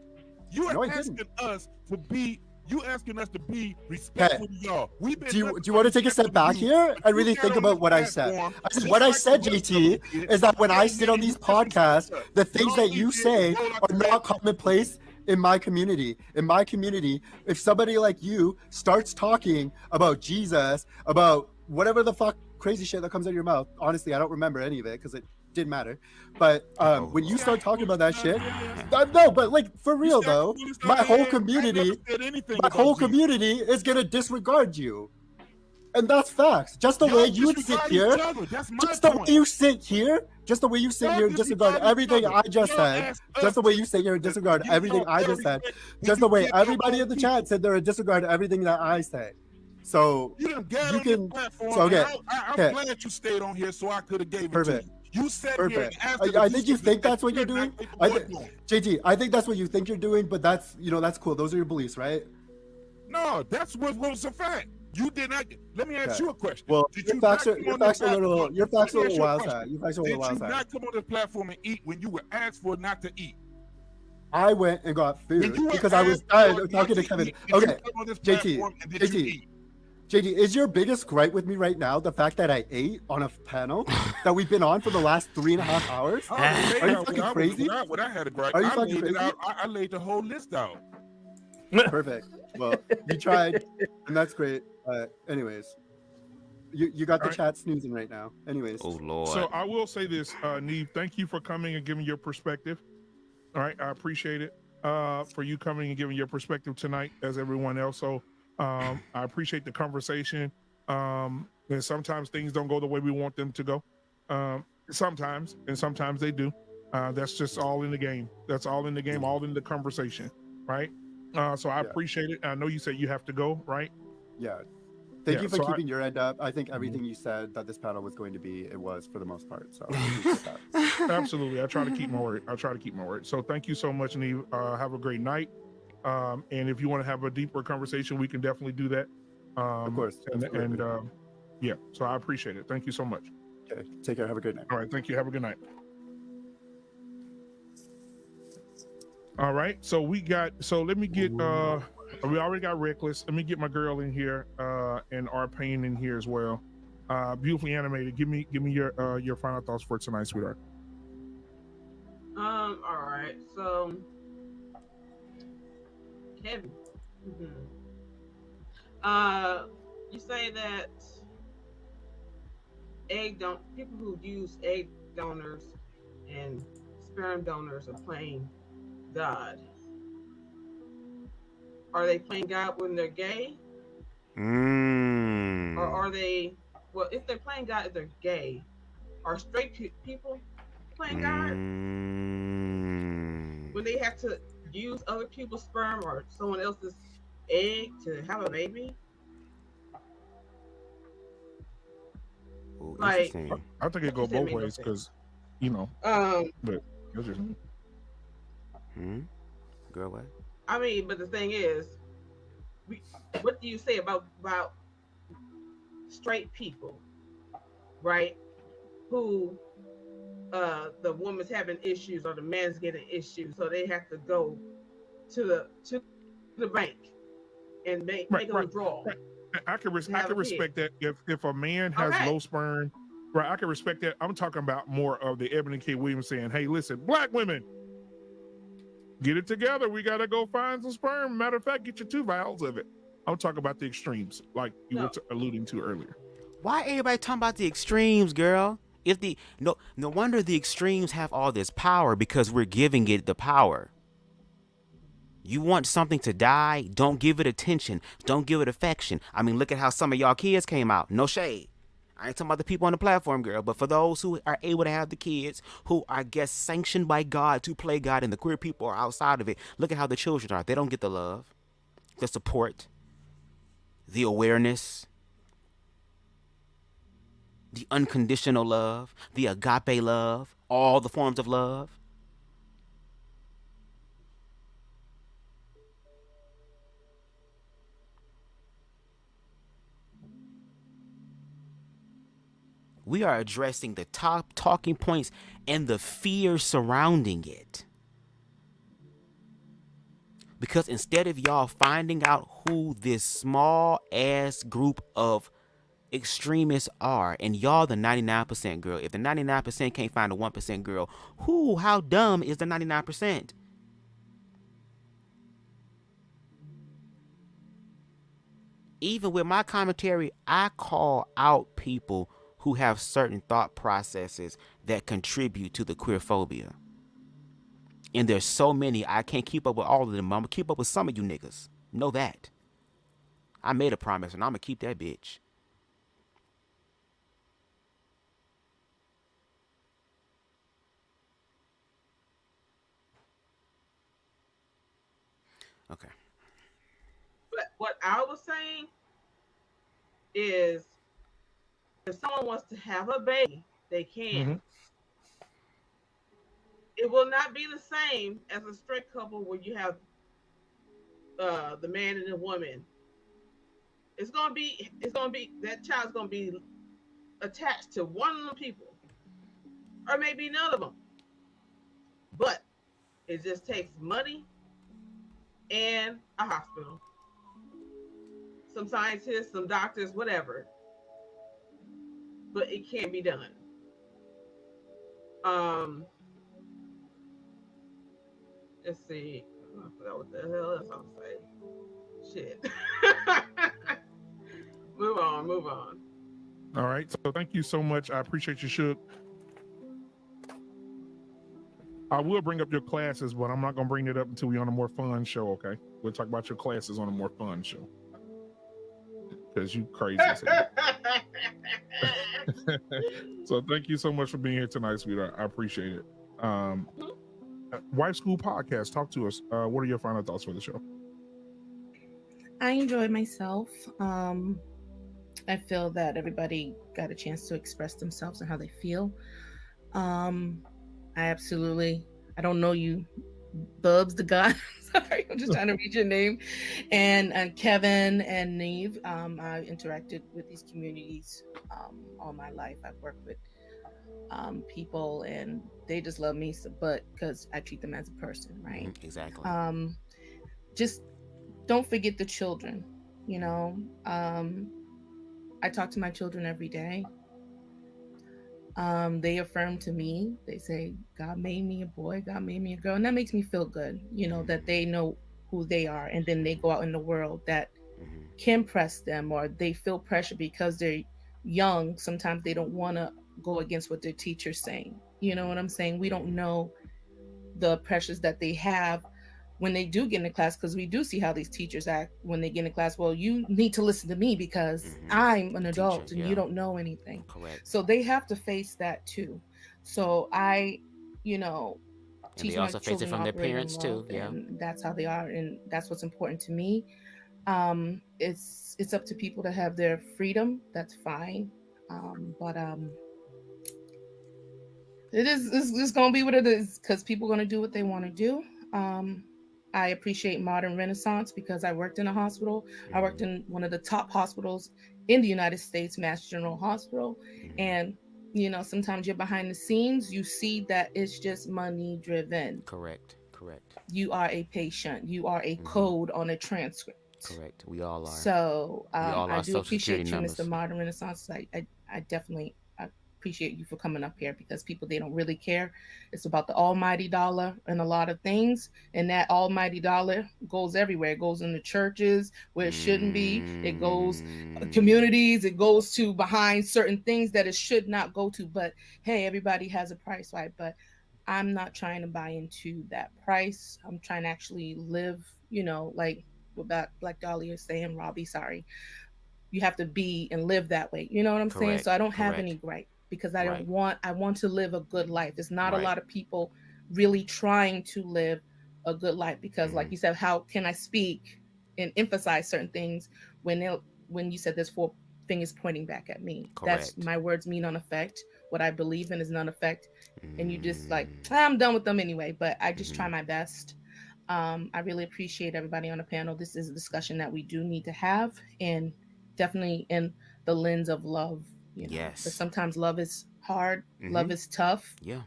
You are asking us to be You asking us to be respectful to y'all. Do you want to take a step back here and really think about what I said? What I said, JT, is that when I sit on these podcasts, the things that you say are not commonplace in my community. In my community, if somebody like you starts talking about Jesus, about whatever the fuck crazy shit that comes out of your mouth, honestly, I don't remember any of it because it didn't matter. But when you start talking about that shit, no, but like for real though, my whole community is gonna disregard you. And that's facts. Just the way you sit here, just the way you sit here, and disregard everything I just said. Just the way you sit here and disregard everything I just said. Just the way everybody in the chat said they're disregard everything that I say. So you can. So okay. I'm glad you stayed on here so I could have gave it to you. You said perfect. I think you think that's what you're doing. JT, I think that's what you think you're doing, but that's that's cool. Those are your beliefs, right? No, that's what was a fact. You did not. Let me ask you a question. Well, your facts are a little wild side. Did you not come on this platform and eat when you were asked for not to eat? I went and got food because I was talking to Kevin. Okay, JT, is your biggest gripe with me right now the fact that I ate on a panel that we've been on for the last 3.5 hours? Are you fucking crazy? What I had a gripe. I laid the whole list out. Perfect. Well, you tried, and that's great. Anyways, you got the chat snoozing right now. Anyways. Oh, Lord. So I will say this, Neve, thank you for coming and giving your perspective. All right, I appreciate it for you coming and giving your perspective tonight as everyone else. So I appreciate the conversation. And sometimes things don't go the way we want them to go. Sometimes they do. That's just all in the game. That's all in the game, all in the conversation, right? So I appreciate it. I know you said you have to go, right? Yeah. Thank you for keeping your end up. I think everything you said that this panel was going to be, it was for the most part. So absolutely. I try to keep my word. So thank you so much, Neve. Have a great night. And if you want to have a deeper conversation, we can definitely do that. Of course. So I appreciate it. Thank you so much. Okay. Take care. Have a good night. All right. Thank you. Have a good night. All right. So let me get, we already got Reckless. Let me get my girl in here and our pain in here as well. Beautifully animated. Give me your final thoughts for tonight, sweetheart. All right. So Kevin, you say that people who use egg donors and sperm donors are playing God. Are they playing God when they're gay? Or are they, well, if they're playing God, if they're gay, are straight people playing God? When they have to use other people's sperm or someone else's egg to have a baby? Like, I think it goes both ways because, but that's just me. Girl, what? I mean, but the thing is, what do you say about straight people, right? Who the woman's having issues or the man's getting issues, so they have to go to the bank and make a withdrawal. Right. I can respect that if a man has low sperm, right? I can respect that. I'm talking about more of the Ebony K. Williams saying, "Hey, listen, black women, get it together. We gotta go find some sperm. Matter of fact, get your 2 vials of it." I'm talking about the extremes, like you were alluding to earlier. Why everybody talking about the extremes, girl? No wonder the extremes have all this power because we're giving it the power. You want something to die? Don't give it attention. Don't give it affection. I mean, look at how some of y'all kids came out. No shade. I ain't talking about the people on the platform, girl, but for those who are able to have the kids, who are, I guess, sanctioned by God to play God, and the queer people are outside of it, look at how the children are. They don't get the love, the support, the awareness, the unconditional love, the agape love, all the forms of love. We are addressing the top talking points and the fear surrounding it. Because instead of y'all finding out who this small ass group of extremists are, and y'all the 99% girl, if the 99% can't find the 1% girl, how dumb is the 99%? Even with my commentary, I call out people who have certain thought processes that contribute to the queerphobia. And there's so many, I can't keep up with all of them. I'm gonna keep up with some of you niggas. Know that. I made a promise and I'm gonna keep that bitch. Okay. But what I was saying is, if someone wants to have a baby, they can. Mm-hmm. It will not be the same as a straight couple where you have the man and the woman. It's gonna be that child's gonna be attached to one of the people, or maybe none of them. But it just takes money and a hospital, some scientists, some doctors, whatever. But it can be done. Let's see. I forgot what the hell else I was saying. Shit. Move on. All right. So thank you so much. I appreciate you, Shook. I will bring up your classes, but I'm not going to bring it up until we're on a more fun show, okay? We'll talk about your classes on a more fun show. Because you crazy. So thank you so much for being here tonight, sweetheart. I appreciate it. Wife School Podcast, talk to us. What are your final thoughts for the show? I enjoyed myself. I feel that everybody got a chance to express themselves and how they feel. I don't know you, BubzDaGawd. Sorry, I'm just trying to read your name. And Kevin and Neve, I've interacted with these communities all my life. I've worked with people and they just love me, but because I treat them as a person, right? Exactly. Just don't forget the children, you know. I talk to my children every day. They affirm to me, they say, God made me a boy, God made me a girl. And that makes me feel good, you know, that they know who they are. And then they go out in the world that can press them, or they feel pressure because they're young. Sometimes they don't want to go against what their teacher's saying. You know what I'm saying? We don't know the pressures that they have when they do get into class, because we do see how these teachers act when they get into class. Well, you need to listen to me because I'm an adult and you don't know anything. Correct. So they have to face that too. So I, you know, teach my children face it from their parents too. Yeah, that's how they are, and that's what's important to me. It's up to people to have their freedom. That's fine, but it's gonna be what it is because people are gonna do what they want to do. I appreciate Modern Renaissance because I worked in a hospital. I worked in one of the top hospitals in the United States, Mass General Hospital. And, you know, sometimes you're behind the scenes, you see that it's just money driven. Correct. You are a patient. You are a code on a transcript. Correct. We all are. So I do appreciate you, Mr. Modern Renaissance. I definitely appreciate you for coming up here because people, they don't really care. It's about the almighty dollar and a lot of things, and that almighty dollar goes everywhere. It goes into churches where it shouldn't be. It goes communities. It goes to behind certain things that it should not go to. But hey, everybody has a price, right? But I'm not trying to buy into that price. I'm trying to actually live, you know, like what Black Dahlia is saying, Robbie, sorry. You have to be and live that way. You know what I'm saying? So I don't have any gripe. Because I want to live a good life. There's not a lot of people really trying to live a good life because like you said, how can I speak and emphasize certain things when you said there's 4 fingers pointing back at me? That's my words mean none effect. What I believe in is none effect. And you just like, I'm done with them anyway, but I just try my best. I really appreciate everybody on the panel. This is a discussion that we do need to have, and definitely in the lens of love. You know, yes. But sometimes love is hard. Love is tough. Yeah.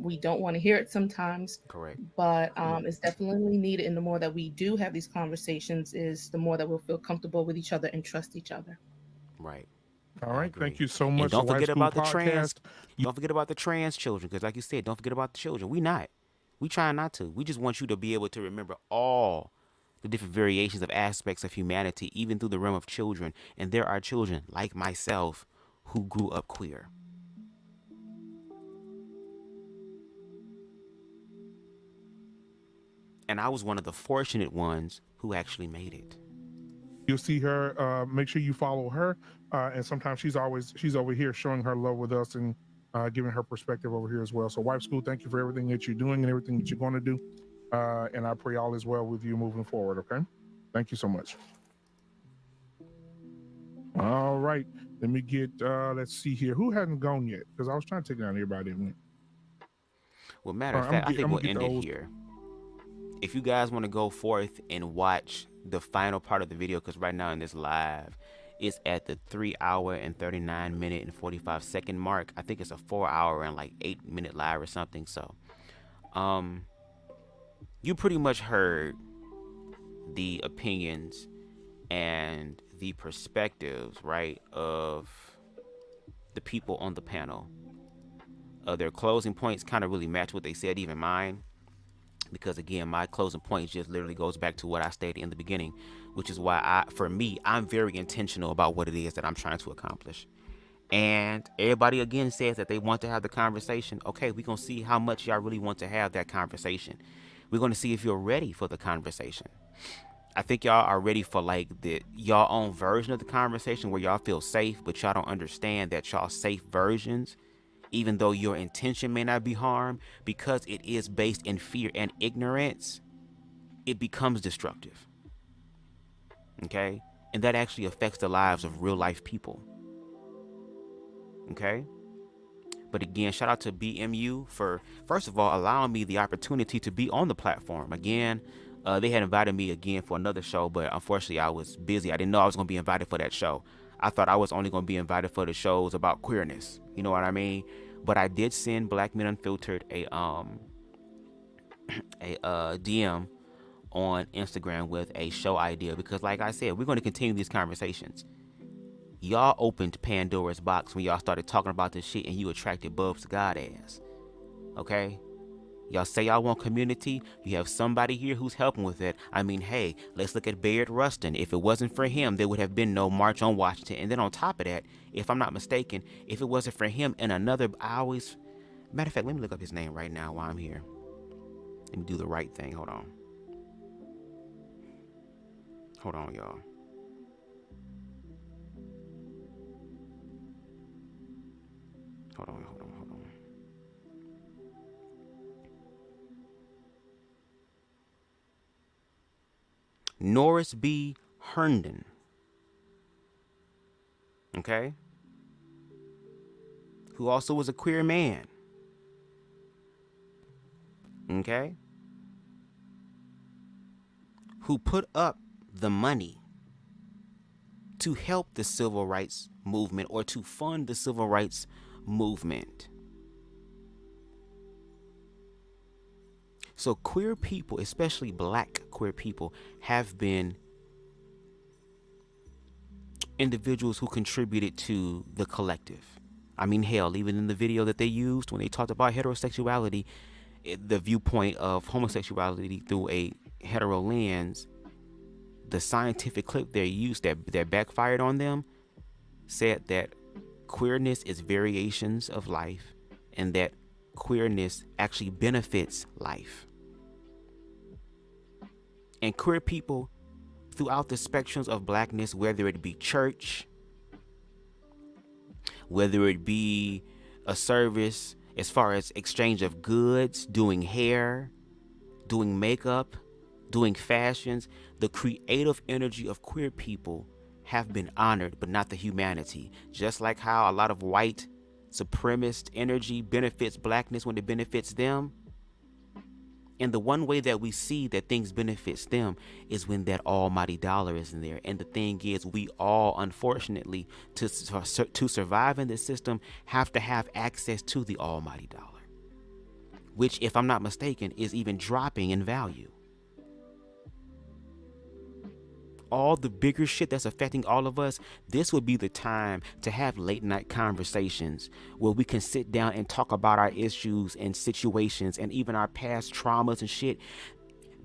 We don't want to hear it sometimes. Correct. But it's definitely needed. And the more that we do have these conversations is the more that we'll feel comfortable with each other and trust each other. Right. All right. Thank you so much. And don't forget about the trans. Don't forget about the trans children, because like you said, don't forget about the children. We trying not to. We just want you to be able to remember all the different variations of aspects of humanity, even through the realm of children. And there are children like myself who grew up queer. And I was one of the fortunate ones who actually made it. You'll see her. Make sure you follow her. And sometimes she's over here showing her love with us and giving her perspective over here as well. So, Wife School, thank you for everything that you're doing and everything that you're going to do. And I pray all is well with you moving forward. Okay. Thank you so much. All right. Let me get. Let's see here. Who hasn't gone yet? Because I was trying to take down everybody that went. Well, matter of fact, I think we'll end it here. If you guys want to go forth and watch the final part of the video, because right now in this live, it's at the 3 hour and 39 minute and 45 second mark. I think it's a 4 hour and like 8 minute live or something. So, you pretty much heard the opinions and the perspectives, right, of the people on the panel. Their closing points kind of really match what they said, even mine. Because again, my closing point just literally goes back to what I stated in the beginning, which is why I'm very intentional about what it is that I'm trying to accomplish. And everybody again says that they want to have the conversation. Okay, we're going to see how much y'all really want to have that conversation. We're going to see if you're ready for the conversation. I think y'all are ready for like y'all own version of the conversation where y'all feel safe, but y'all don't understand that y'all safe versions, even though your intention may not be harm, because it is based in fear and ignorance, it becomes destructive. Okay? And that actually affects the lives of real life people. Okay? But again, shout out to BMU for, first of all, allowing me the opportunity to be on the platform. Again, they had invited me again for another show, but unfortunately I was busy. I didn't know I was going to be invited for that show. I thought I was only going to be invited for the shows about queerness. You know what I mean? But I did send Black Men Unfiltered a DM on Instagram with a show idea, because like I said, we're going to continue these conversations. Y'all opened Pandora's box when y'all started talking about this shit and you attracted BubzDaGawd ass. Okay? Y'all say y'all want community. You have somebody here who's helping with it. I mean, hey, let's look at Bayard Rustin. If it wasn't for him, there would have been no March on Washington. And then on top of that, if I'm not mistaken, if it wasn't for him and another, matter of fact, let me look up his name right now while I'm here. Let me do the right thing. Hold on. Hold on, y'all. Hold on. Norris B. Herndon. Okay? Who also was a queer man. Okay? Who put up the money to help the civil rights movement or to fund the civil rights movement. So queer people, especially Black queer people, have been individuals who contributed to the collective. I mean, hell, even in the video that they used when they talked about heterosexuality, the viewpoint of homosexuality through a hetero lens, the scientific clip they used that backfired on them said that queerness is variations of life and that queerness actually benefits life. And queer people throughout the spectrums of Blackness, whether it be church, whether it be a service as far as exchange of goods, doing hair, doing makeup, doing fashions, the creative energy of queer people have been honored, but not the humanity. Just like how a lot of white supremacist energy benefits Blackness when it benefits them. And the one way that we see that things benefits them is when that almighty dollar is in there. And the thing is, we all, unfortunately, to survive in this system, have to have access to the almighty dollar. which, if I'm not mistaken, is even dropping in value. All the bigger shit that's affecting all of us, this would be the time to have late night conversations where we can sit down and talk about our issues and situations and even our past traumas and shit.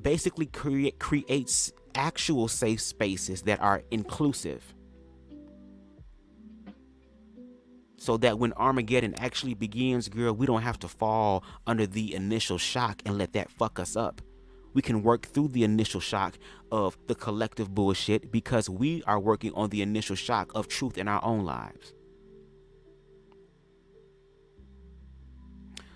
Basically creates actual safe spaces that are inclusive, so that when Armageddon actually begins, girl, we don't have to fall under the initial shock and let that fuck us up. We can work through the initial shock of the collective bullshit because we are working on the initial shock of truth in our own lives.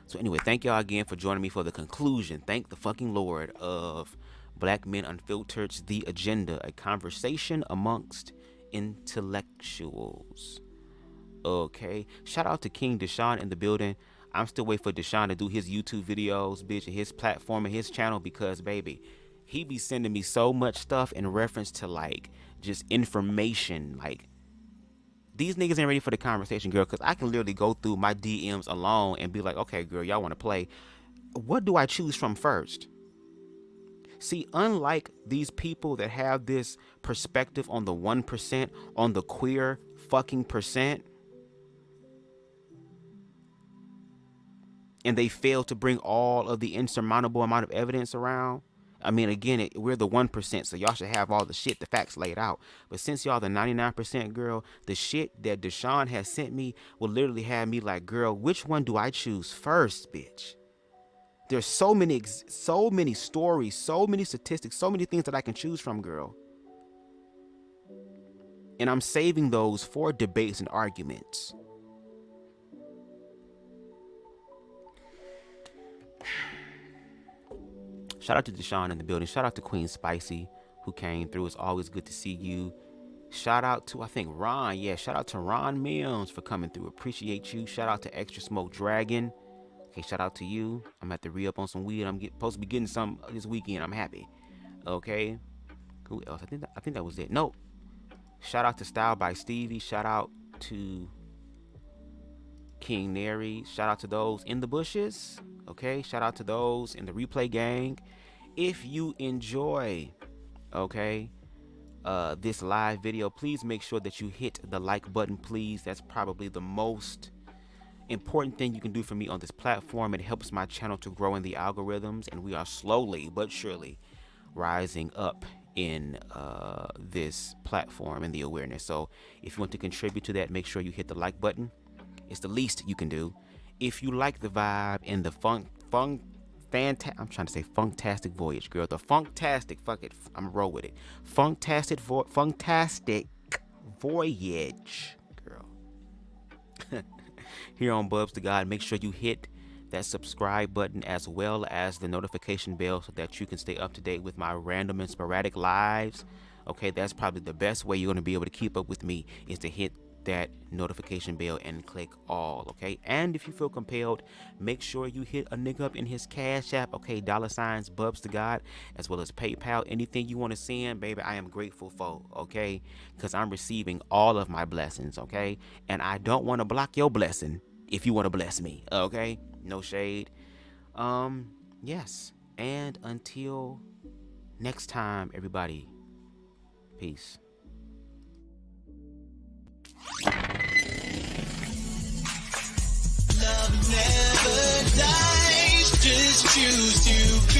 So anyway, thank y'all again for joining me for the conclusion. Thank the fucking Lord of Black Men Unfiltered's The Agenda, a conversation amongst intellectuals. Okay, shout out to King Deshaun in the building. I'm still waiting for Deshaun to do his YouTube videos, bitch, and his platform and his channel, because, baby, he be sending me so much stuff in reference to, like, just information. Like, these niggas ain't ready for the conversation, girl, because I can literally go through my DMs alone and be like, okay, girl, y'all want to play. What do I choose from first? See, unlike these people that have this perspective on the 1%, on the queer fucking percent, and they fail to bring all of the insurmountable amount of evidence around. I mean, again, we're the 1%, so y'all should have all the shit, the facts laid out. But since y'all the 99%, girl, the shit that Deshaun has sent me will literally have me like, girl, which one do I choose first, bitch? There's so many stories, so many statistics, so many things that I can choose from, girl. And I'm saving those for debates and arguments. Shout out to Deshaun in the building. Shout out to Queen Spicy who came through. It's always good to see you. Shout out to, I think, Ron. Yeah, shout out to Ron Mills for coming through. Appreciate you. Shout out to Extra Smoke Dragon. Okay, shout out to you. I'm going to have to re-up on some weed. I'm supposed to be getting some this weekend. I'm happy. Okay. Who else? I think that was it. Nope. Shout out to Style by Stevie. Shout out to King Neri. Shout out to those in the bushes. Okay, shout out to those in the replay gang. If you enjoy, okay, this live video, please make sure that you hit the like button, please. That's probably the most important thing you can do for me on this platform. It helps my channel to grow in the algorithms, and we are slowly but surely rising up in this platform and the awareness. So if you want to contribute to that, make sure you hit the like button. It's the least you can do. If you like the vibe and the I'm trying to say funktastic voyage, girl. The funktastic, fuck it, I'm gonna roll with it. Funktastic voyage, girl. Here on BubzDaGawd, make sure you hit that subscribe button as well as the notification bell so that you can stay up to date with my random and sporadic lives. Okay, that's probably the best way you're gonna be able to keep up with me, is to hit that notification bell and click all. Okay, and if you feel compelled, make sure you hit a nigga up in his Cash App. Okay, $signs BubzDaGawd, as well as PayPal. Anything you want to send, baby, I am grateful for. Okay, because I'm receiving all of my blessings. Okay, and I don't want to block your blessing if you want to bless me. Okay, no shade. Yes, and until next time, everybody, peace. Love never dies, just choose to be.